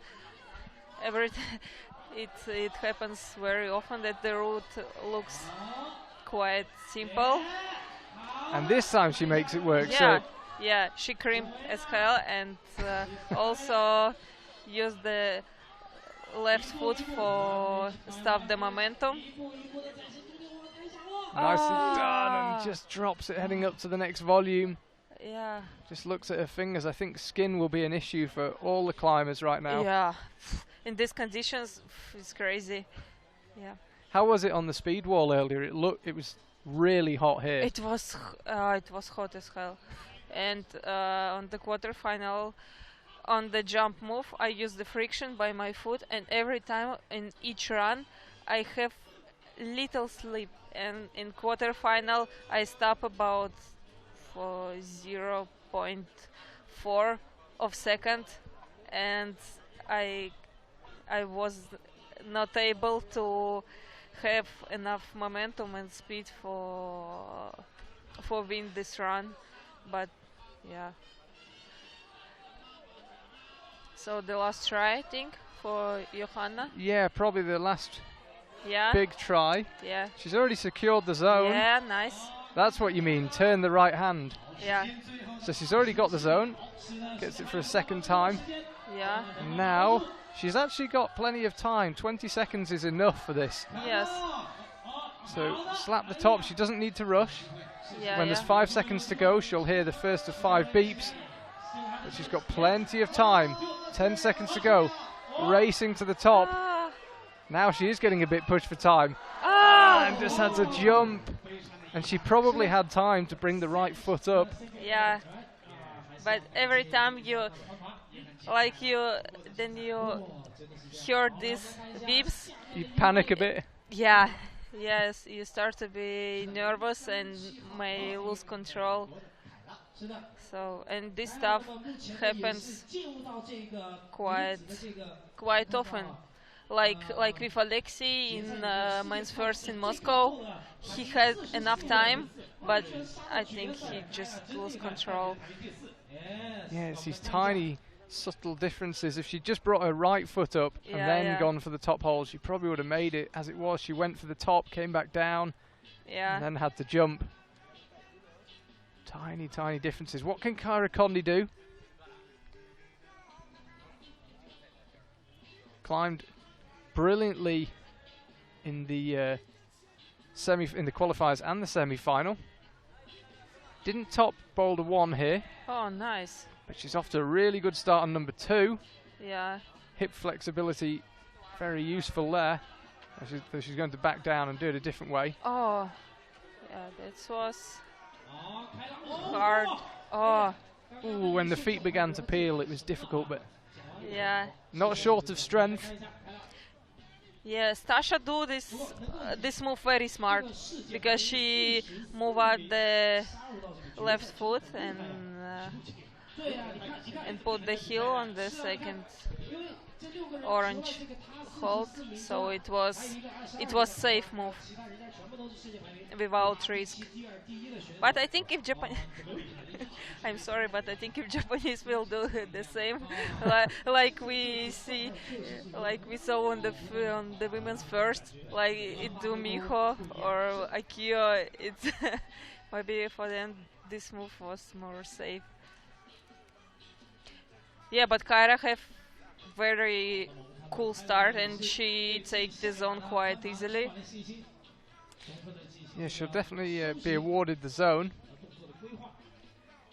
it happens very often that the route looks quite simple. And this time she makes it work. Yeah, she crimped as hell and also used the left foot for stop the momentum. Nicely done, and just drops it heading up to the next volume. Yeah. Just looks at her fingers. I think skin will be an issue for all the climbers right now. Yeah. In these conditions, it's crazy. Yeah. How was it on the speed wall earlier? It was really hot here. It was hot as hell. And on the quarterfinal, on the jump move, I use the friction by my foot, and every time in each run, I have little slip, and in quarterfinal I stopped about for 0.4 of second, and I was not able to have enough momentum and speed for win this run, but yeah. So the last try, I think, for Johanna. Yeah, probably the last Yeah. big try. Yeah. She's already secured the zone. Yeah, nice. That's what you mean, turn the right hand. Yeah. So she's already got the zone, gets it for a second time. Yeah. And now she's actually got plenty of time. 20 seconds is enough for this. Yes. So slap the top, she doesn't need to rush. Yeah, When there's yeah. 5 seconds to go, she'll hear the first of 5 beeps. But she's got plenty of time. 10 seconds to go. Racing to the top. Now she is getting a bit pushed for time. And just had to jump. And she probably had time to bring the right foot up. Yeah. But every time you hear these beeps, You panic a bit. yeah. Yes, you start to be nervous and may lose control. So, and this stuff happens quite often. Like with Alexei in men's first in Moscow, he had enough time, but I think he just lost control. Yeah, it's these tiny, subtle differences. If she just brought her right foot up and Yeah, then yeah. gone for the top hole, she probably would have made it. As it was, she went for the top, came back down, Yeah. and then had to jump. Tiny, tiny differences. What can Kyra Conley do? Climbed brilliantly in the in the qualifiers and the semi-final. Didn't top Boulder 1 here, Oh, nice. but she's off to a really good start on number 2. Yeah. Hip flexibility, very useful there. So she's going to back down and do it a different way. Oh, yeah, that was hard. Oh, Ooh, when the feet began to peel, it was difficult, but yeah. not short of strength. Yeah, Stasha do this move very smart because she move out the left foot and put the heel on the second orange hold, so it was safe move without risk. But I think if Japan I'm sorry, but I think if Japanese will do the same, like we saw on the women's first, like it do Miho or Akio, it's maybe for them this move was more safe. Yeah, but Kyra have very cool start and she takes the zone quite easily. Yeah, she'll definitely be awarded the zone.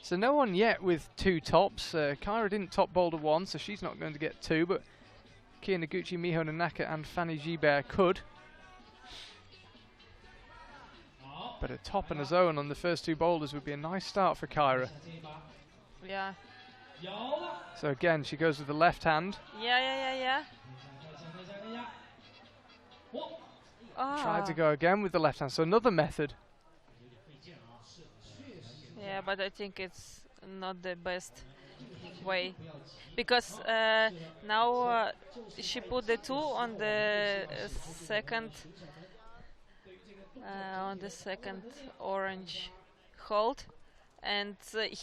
So no one yet with 2 tops. Kyra didn't top Boulder 1, so she's not going to get 2, but Kia Noguchi, Miho Nanaka and Fanny Gibert could. But a top and a zone on the first 2 boulders would be a nice start for Kyra. Yeah. So again, she goes with the left hand. Yeah. Tried to go again with the left hand, so another method. Yeah, but I think it's not the best way because now she put the 2 on the second orange hold, and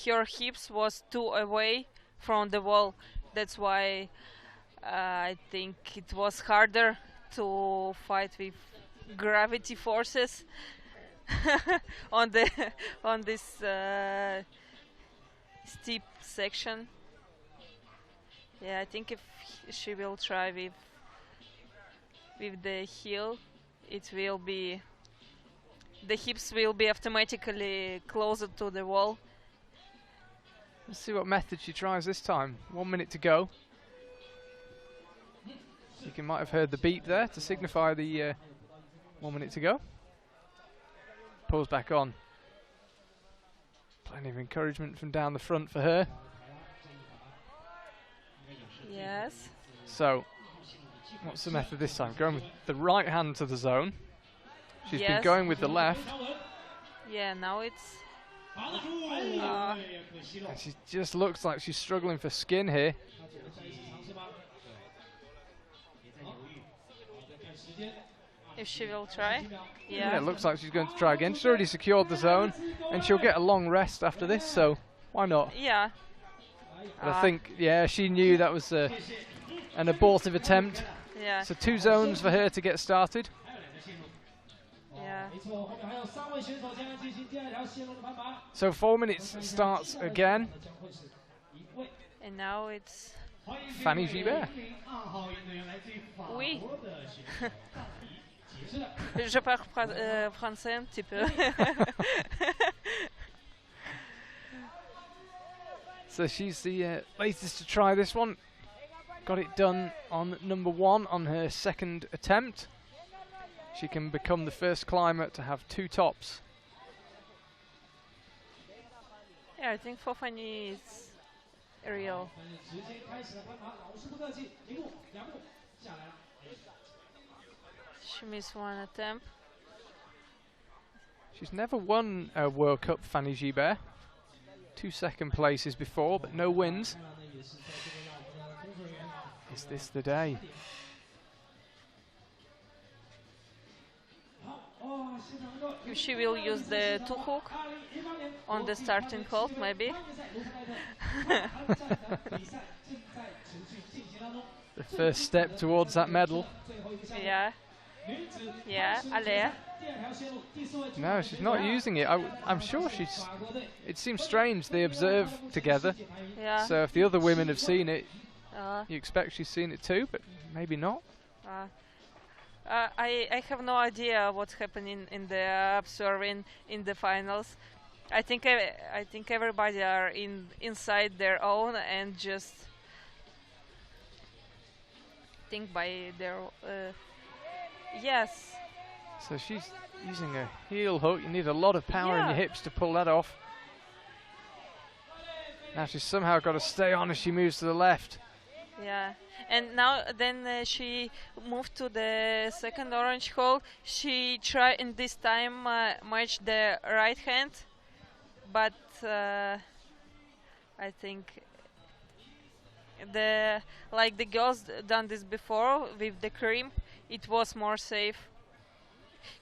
her hips was 2 away from the wall. That's why I think it was harder to fight with gravity forces on this steep section. Yeah, I think if she will try with the heel, it will be the hips will be automatically closer to the wall. Let's see what method she tries this time. 1 minute to go. You might have heard the beep there to signify the 1 minute to go. Pulls back on. Plenty of encouragement from down the front for her. Yes. So, what's the method this time? Going with the right hand to the zone. She's been going with the left. Yeah, now it's... And she just looks like she's struggling for skin here. If she will try. Yeah, it looks like she's going to try again. She's already secured the zone, and she'll get a long rest after this, so why not? Yeah. But I think, yeah, she knew that was an abortive attempt. Yeah. So 2 zones for her to get started. Yeah. So 4 minutes starts again. And now it's... Fanny Gibert. Oui. Je parle français un petit peu. So she's the latest to try this one. Got it done on number 1 on her second attempt. She can become the first climber to have 2 tops. Yeah, I think for Fanny it's real. She missed 1 attempt. She's never won a World Cup, Fanny Gibert. 2 second places before, but no wins. Is this the day? If she will use the 2 hook on the starting hold, maybe. The first step towards that medal. Yeah. Yeah, allez. No, she's not using it. I'm sure she's... It seems strange. They observe together. Yeah. So if the other women have seen it, you expect she's seen it too, but maybe not. I have no idea what's happening in the observing in the finals. I think everybody are inside their own and just think by their yes. So she's using a heel hook. You need a lot of power in your hips to pull that off. Now she's somehow got to stay on as she moves to the left. Yeah, and now then she moved to the second orange hole. She tried in this time match the right hand, but I think the girls done this before with the crimp, it was more safe.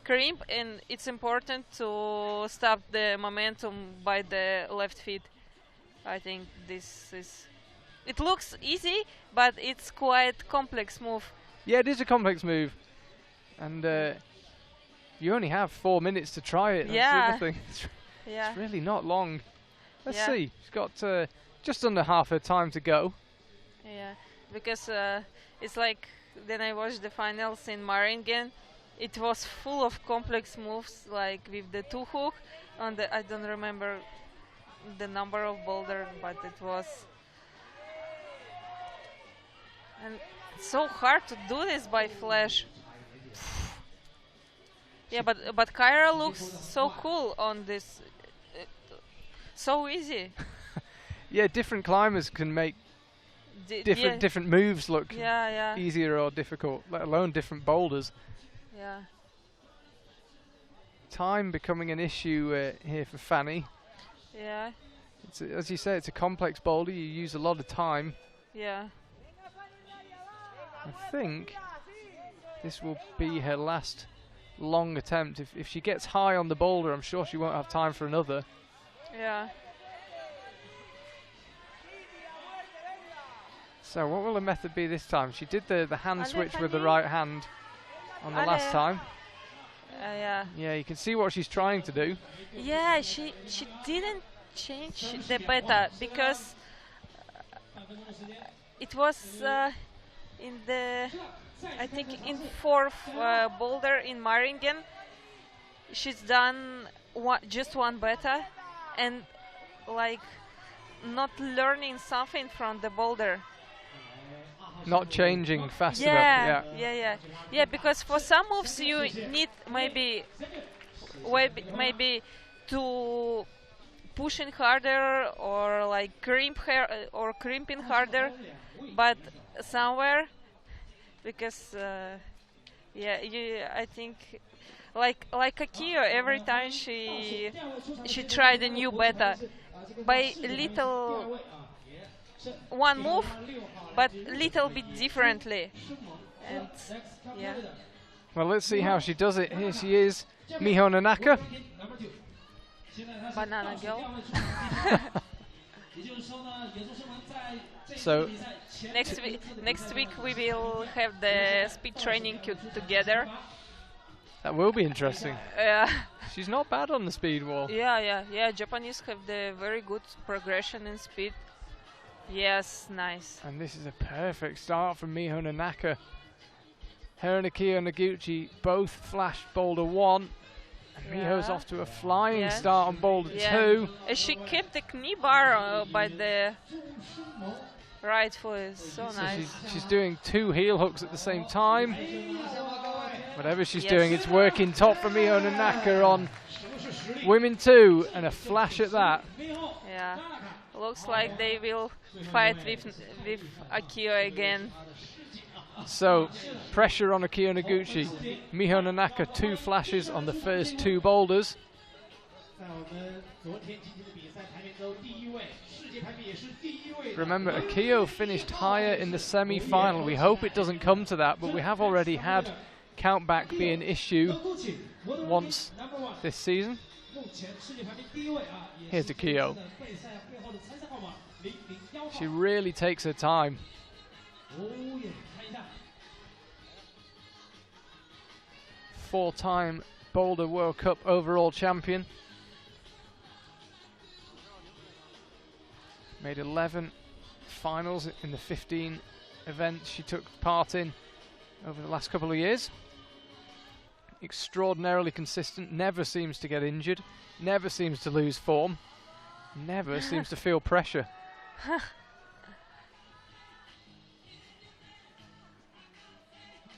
Crimp, and it's important to stop the momentum by the left feet. I think this is... It looks easy, but it's quite complex move. Yeah, it is a complex move. And you only have 4 minutes to try it. That's the other thing. It's really not long. Let's see. She's got just under half her time to go. Yeah, because it's like then I watched the finals in Maringen. It was full of complex moves, like with the 2 hook on the... I don't remember the number of Boulder, but it was... And it's so hard to do this by flash. Yeah, but Kyra looks so cool on this. So easy. Yeah, different climbers can make different moves look easier or difficult, let alone different boulders. Yeah. Time becoming an issue here for Fanny. Yeah. It's as you say, it's a complex boulder. You use a lot of time. Yeah. I think this will be her last long attempt. If she gets high on the boulder, I'm sure she won't have time for another. Yeah. So what will the method be this time? She did the hand switch with the right hand on the last time. Yeah. Yeah, you can see what she's trying to do. Yeah, she didn't change the beta because it was in the, I think in 4th boulder in Maringen. She's done just 1 beta and like not learning something from the boulder. Not changing fast enough. Yeah, because for some moves you need maybe to pushing harder or like crimping harder, but somewhere because Yeah, I think like Akio, every time she tried a new beta by little one move, but little bit differently, and yeah. Well, let's see how she does it. Here she is, Miho Nanaka. Banana girl. So next week we will have the speed training together. that will be interesting. She's not bad on the speed wall. Yeah. Japanese have the very good progression in speed. Yes, nice. And this is a perfect start from Miho Nanaka. Her and Akio Noguchi both flashed Boulder 1. And Miho's off to a flying start on Boulder 2. She kept the knee bar by the right foot. So nice. She's doing 2 heel hooks at the same time. Whatever she's doing, it's working top for Miho Nanaka on women 2, and a flash at that. Yeah, looks like they will fight with Akio again. So, pressure on Akio Noguchi. Miho Nanaka 2 flashes on the first 2 boulders. Remember, Akio finished higher in the semi-final. We hope it doesn't come to that, but we have already had countback be an issue once this season. Here's Akio. She really takes her time. 4-time Boulder World Cup overall champion. Made 11 finals in the 15 events she took part in over the last couple of years. Extraordinarily consistent, never seems to get injured, never seems to lose form, never seems to feel pressure.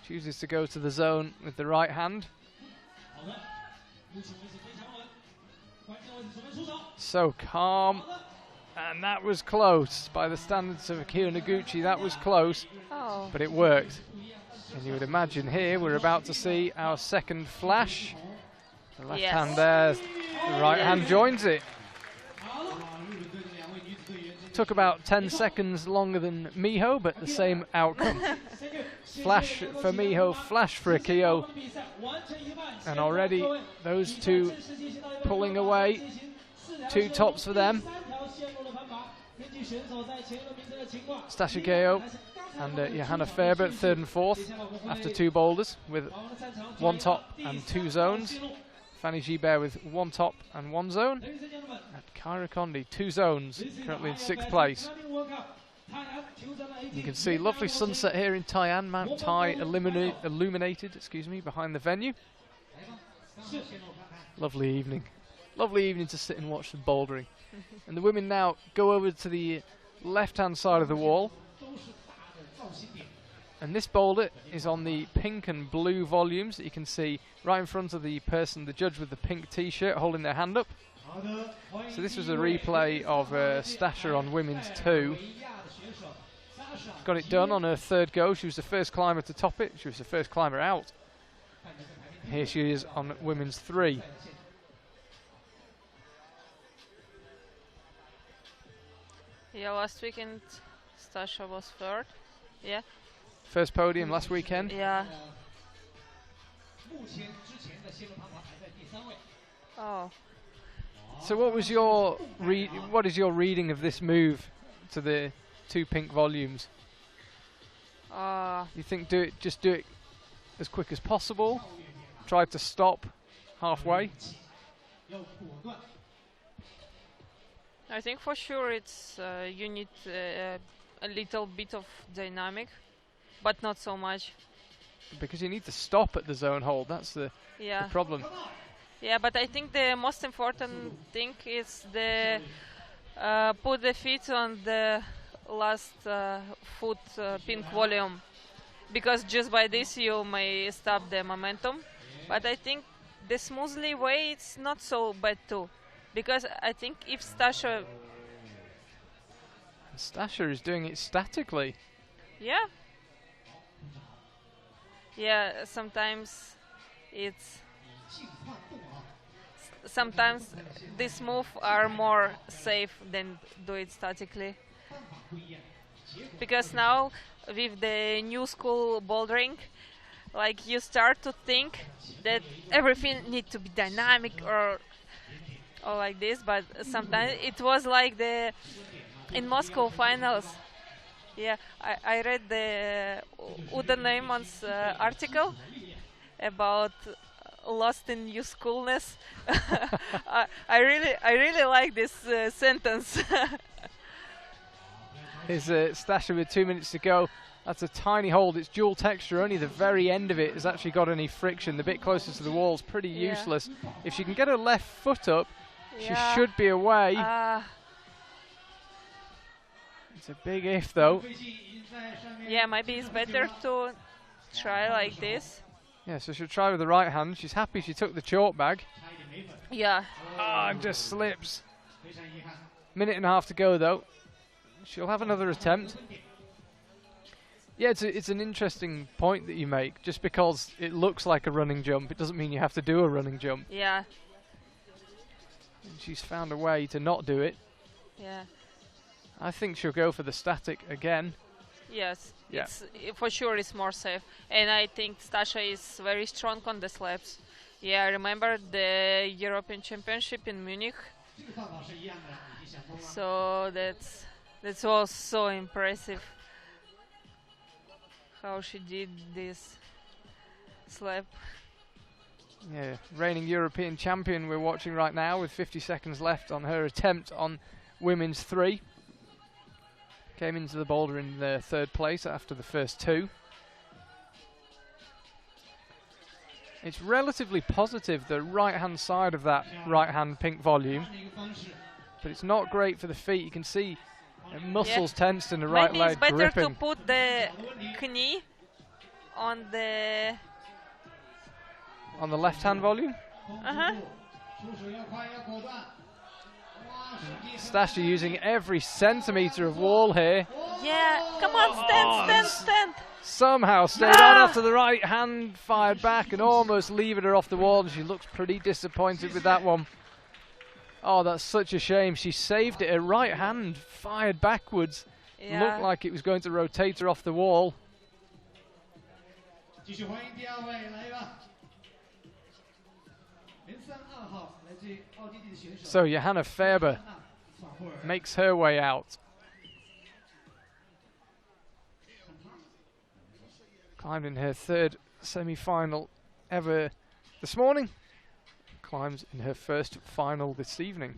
Chooses to go to the zone with the right hand. So calm, and that was close. By the standards of Akio Noguchi, that was close, but it worked. And you would imagine here we're about to see our second flash. The left hand there, the right hand joins it. Took about 10 seconds longer than Miho, but the same outcome. Flash for Miho, flash for Akio. And already those 2 pulling away. 2 tops for them. Stasha Geo and Johanna Faber 3rd and 4th after 2 boulders with 1 top and 2 zones. Fanny Gibert with 1 top and 1 zone. And Kyra Condi, 2 zones, currently in 6th place. You can see lovely sunset here in Tai'an, Mount Tai illuminated, behind the venue. Lovely evening. Lovely evening to sit and watch some bouldering. And the women now go over to the left-hand side of the wall. And this boulder is on the pink and blue volumes that you can see right in front of the person, the judge with the pink t-shirt holding their hand up. So this was a replay of Stasha on women's 2. Got it done on her 3rd go. She was the first climber to top it. She was the first climber out. Here she is on women's 3. Yeah, last weekend Stasha was 3rd. Yeah. First podium last weekend. Yeah. Oh. So what was your what is your reading of this move to the 2 pink volumes? You think just do it as quick as possible? Try to stop halfway? I think for sure it's you need a little bit of dynamic, but not so much. Because you need to stop at the zone hold, that's the problem. Yeah, but I think the most important thing is the put the feet on the last foot pink volume, because just by this you may stop the momentum. But I think the smoothly way it's not so bad too, because I think if Stasha is doing it statically. Yeah. Yeah, sometimes these moves are more safe than do it statically. Because now with the new school bouldering, like you start to think that everything needs to be dynamic or like this, but sometimes it was like the in Moscow finals. Yeah, I read the Uda Neyman's article about lost in usefulness. I really like this sentence. Here's Stasha with 2 minutes to go. That's a tiny hold. It's dual texture. Only the very end of it has actually got any friction. The bit closer to the wall is pretty useless. If she can get her left foot up, she should be away. It's a big if, though. Yeah, maybe it's better to try like this. Yeah, so she'll try with the right hand. She's happy she took the chalk bag. Yeah. And just slips. Minute and a half to go, though. She'll have another attempt. Yeah, it's an interesting point that you make. Just because it looks like a running jump, it doesn't mean you have to do a running jump. Yeah. And she's found a way to not do it. Yeah. I think she'll go for the static again. Yes, yeah. For sure it's more safe. And I think Stasha is very strong on the slabs. Yeah, I remember the European Championship in Munich. So that was so impressive how she did this slab. Yeah, reigning European champion we're watching right now with 50 seconds left on her attempt on women's 3. Came into the boulder in the 3rd place after the first 2. It's relatively positive, the right-hand side of that right-hand pink volume. But it's not great for the feet. You can see muscles tensed in the right leg Maybe it's better gripping. to put the knee on the left-hand volume. Stasha using every centimetre of wall here. Yeah, come on, stand. Somehow stayed on after the right hand, fired back and almost leaving her off the wall. And she looks pretty disappointed with that one. Oh, that's such a shame. She saved it. Her right hand fired backwards. Yeah. Looked like it was going to rotate her off the wall. So Johanna Faber makes her way out. Climbed in her 3rd semi-final ever this morning. Climbs in her 1st final this evening.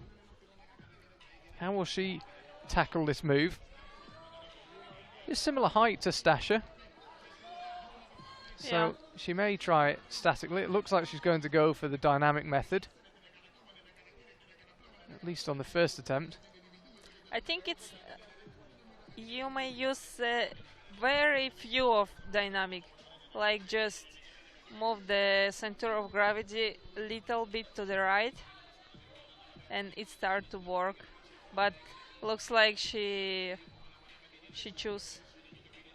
How will she tackle this move? It's similar height to Stasha. So she may try it statically. It looks like she's going to go for the dynamic method. At least on the 1st attempt. I think it's you may use very few of dynamic, like just move the center of gravity a little bit to the right, and it start to work. But looks like she choose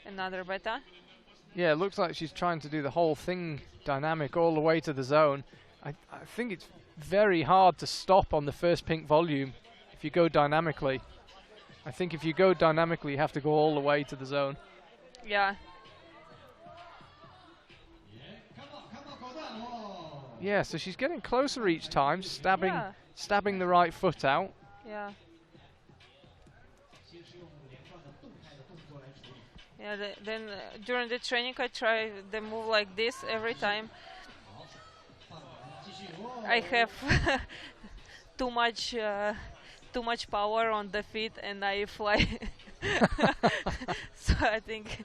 another beta. Yeah, it looks like she's trying to do the whole thing dynamic all the way to the zone. I think it's very hard to stop on the 1st pink volume if you go dynamically. I think if you go dynamically, you have to go all the way to the zone. Yeah. Yeah, so she's getting closer each time, stabbing the right foot out. Yeah. Yeah. Then during the training, I try the move like this every time. I have too much power on the feet, and I fly. So I think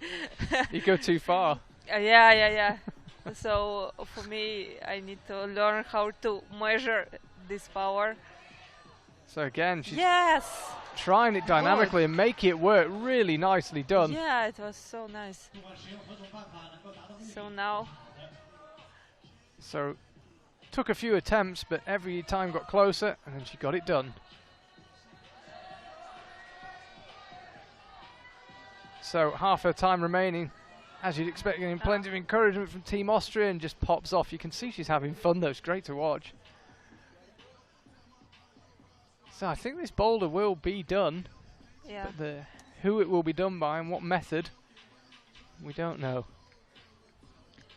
you go too far. Yeah. So for me, I need to learn how to measure this power. So again, she's trying it dynamically and make it work. Really nicely done. Yeah, it was so nice. So now. So took a few attempts, but every time got closer, and then she got it done. So half her time remaining as you'd expect, getting plenty of encouragement from Team Austria, and just pops off. You can see she's having fun though. It's great to watch. So I think this boulder will be done. Yeah. But who it will be done by and what method, we don't know.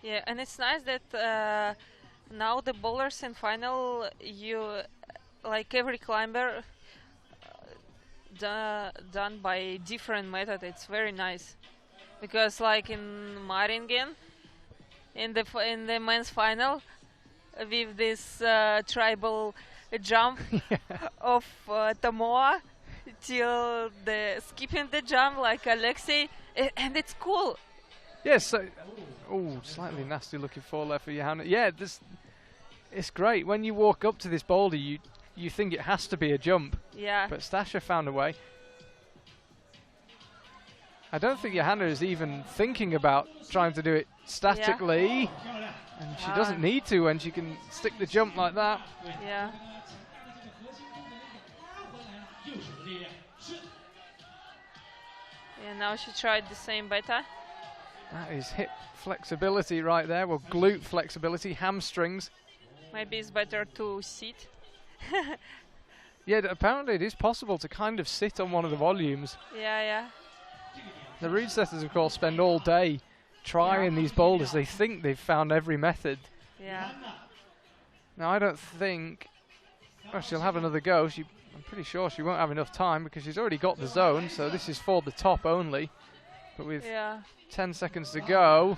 Yeah, and it's nice that now the boulders in final, like every climber done by different method. It's very nice, because like in Maringen, in the men's final, with this tribal jump of Tamoa till the skipping the jump like Alexei, and it's cool. Yes, so, slightly nasty looking fall there for Johanna. Yeah, it's great. When you walk up to this boulder, you think it has to be a jump. Yeah. But Stasha found a way. I don't think Johanna is even thinking about trying to do it statically. Yeah. And she doesn't need to when she can stick the jump like that. Yeah. Yeah, now she tried the same beta. That is hip flexibility right there. Well, glute flexibility, hamstrings. Maybe it's better to sit. Yeah, apparently it is possible to kind of sit on one of the volumes. Yeah. The reed setters, of course, spend all day trying these boulders. They think they've found every method. Yeah. Now, I don't think... Well, she'll have another go. I'm pretty sure she won't have enough time because she's already got the zone, so this is for the top only. But with 10 seconds to go,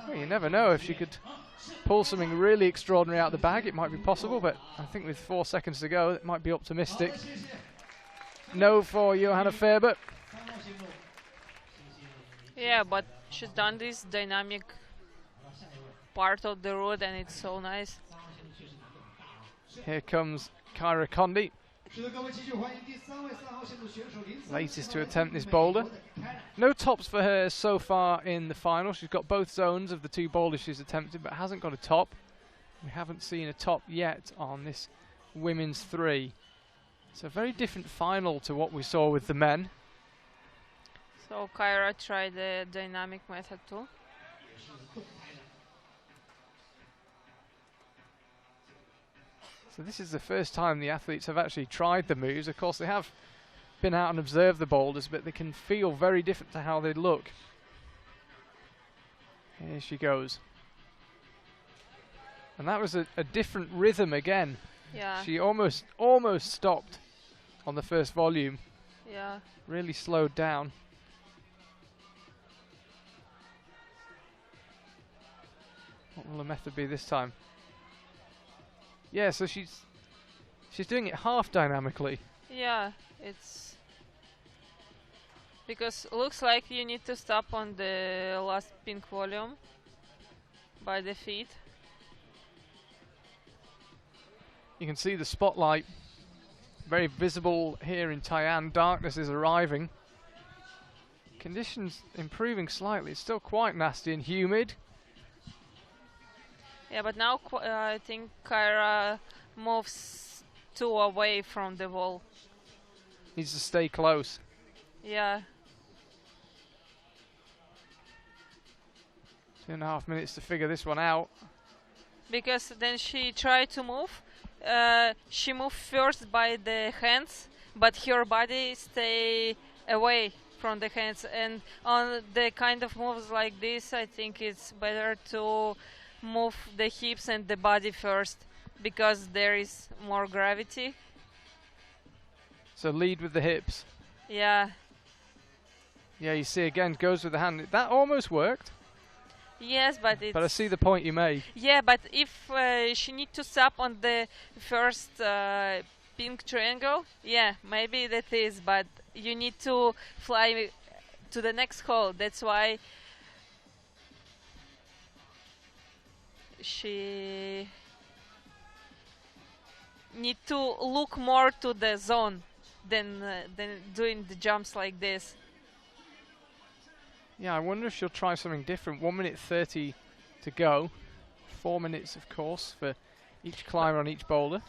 well, you never know. If she could pull something really extraordinary out of the bag, it might be possible, but I think with 4 seconds to go, it might be optimistic. No for Johanna Faber. Yeah, but she's done this dynamic part of the road, and it's so nice. Here comes Kyra Condi, latest to attempt this boulder. No tops for her so far in the final. She's got both zones of the two boulders she's attempted, but hasn't got a top. We haven't seen a top yet on this women's 3. It's a very different final to what we saw with the men. So Kyra tried the dynamic method too. So this is the first time the athletes have actually tried the moves. Of course, they have been out and observed the boulders, but they can feel very different to how they look. Here she goes. And that was a different rhythm again. Yeah. She almost stopped on the first volume. Yeah. Really slowed down. What will the method be this time? Yeah, so she's doing it half dynamically. Yeah, it's because looks like you need to stop on the last pink volume by the feet. You can see the spotlight very visible here in Tai'an. Darkness is arriving. Conditions improving slightly. It's still quite nasty and humid. Yeah, but now I think Kyra moves too away from the wall. Needs to stay close. Yeah. 2.5 minutes to figure this one out. Because then she tried to move. She moved first by the hands, but her body stay away from the hands. And on the kind of moves like this, I think it's better to move the hips and the body first, because there is more gravity. So lead with the hips. Yeah. Yeah, you see again, goes with the hand. That almost worked. Yes, but it's... But I see the point you made. Yeah, but if she need to stop on the first pink triangle, yeah, maybe that is, but you need to fly to the next hole. That's why she need to look more to the zone than doing the jumps like this. Yeah, I wonder if she'll try something different. 1 minute 30 to go. 4 minutes, of course, for each climber on each boulder.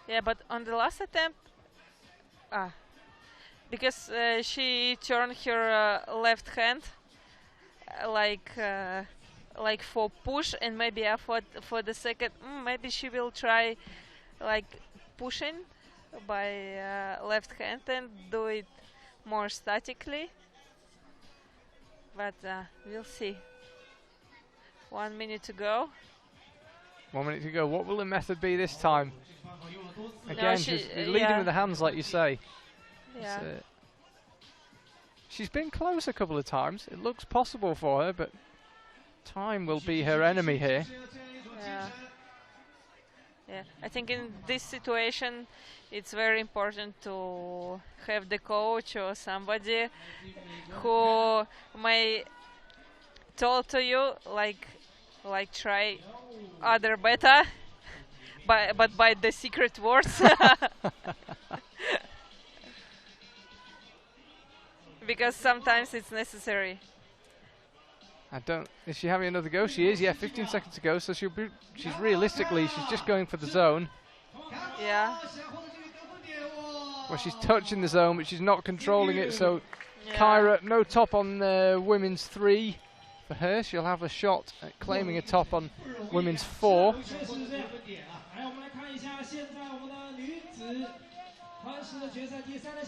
Yeah, but on the last attempt, because she turned her left hand, like for push, and maybe for the second, maybe she will try like pushing by left hand and do it more statically. But we'll see. 1 minute to go. 1 minute to go. What will the method be this time? Again, No, she's leading with the hands, like you say. Yeah. She's been close a couple of times. It looks possible for her, but time will be her enemy here. Yeah. Yeah. I think in this situation, it's very important to have the coach or somebody who may tell to you like try other better, but by the secret words. Because sometimes it's necessary. Is she having another go? She is, yeah, 15 seconds to go, so she's just going for the zone. Yeah. Well, she's touching the zone, but she's not controlling it, so Kyra, no top on women's 3 for her. She'll have a shot at claiming a top on women's 4.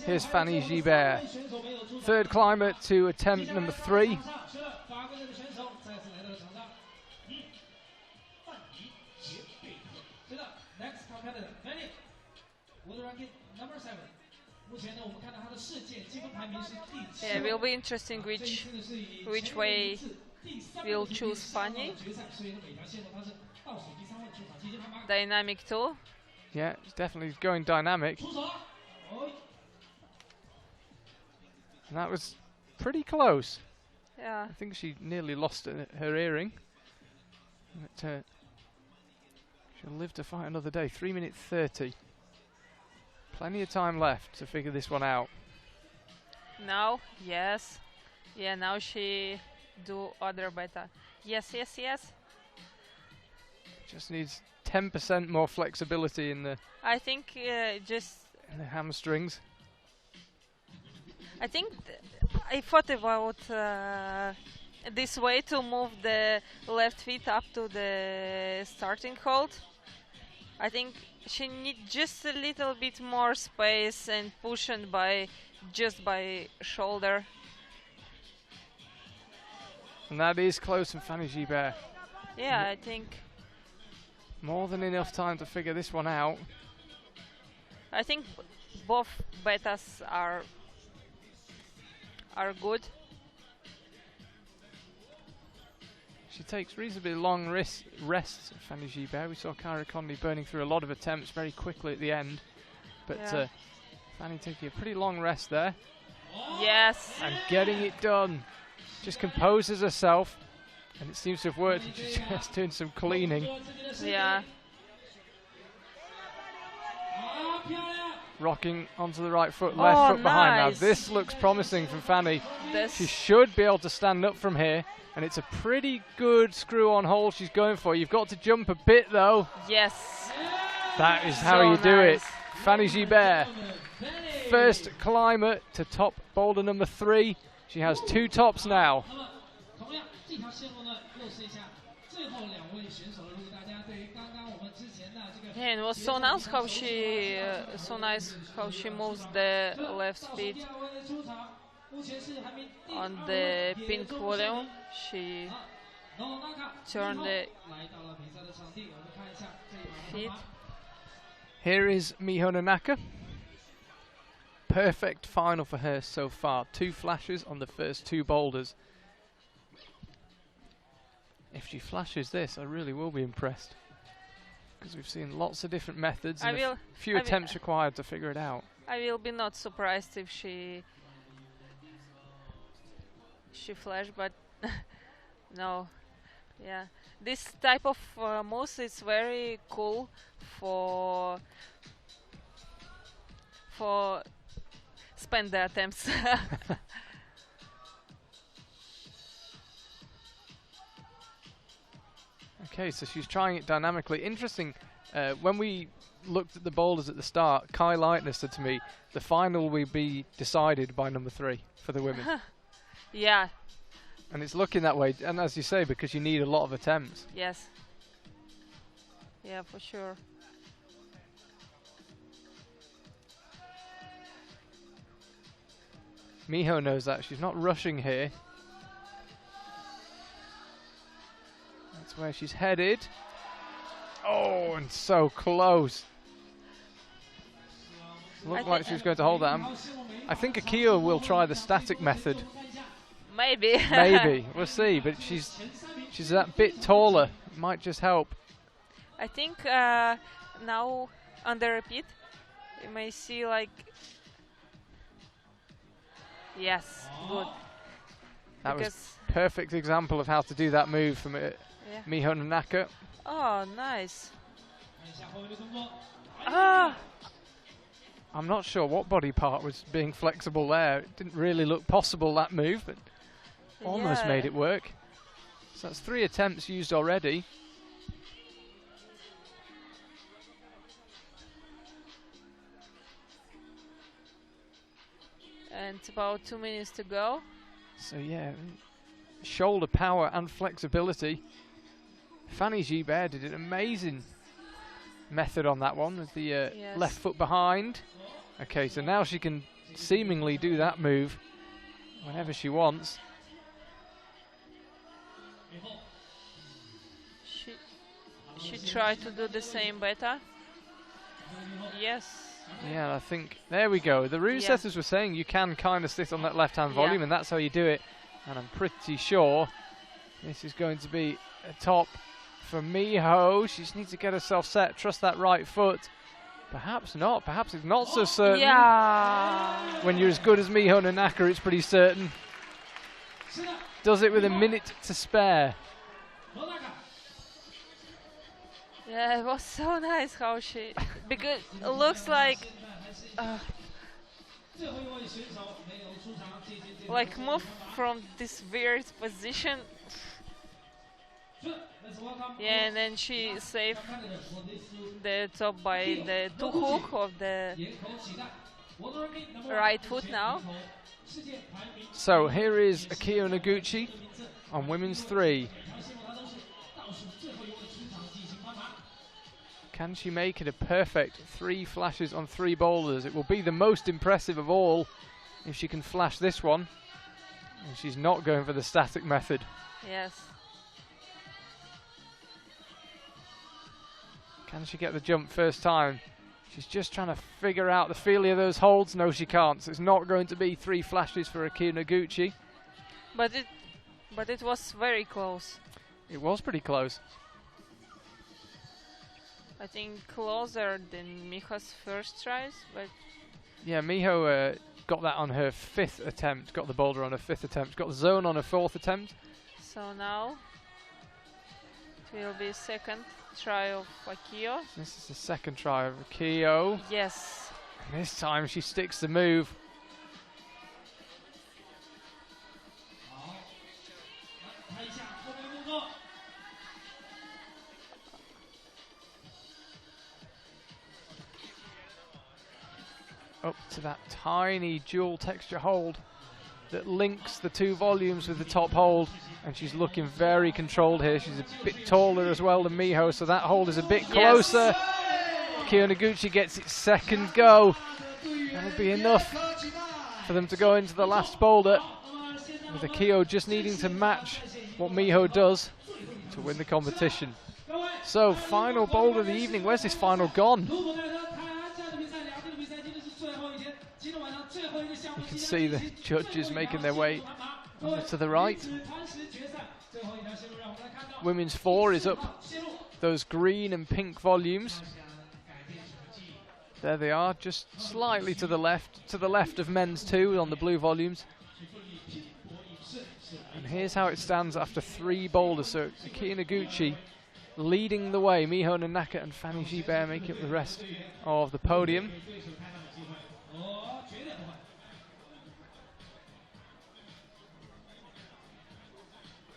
Here's Fanny Gibert, third climber to attempt number 3. Yeah, it will be interesting which way we'll choose Fanny. Dynamic too. Yeah, it's definitely going dynamic. And that was pretty close. Yeah. I think she nearly lost her earring. But she'll live to fight another day. 3 minutes 30. Plenty of time left to figure this one out. Now, yes. Yeah, now she do other better. Yes, yes, yes. Just needs 10% more flexibility in the I think just in the hamstrings. I think I thought about this way to move the left feet up to the starting hold. I think she needs just a little bit more space and pushing by shoulder. And that is close from Fanny Gibert. Yeah, I think. More than enough time to figure this one out. I think both betas are good. She takes reasonably long rests, Fanny Gibert. We saw Kyra Conley burning through a lot of attempts very quickly at the end. But Fanny taking a pretty long rest there. Yes. And getting it done. Just composes herself. And it seems to have worked. She's just doing some cleaning. Yeah. Rocking onto the right foot, left foot behind. Now Nice. this looks promising from Fanny. She should be able to stand up from here. And it's a pretty good screw-on hold she's going for. You've got to jump a bit though. Yes. That is how you do it. Fanny Gibert, first climber to top boulder number 3. She has 2 tops now. Yeah, it was so nice how she moves the left feet on the pink volume. She turned the feet. Here is Miho Nonaka. Perfect final for her so far. 2 flashes on the first 2 boulders. If she flashes this, I really will be impressed. Because we've seen lots of different methods and a few attempts required to figure it out. I will be not surprised if she flashed, but no. Yeah, this type of moves is very cool for spend the attempts. Okay, so she's trying it dynamically. Interesting, when we looked at the boulders at the start, Kai Leitner said to me, the final will be decided by number 3 for the women. Yeah, And it's looking that way, and as you say, because you need a lot of attempts. Yes. Yeah, for sure. Miho knows that. She's not rushing here. That's where she's headed. Oh, and so close. Looked like she was going to hold that. I think Akio will try the static method. Maybe. Maybe. We'll see. But she's that bit taller. It might just help. I think now on the repeat, you may see like... Yes, good. That was perfect example of how to do that move from Miho Nanaka. Oh, nice. Ah! I'm not sure what body part was being flexible there. It didn't really look possible, that move, but almost made it work. So that's 3 attempts used already. And about 2 minutes to go. So yeah, shoulder power and flexibility. Fanny Gibert did an amazing method on that one with the left foot behind. Okay, so now she can seemingly do that move whenever she wants. She tried to do the same better. Yes. Yeah, I think, there we go. The rule setters were saying you can kind of sit on that left-hand volume, and that's how you do it. And I'm pretty sure this is going to be a top for Miho. She just needs to get herself set, trust that right foot. Perhaps not. Perhaps it's not so certain. Yeah. When you're as good as Miho Nanaka, it's pretty certain. Does it with a minute to spare. Yeah, it was so nice how she... Because it looks like move from this weird position. Yeah, and then she saved the top by the 2 hook of the right foot now. So here is Akio Noguchi on women's 3. Can she make it a perfect 3 flashes on 3 boulders? It will be the most impressive of all if she can flash this one. And she's not going for the static method. Yes. Can she get the jump first time? She's just trying to figure out the feeling of those holds. No, she can't. So it's not going to be 3 flashes for Akio Noguchi. But it was very close. It was pretty close. I think closer than Miho's first tries, but... Yeah, Miho got that on her 5th attempt, got the boulder on her 5th attempt, got the zone on her 4th attempt. So now it will be 2nd try of Akio. This is the 2nd try of Akio. Yes. And this time she sticks the move. Up to that tiny dual texture hold that links the 2 volumes with the top hold, and she's looking very controlled here. She's a bit taller as well than Miho, so that hold is a bit closer. Akio Noguchi gets its 2nd go. That'll be enough for them to go into the last boulder, with Akio just needing to match what Miho does to win the competition. So, final boulder of the evening. Where's this final gone? You can see the judges making their way over to the right. Women's 4 is up those green and pink volumes. There they are, just slightly to the left of men's 2 on the blue volumes. And here's how it stands after 3 boulders. So Akio Noguchi leading the way. Miho Nanaka and Fanny Gibert making up the rest of the podium.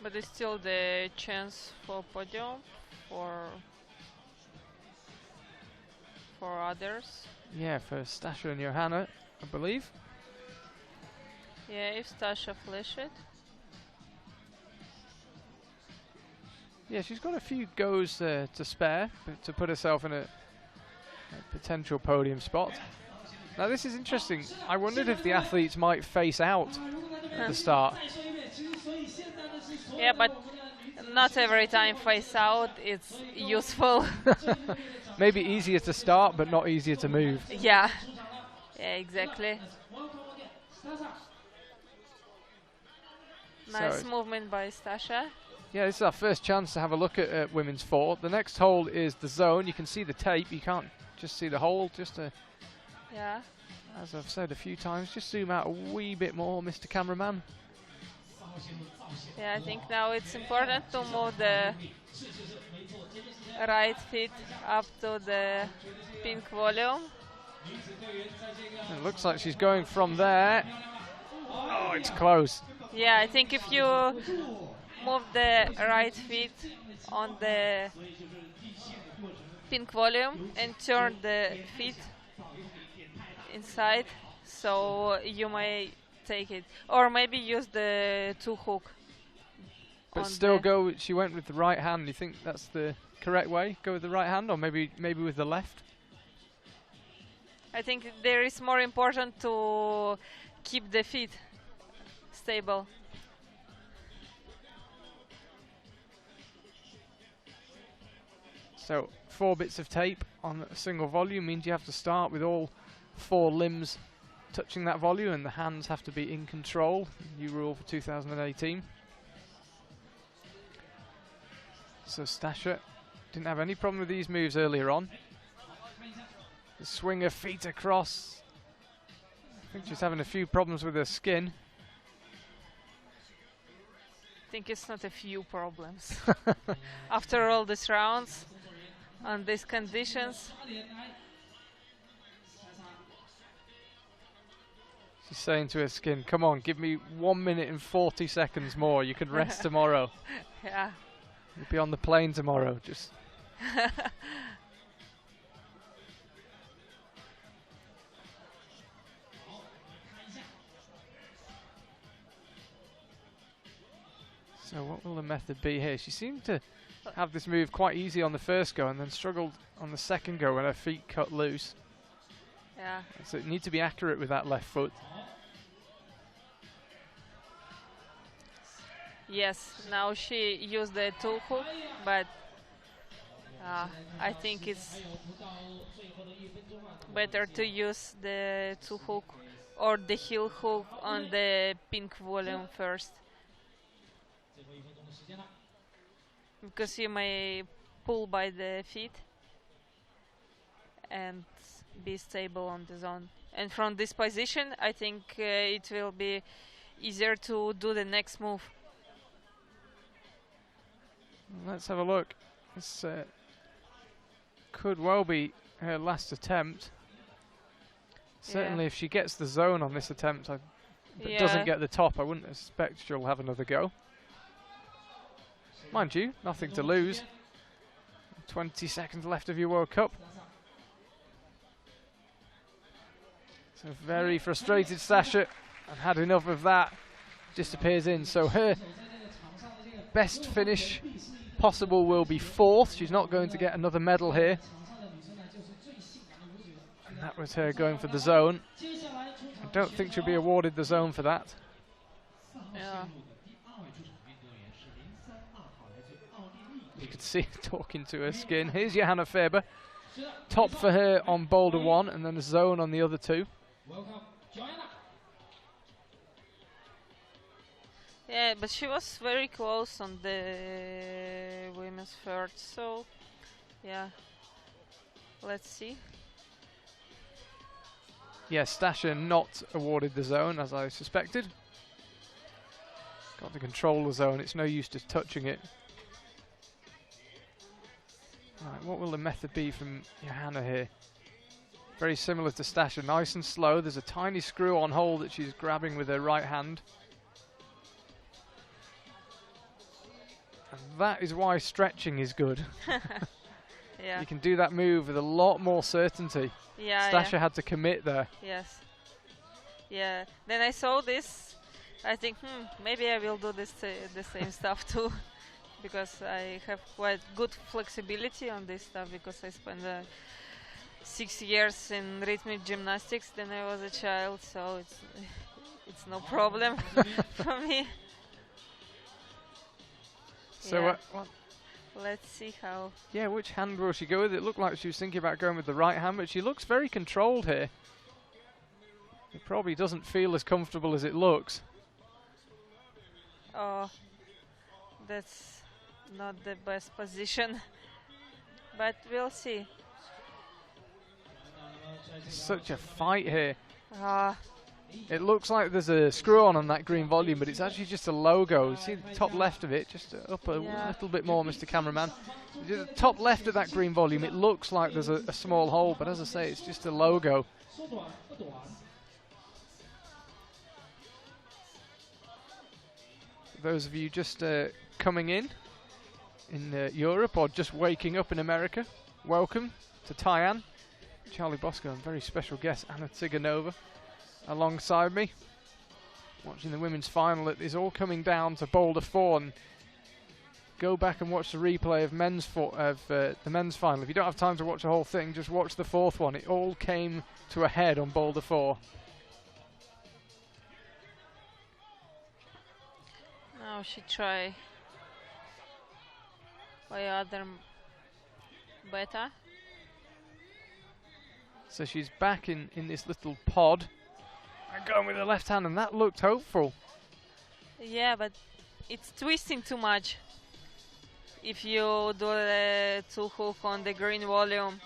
But it's still the chance for podium for others. Yeah, for Stasha and Johanna, I believe. Yeah, if Stasha flash it. Yeah, she's got a few goes to spare to put herself in a potential podium spot. Now this is interesting. I wondered if the athletes might face out at the start. Yeah, but not every time face out it's useful. Maybe easier to start, but not easier to move. Yeah, yeah, exactly. Nice movement by Stasha. Yeah, this is our first chance to have a look at women's 4. The next hole is the zone. You can see the tape. You can't just see the hole. Just to, yeah. As I've said a few times, just zoom out a wee bit more, Mr. Cameraman. Yeah, I think now it's important to move the right feet up to the pink volume. It looks like she's going from there. Oh, it's close. Yeah, I think if you move the right feet on the pink volume and turn the feet inside, so you may take it, or maybe use the 2 hook. But still go. She went with the right hand. You think that's the correct way? Go with the right hand, or maybe with the left? I think there is more important to keep the feet stable. So 4 bits of tape on a single volume means you have to start with all 4 limbs touching that volume, and the hands have to be in control. New rule for 2018. So Stasha didn't have any problem with these moves earlier on. The swing her feet across. I think she's having a few problems with her skin. I think it's not a few problems. After all these rounds, on these conditions. She's saying to her skin, come on, give me 1 minute and 40 seconds more. You can rest tomorrow. Yeah. You'll be on the plane tomorrow. Just. So what will the method be here? She seemed to have this move quite easy on the first go and then struggled on the second go when her feet cut loose. Yeah. So you need to be accurate with that left foot. Yes, now she used the 2 hook, but I think it's better to use the 2 hook or the heel hook on the pink volume first. Because you may pull by the feet and be stable on the zone. And from this position, I think it will be easier to do the next move. Let's have a look. This could well be her last attempt. Certainly if she gets the zone on this attempt, but doesn't get the top, I wouldn't expect she'll have another go. Mind you, nothing to lose. 20 seconds left of your World Cup. So very frustrated Sasha, and had enough of that. Disappears in. So her best finish possible will be 4th. She's not going to get another medal here. And that was her going for the zone. I don't think she'll be awarded the zone for that. Yeah. You could see her talking to her skin. Here's Johanna Faber. Top for her on Boulder 1 and then a zone on the other 2. Yeah, but she was very close on the women's third, so yeah, let's see. Yes, Stasha not awarded the zone, as I suspected. Got to control the zone, it's no use just touching it. Right, what will the method be from Johanna here? Very similar to Stasha, nice and slow. There's a tiny screw on hold that she's grabbing with her right hand. And that is why stretching is good. Yeah. You can do that move with a lot more certainty. Yeah, Stasha had to commit there. Yes. Yeah. Then I saw this. I think, maybe I will do this the same stuff too. because I have quite good flexibility on this stuff because I spent 6 years in rhythmic gymnastics when I was a child, so it's no problem for me. So Yeah. Let's see how. yeah, which hand will she go with? It looked like she was thinking about going with the right hand, but she looks very controlled here. It probably doesn't feel as comfortable as it looks. Oh, that's not the best position, but we'll see. Such a fight here. Ah, It looks like there's a screw on that green volume, but it's actually just a logo. You see the top left of it, just up a little bit more, Mr. Cameraman. The top left of that green volume, it looks like there's a small hole, but as I say, it's just a logo. For those of you just coming in Europe or just waking up in America, welcome to Tai'an. Charlie Bosco and very special guest Anna Tsiganova alongside me, watching the women's final. It is all coming down to Boulder 4, and go back and watch the replay of the men's final. If you don't have time to watch the whole thing, just watch the fourth one. It all came to a head on Boulder 4. now she try by other beta. So she's back in this little pod and going with the left hand, and that looked hopeful. Yeah, but it's twisting too much if you do the two hook on the green volume.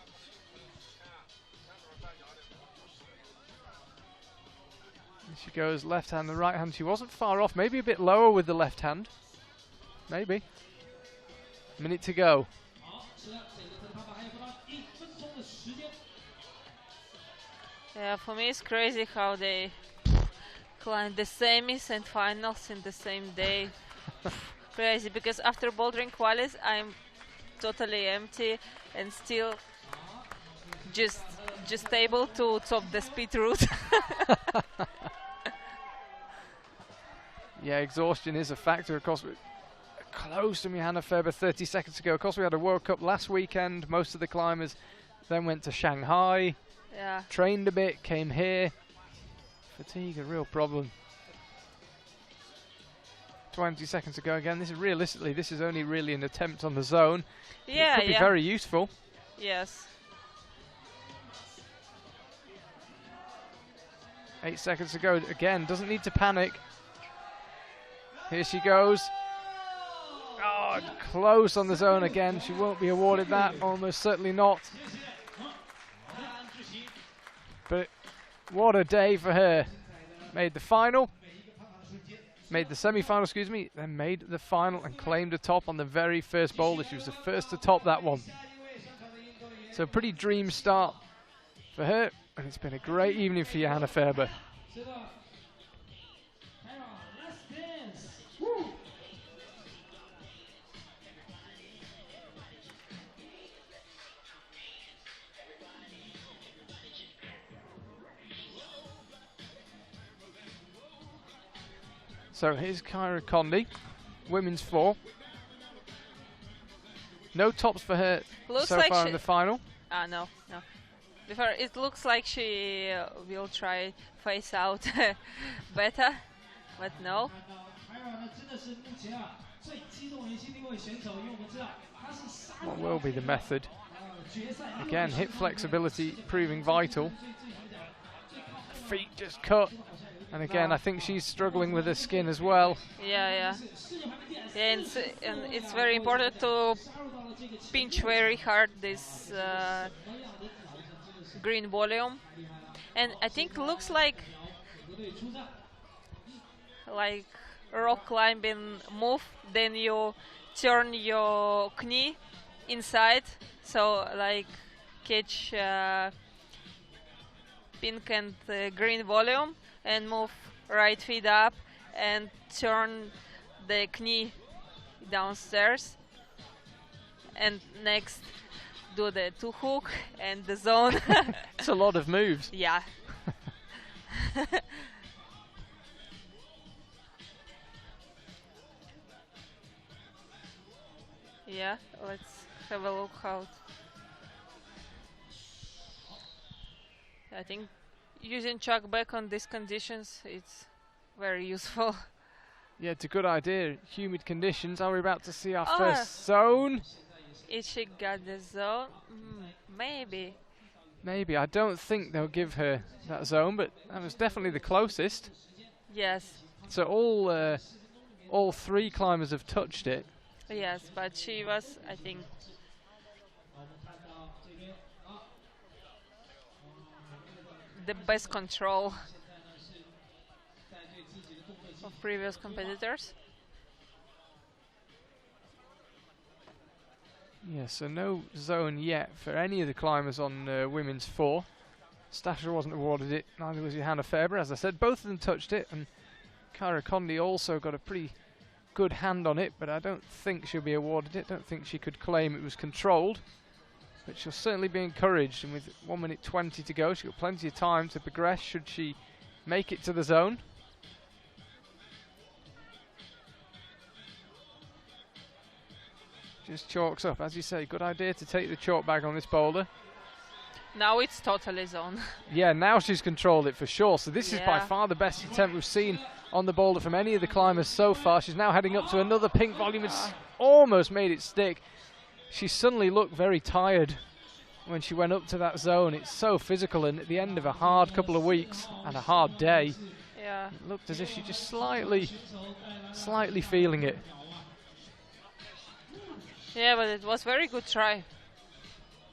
And she goes left hand and right hand. She wasn't far off, maybe a bit lower with the left hand. Maybe. Minute to go. Yeah, for me it's crazy how they climb the semis and finals in the same day. Crazy, because after bouldering qualis I'm totally empty and still just able to top the speed route. Yeah, exhaustion is a factor. Of course, we're close to Johanna Faber 30 seconds ago. Of course, we had a World Cup last weekend. Most of the climbers then went to Shanghai. Yeah. Trained a bit, came here. Fatigue, a real problem. 20 seconds ago again. This is realistically, this is only really an attempt on the zone. Yeah, it could be very useful. Yes. 8 seconds to go. Again, doesn't need to panic. Here she goes. Oh, close on the zone again. She won't be awarded that. Almost certainly not. But what a day for her. Made the final. Made the semi-final, excuse me. Then made the final and claimed a top on the very first boulder. She was the first to top that one. So pretty dream start for her. And it's been a great evening for Johanna Faber. So here's Kyra Conley, women's floor. No tops for her Looks so like far in the final. No. Before it looks like she will try face out better, but no. What will be the method? Again, hip flexibility proving vital. Feet just cut. And again, I think she's struggling with her skin as well. Yeah, and it's very important to pinch very hard this green volume. And I think looks like rock climbing move. Then you turn your knee inside, so like catch pink and green volume. And move right feet up and turn the knee downstairs. And next, do the two hook and the zone. It's a lot of moves. Yeah. Yeah, let's have a look how. I think using chuck back on these conditions, it's very useful. Yeah, it's a good idea. Humid conditions. Are we about to see our first zone? Is she got the zone? Maybe. Maybe. I don't think they'll give her that zone, but that was definitely the closest. Yes. So all three climbers have touched it. Yes, but she was, I think, the best control of previous competitors. Yeah, so no zone yet for any of the climbers on women's 4. Stasha wasn't awarded it, neither was Johanna Faber. As I said, both of them touched it, and Cara Condi also got a pretty good hand on it, but I don't think she'll be awarded it. Don't think she could claim it was controlled, but she'll certainly be encouraged, and with 1 minute 20 to go, she's got plenty of time to progress should she make it to the zone. Just chalks up, as you say, good idea to take the chalk bag on this boulder. Now it's totally zone. Yeah, now she's controlled it for sure. So this is by far the best attempt we've seen on the boulder from any of the climbers so far. She's now heading up to another pink volume. It's almost made it stick. She suddenly looked very tired when she went up to that zone. It's so physical, and at the end of a hard couple of weeks and a hard day, it looked as if she just slightly feeling it. Yeah, but it was very good try.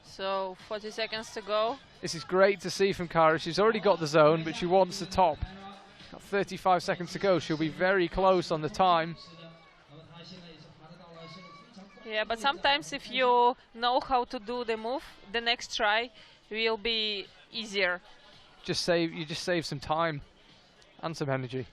So 40 seconds to go. This is great to see from Cara. She's already got the zone, but she wants the top. Got 35 seconds to go. She'll be very close on the time. Yeah, but sometimes if you know how to do the move, the next try will be easier. You just save some time and some energy.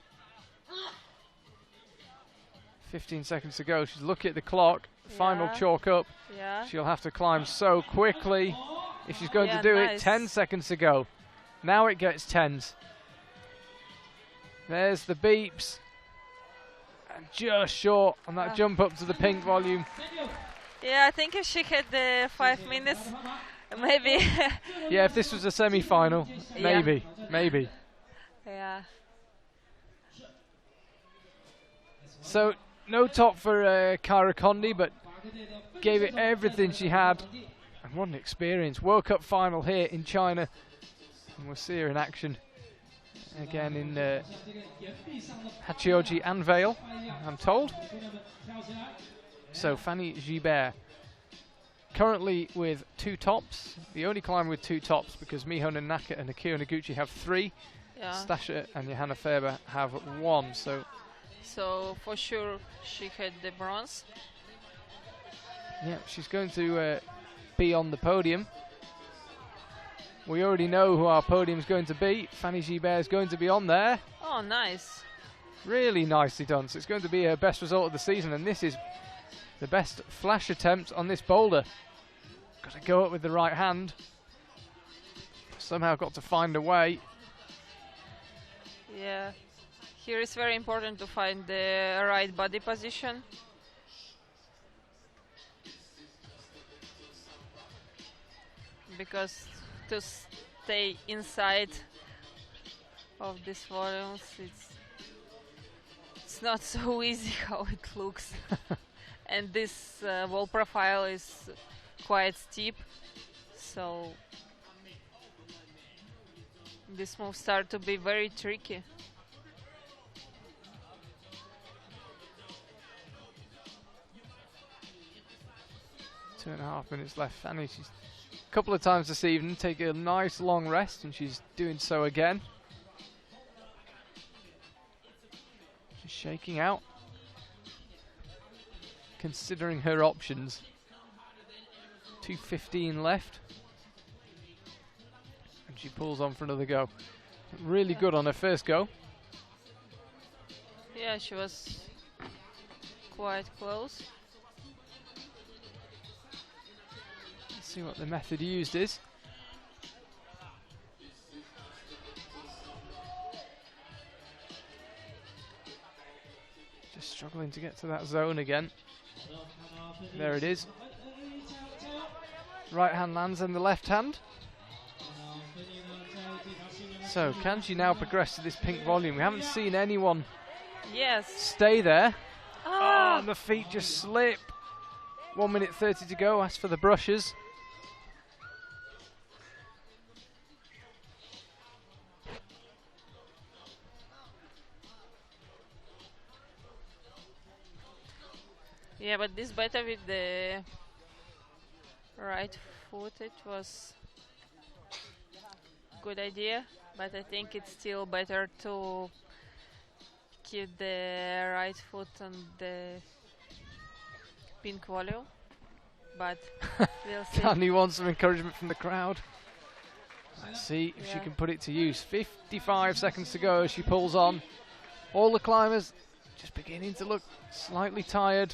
15 seconds to go. She's looking at the clock. Final chalk up. Yeah. She'll have to climb so quickly if she's going to do it. 10 seconds to go. Now it gets tens. There's the beeps. And just short on that jump up to the pink volume. Yeah, I think if she had the 5 minutes, maybe. Yeah, if this was a semi-final, maybe. Yeah. So no top for Cara Condi, but gave it everything she had. And what an experience. World Cup final here in China. And we'll see her in action again in Hachioji and Vale, I'm told. So Fanny Gibert, currently with 2 tops. The only climber with 2 tops, because Miho Nanaka and Akio Noguchi have 3. Yeah. Stasha and Johanna Faber have 1. So for sure she had the bronze. Yeah, she's going to be on the podium. We already know who our podium is going to be. Fanny Gibert is going to be on there. Oh, nice. Really nicely done. So it's going to be her best result of the season, and this is the best flash attempt on this boulder. Got to go up with the right hand. Somehow got to find a way. Yeah. Here it's very important to find the right body position. Because to stay inside of these volumes, it's not so easy how it looks. And this wall profile is quite steep, so this moves start to be very tricky. Two and a half minutes left. Fanny, she's a couple of times this evening taking a nice long rest, and she's doing so again. She's shaking out, considering her options. 2:15 left, and she pulls on for another go. Really good on her first go. Yeah, she was quite close. Let's see what the method used is. Just struggling to get to that zone again. There it is. Right hand lands on the left hand. So can she now progress to this pink volume? We haven't seen anyone stay there. Oh, the feet just slip. 1 minute 30 to go. As for the brushes. Yeah, but this better with the right foot. It was good idea, but I think it's still better to keep the right foot on the pink volume. But we'll see. Danny wants some encouragement from the crowd. Let's see if she can put it to use. 55 seconds to go as she pulls on. All the climbers just beginning to look slightly tired.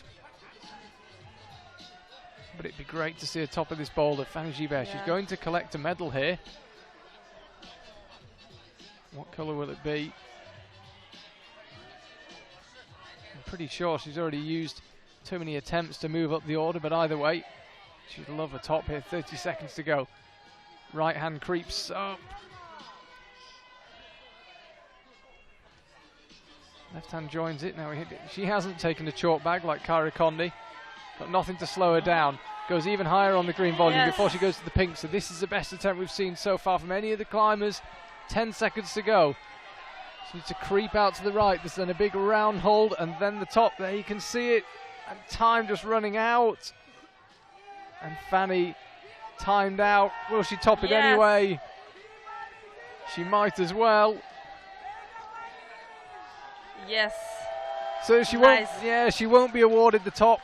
But it'd be great to see her top of this boulder. Fanny Gibert, she's going to collect a medal here. What colour will it be? I'm pretty sure she's already used too many attempts to move up the order, but either way, she'd love a top here. 30 seconds to go. Right hand creeps up. Left hand joins it. Now she hasn't taken a chalk bag like Kyra Condi. Got nothing to slow her down. Goes even higher on the green volume before she goes to the pink. So this is the best attempt we've seen so far from any of the climbers. 10 seconds to go. She needs to creep out to the right. There's then a big round hold and then the top. There you can see it. And time just running out. And Fanny timed out. Will she top it anyway? She might as well. Yes. So she won't. Yeah, she won't be awarded the top.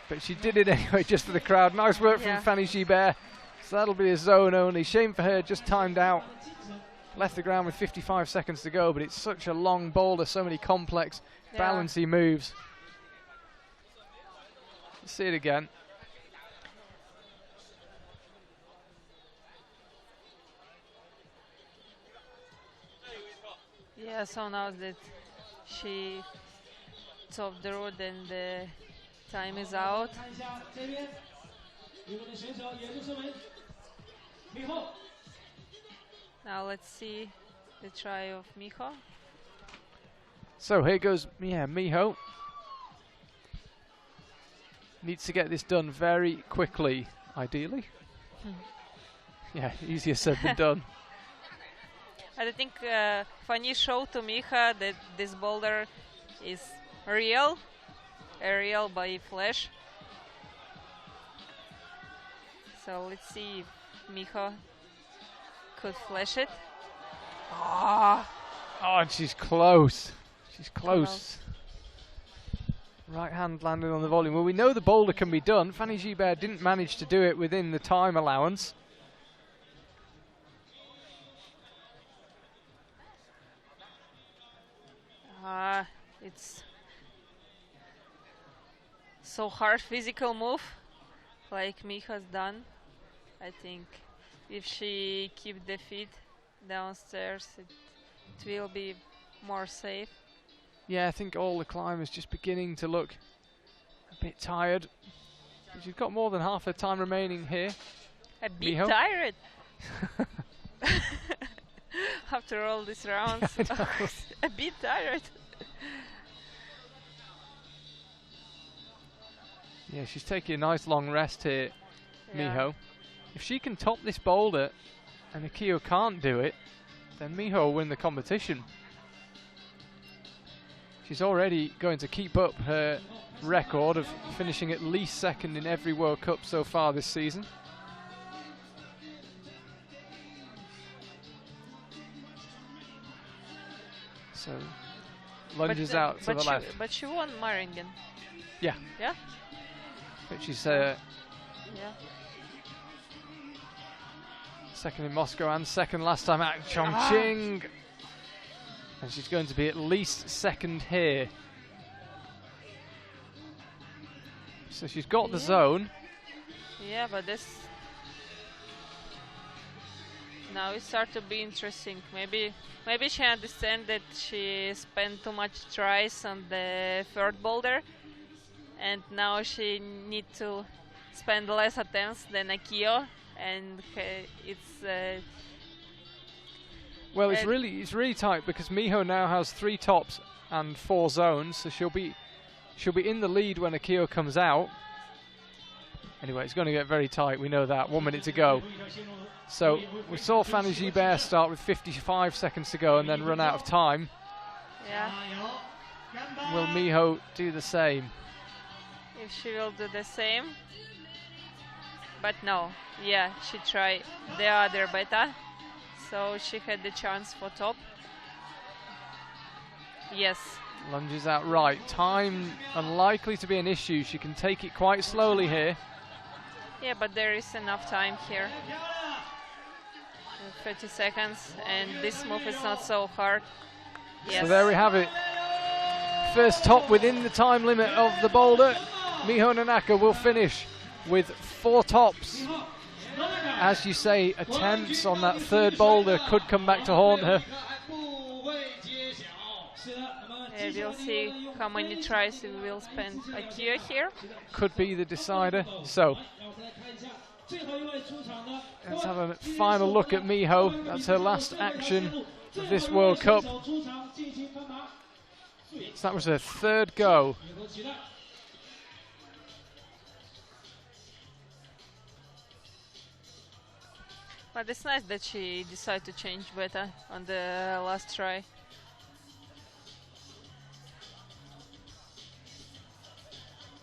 But she did it anyway, just for the crowd. Nice work from Fanny Gibert. So that'll be a zone only. Shame for her, just timed out. Left the ground with 55 seconds to go, but it's such a long boulder, so many complex, balancy moves. Let's see it again. Yeah, so now that she topped the road and the time is out. Now let's see the try of Miho. So here goes, Miho. Needs to get this done very quickly, ideally. Yeah, easier said than done. I think Fanny showed to Miha that this boulder is real, aerial by flash. So let's see if Miha could flash it. Oh, and she's close. She's close. Right hand landed on the volume. Well, we know the boulder can be done. Fanny Gibert didn't manage to do it within the time allowance. It's so hard physical move like Miha's done. I think if she keep the feet downstairs, it will be more safe. Yeah, I think all the climbers just beginning to look a bit tired. She's got more than half her time remaining here. A bit tired. After all these rounds, a bit tired. Yeah, she's taking a nice long rest here, Miho. If she can top this boulder and Akio can't do it, then Miho will win the competition. She's already going to keep up her record of finishing at least second in every World Cup so far this season. So, lunges out to the left. But she won Maringen. Yeah. Yeah? But she's second in Moscow and second last time out in Chongqing. And she's going to be at least second here. So she's got the zone. Yeah, but this... Now it starts to be interesting. Maybe she understands that she spent too much tries on the third boulder. and now she needs to spend less attempts than Akio, and it's. Well, it's really tight because Miho now has 3 tops and 4 zones, so she'll be in the lead when Akio comes out. Anyway, it's going to get very tight. We know that. 1 minute to go. So we saw Fanny Gibert start with 55 seconds to go and then run out of time. Yeah. Will Miho do the same? If she will do the same. But no. Yeah, she tried the other beta. So she had the chance for top. Yes. Lunges out right. Time unlikely to be an issue. She can take it quite slowly here. Yeah, but there is enough time here. 30 seconds, and this move is not so hard. Yes. So there we have it. First top within the time limit of the boulder. Miho Nanaka will finish with 4 tops. As you say, attempts on that third boulder could come back to haunt her. We'll see how many tries we will spend Akio here. Could be the decider. So let's have a final look at Miho. That's her last action of this World Cup. So that was her 3rd go. But it's nice that she decided to change beta on the last try.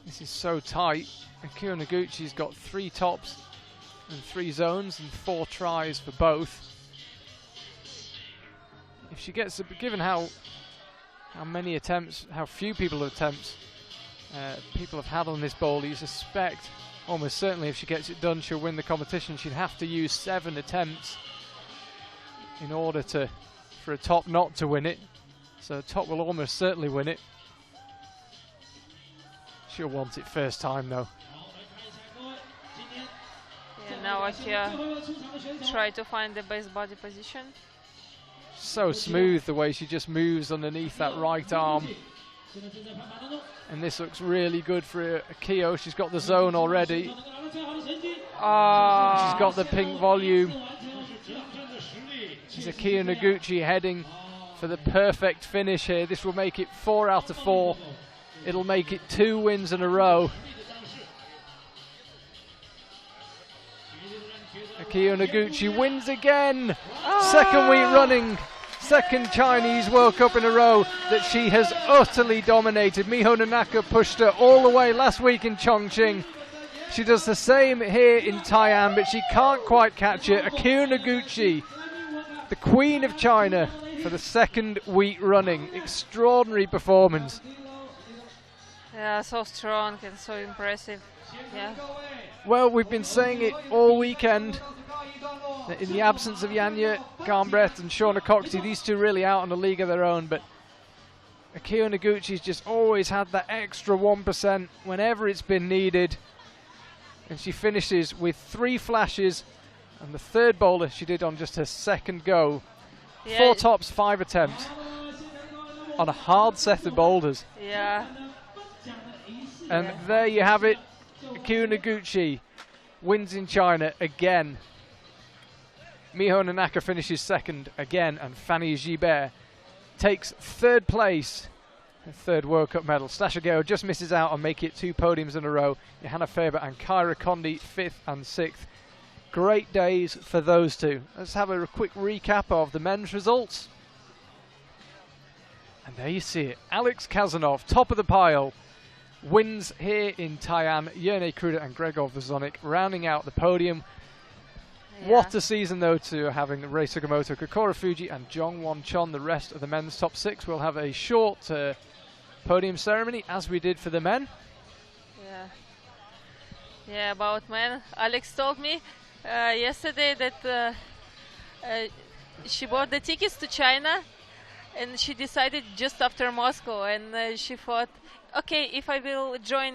This is so tight. Akio Noguchi's got 3 tops and 3 zones and 4 tries for both. If she gets, given how many attempts, how few people have had on this boulder, you suspect almost certainly if she gets it done, she'll win the competition. She'd have to use 7 attempts in order for a top not to win it. So a top will almost certainly win it. She'll want it first time though. Yeah, now Akio try to find the base body position. So smooth the way she just moves underneath that right arm. And this looks really good for Akio. She's got the zone already. She's got the pink volume. She's Akio Noguchi heading for the perfect finish here. This will make it 4 out of 4. It'll make it 2 wins in a row. Akio Noguchi wins again. 2nd week running. 2nd Chinese World Cup in a row that she has utterly dominated. Miho Nanaka pushed her all the way last week in Chongqing. She does the same here in Tai'an, but she can't quite catch it. Akio Noguchi, the Queen of China, for the 2nd week running. Extraordinary performance. Yeah, so strong and so impressive. Yeah. Well, we've been saying it all weekend. In the absence of Yanya Garnbrett and Shauna Coxey, these two really out on a league of their own, but Akio Noguchi's just always had that extra 1% whenever it's been needed. And she finishes with 3 flashes, and the 3rd boulder she did on just her 2nd go. Yeah. 4 tops, 5 attempts on a hard set of boulders. Yeah. And there you have it. Akio Noguchi wins in China again. Miho Nanaka finishes 2nd again, and Fanny Gibert takes 3rd place, her 3rd World Cup medal. Stasha Geo just misses out on making it 2 podiums in a row. Johanna Faber and Kyra Condi 5th and 6th. Great days for those two. Let's have a quick recap of the men's results. And there you see it. Alex Kazanov, top of the pile, wins here in Tai'an. Yerne Kruder and Gregor Vazonik rounding out the podium. Yeah. What a season, though, to having Rei Sugimoto, Kokoro Fuji and Jongwon Chon, the rest of the men's top 6. We'll have a short podium ceremony, as we did for the men. Yeah. Yeah, about men. Alex told me yesterday that she bought the tickets to China, and she decided just after Moscow, and she thought, okay, if I will join,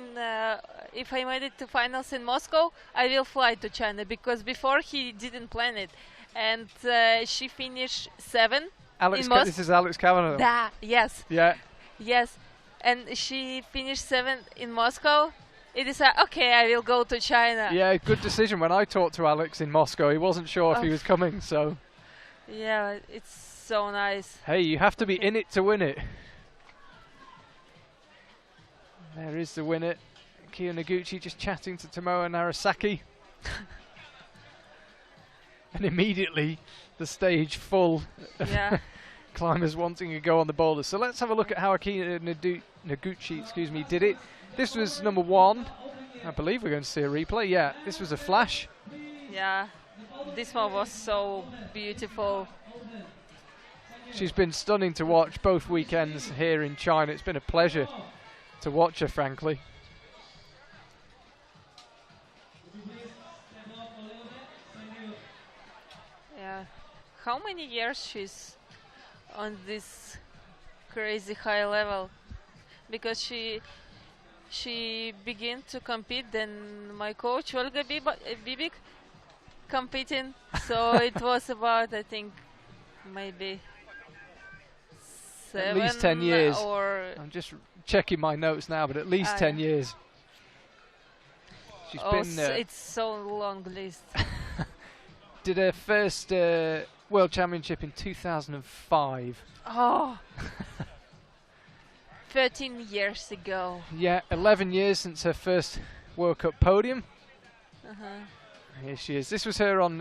if I made it to finals in Moscow, I will fly to China, because before he didn't plan it. And she finished 7th in Moscow. This is Alex Kavanagh. Yes. Yeah. Yes. and she finished 7th in Moscow, it is like, okay, I will go to China. Yeah, good decision. When I talked to Alex in Moscow, he wasn't sure if he was coming, so... Yeah, it's so nice. Hey, you have to be in it to win it. There is the winner. Kiyo Noguchi just chatting to Tomoe Narasaki. And immediately the stage full of climbers wanting to go on the boulder. So let's have a look at how Kiyo Noguchi did it. This was number 1. I believe we're going to see a replay. Yeah, this was a flash. Yeah, this one was so beautiful. She's been stunning to watch both weekends here in China. It's been a pleasure to watch her, frankly. Yeah, how many years she's on this crazy high level? Because she began to compete, then my coach Olga Bibik competing, so it was about, I think, maybe 7 at least 10 years. Or I'm just checking my notes now, but at least 10 years. She's been. It's so long list. Did her first World Championship in 2005. Oh, 13 years ago. Yeah, 11 years since her first World Cup podium. Here she is. This was her on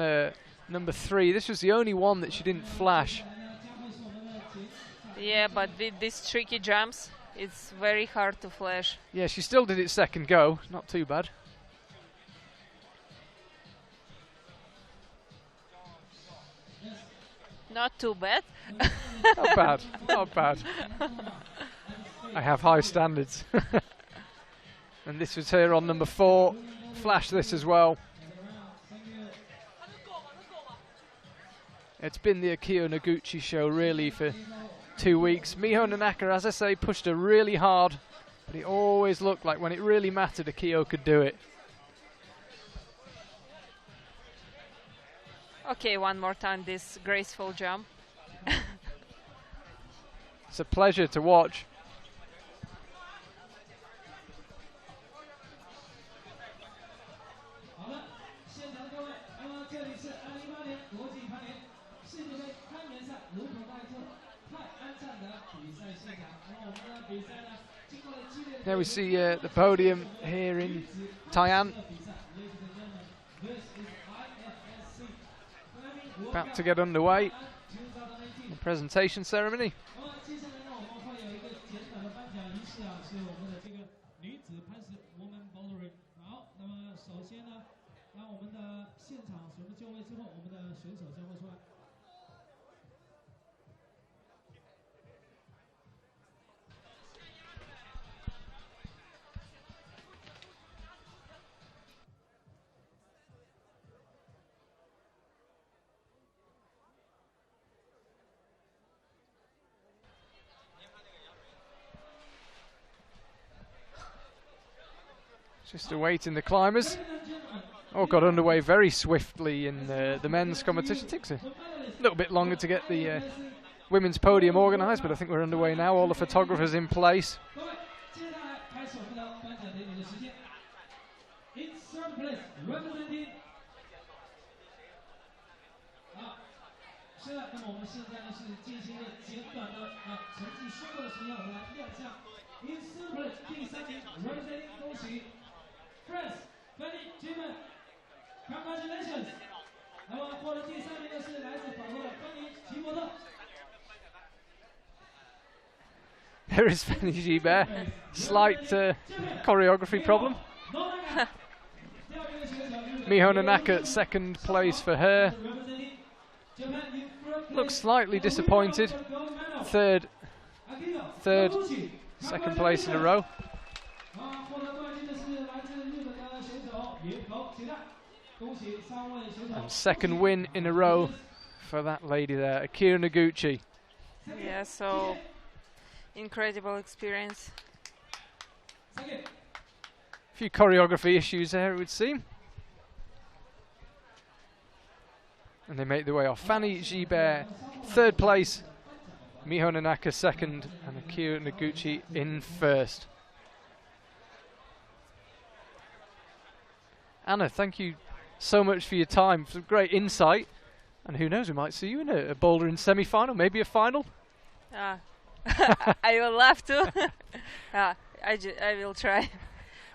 number 3. This was the only one that she didn't flash. Yeah, but with these tricky jumps, it's very hard to flash. Yeah, she still did it second go. Not too bad. Not too bad. Not bad. Not bad. I have high standards. And this was her on number 4. Flash this as well. It's been the Kiyo Noguchi show really for 2 weeks. Miho Nanaka, as I say, pushed her really hard, but it always looked like when it really mattered, Kiyo could do it. Okay, one more time this graceful jump. It's a pleasure to watch. There we see the podium here in Tai'an. About to get underway. The presentation ceremony. Just awaiting the climbers. All got underway very swiftly in the men's competition. It takes a little bit longer to get the women's podium organised, but I think we're underway now. All the photographers in place. Congratulations! There is Fanny Gibert. Slight choreography problem. Miho Nanaka, second place for her. Looks slightly disappointed. Third, second place in a row. And second win in a row for that lady there, Kiyo Noguchi. Yeah, so incredible experience. A few choreography issues there, it would seem. And they make their way off. Fanny Gibert, third place. Miho Nanaka second, and Akio Noguchi in first. Anna, thank you so much for your time. Some great insight. And who knows, we might see you in a bouldering semi-final, maybe a final. I will love to. I will try.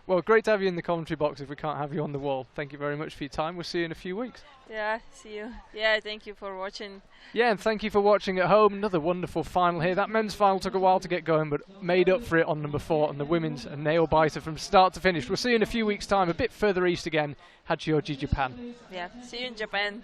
Well, great to have you in the commentary box if we can't have you on the wall. Thank you very much for your time. We'll see you in a few weeks. Yeah, see you. Yeah, thank you for watching. Yeah, and thank you for watching at home. Another wonderful final here. That men's final took a while to get going, but made up for it on number 4, and the women's a nail-biter from start to finish. We'll see you in a few weeks' time, a bit further east again, Hachioji, Japan. Yeah, see you in Japan.